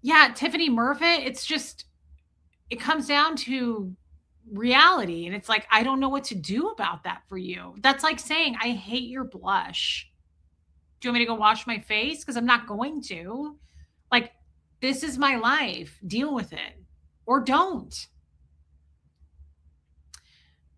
Yeah, Tiffany Murfitt, it comes down to reality. And it's like, I don't know what to do about that for you. That's like saying, I hate your blush. Do you want me to go wash my face? Because I'm not going to. Like, this is my life. Deal with it. Or don't.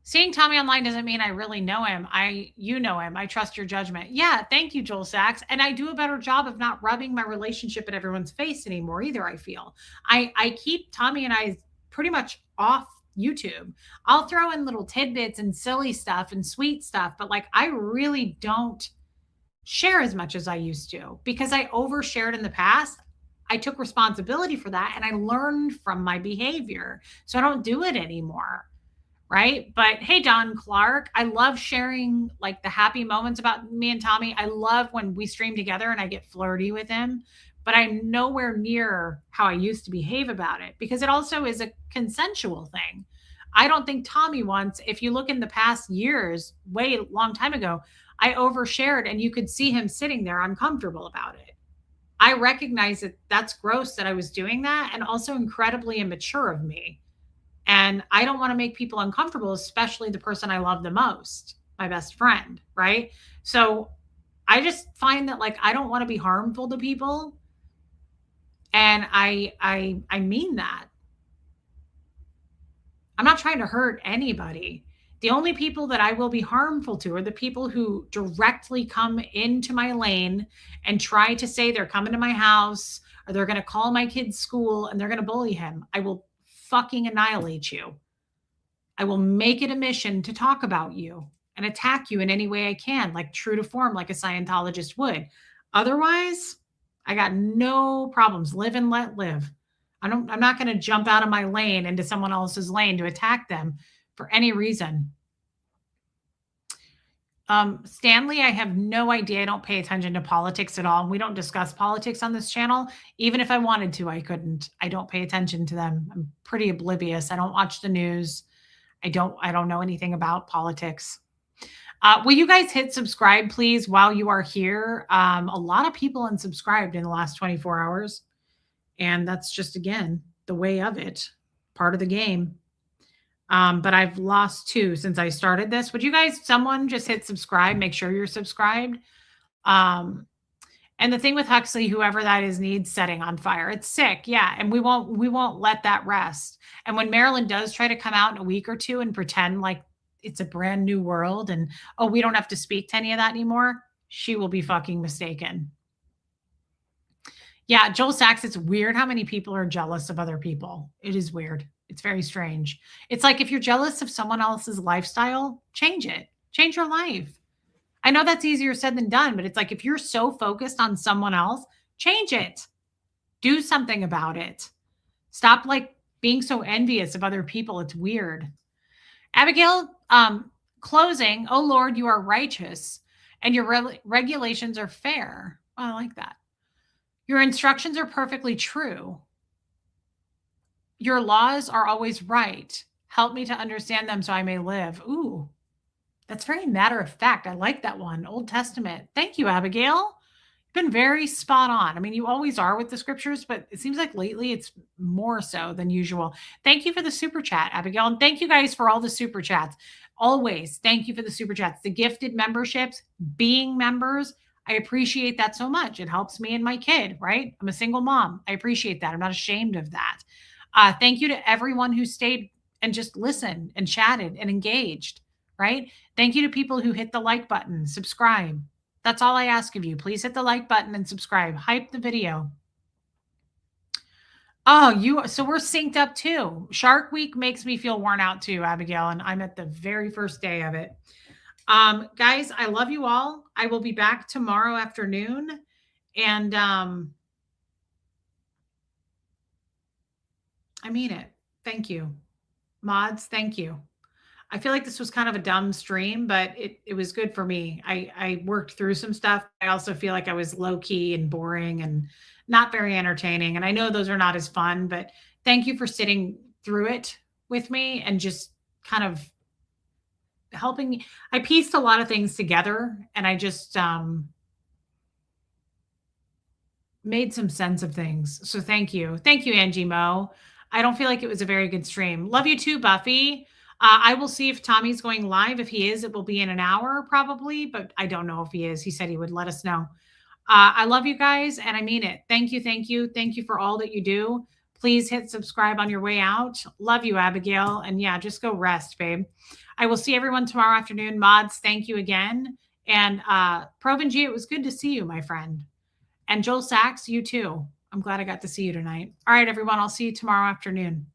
Seeing Tommy online doesn't mean I really know him. You know him. I trust your judgment. Yeah, thank you, Joel Sachs. And I do a better job of not rubbing my relationship in everyone's face anymore either, I feel. I keep Tommy and I pretty much off YouTube. I'll throw in little tidbits and silly stuff and sweet stuff, but like I really don't share as much as I used to because I overshared in the past. I took responsibility for that and I learned from my behavior. So I don't do it anymore. Right. But hey, Don Clark, I love sharing like the happy moments about me and Tommy. I love when we stream together and I get flirty with him, but I'm nowhere near how I used to behave about it because it also is a consensual thing. I don't think Tommy wants, if you look in the past years, way long time ago, I overshared and you could see him sitting there uncomfortable about it. I recognize that that's gross that I was doing that and also incredibly immature of me. And I don't want to make people uncomfortable, especially the person I love the most, my best friend, right? So I just find that like I don't want to be harmful to people. And I mean that. I'm not trying to hurt anybody. The only people that I will be harmful to are the people who directly come into my lane and try to say they're coming to my house or they're going to call my kid's school and they're going to bully him. I will fucking annihilate you. I will make it a mission to talk about you and attack you in any way I can, like true to form, like a Scientologist would. Otherwise, I got no problems. Live and let live. I'm not going to jump out of my lane into someone else's lane to attack them for any reason. Stanley, I have no idea. I don't pay attention to politics at all. We don't discuss politics on this channel. Even if I wanted to, I couldn't. I don't pay attention to them. I'm pretty oblivious. I don't watch the news. I don't know anything about politics. Will you guys hit subscribe, please, while you are here? A lot of people unsubscribed in the last 24 hours. And that's just, again, the way of it, part of the game. But I've lost 2 since I started this. Would you guys, someone just hit subscribe, make sure you're subscribed. And the thing with Huxley, whoever that is, needs setting on fire. It's sick. Yeah. And we won't let that rest. And when Marilyn does try to come out in a week or 2 and pretend like it's a brand new world and, oh, we don't have to speak to any of that anymore, she will be fucking mistaken. Yeah, Joel Sachs, it's weird how many people are jealous of other people. It is weird. It's very strange. It's like if you're jealous of someone else's lifestyle, change it. Change your life. I know that's easier said than done, but it's like if you're so focused on someone else, change it. Do something about it. Stop like being so envious of other people. It's weird. Abigail, closing, oh Lord, you are righteous and your regulations are fair. Oh, I like that. Your instructions are perfectly true. Your laws are always right. Help me to understand them so I may live. Ooh, that's very matter of fact. I like that one. Old Testament. Thank you, Abigail. You've been very spot on. I mean, you always are with the scriptures, but it seems like lately it's more so than usual. Thank you for the super chat, Abigail. And thank you guys for all the super chats. Always thank you for the super chats, the gifted memberships, being members. I appreciate that so much. It helps me and my kid, right? I'm a single mom. I appreciate that. I'm not ashamed of that. Thank you to everyone who stayed and just listened and chatted and engaged, right? Thank you to people who hit the like button, subscribe. That's all I ask of you. Please hit the like button and subscribe. Hype the video. Oh, so we're synced up too. Shark Week makes me feel worn out too, Abigail, and I'm at the very first day of it. Guys, I love you all. I will be back tomorrow afternoon. And I mean it. Thank you. Mods, thank you. I feel like this was kind of a dumb stream, but it was good for me. I worked through some stuff. I also feel like I was low key and boring and not very entertaining. And I know those are not as fun, but thank you for sitting through it with me and just kind of helping me. I pieced a lot of things together and I just made some sense of things. So thank you. Thank you, Angie Mo. I don't feel like it was a very good stream. Love you too, Buffy. I will see if Tommy's going live. If he is, it will be in an hour probably, but I don't know if he is. He said he would let us know. I love you guys and I mean it. Thank you. Thank you. Thank you for all that you do. Please hit subscribe on your way out. Love you, Abigail. And yeah, just go rest, babe. I will see everyone tomorrow afternoon. Mods, thank you again. And Provin G, it was good to see you, my friend. And Joel Sachs, you too. I'm glad I got to see you tonight. All right, everyone. I'll see you tomorrow afternoon.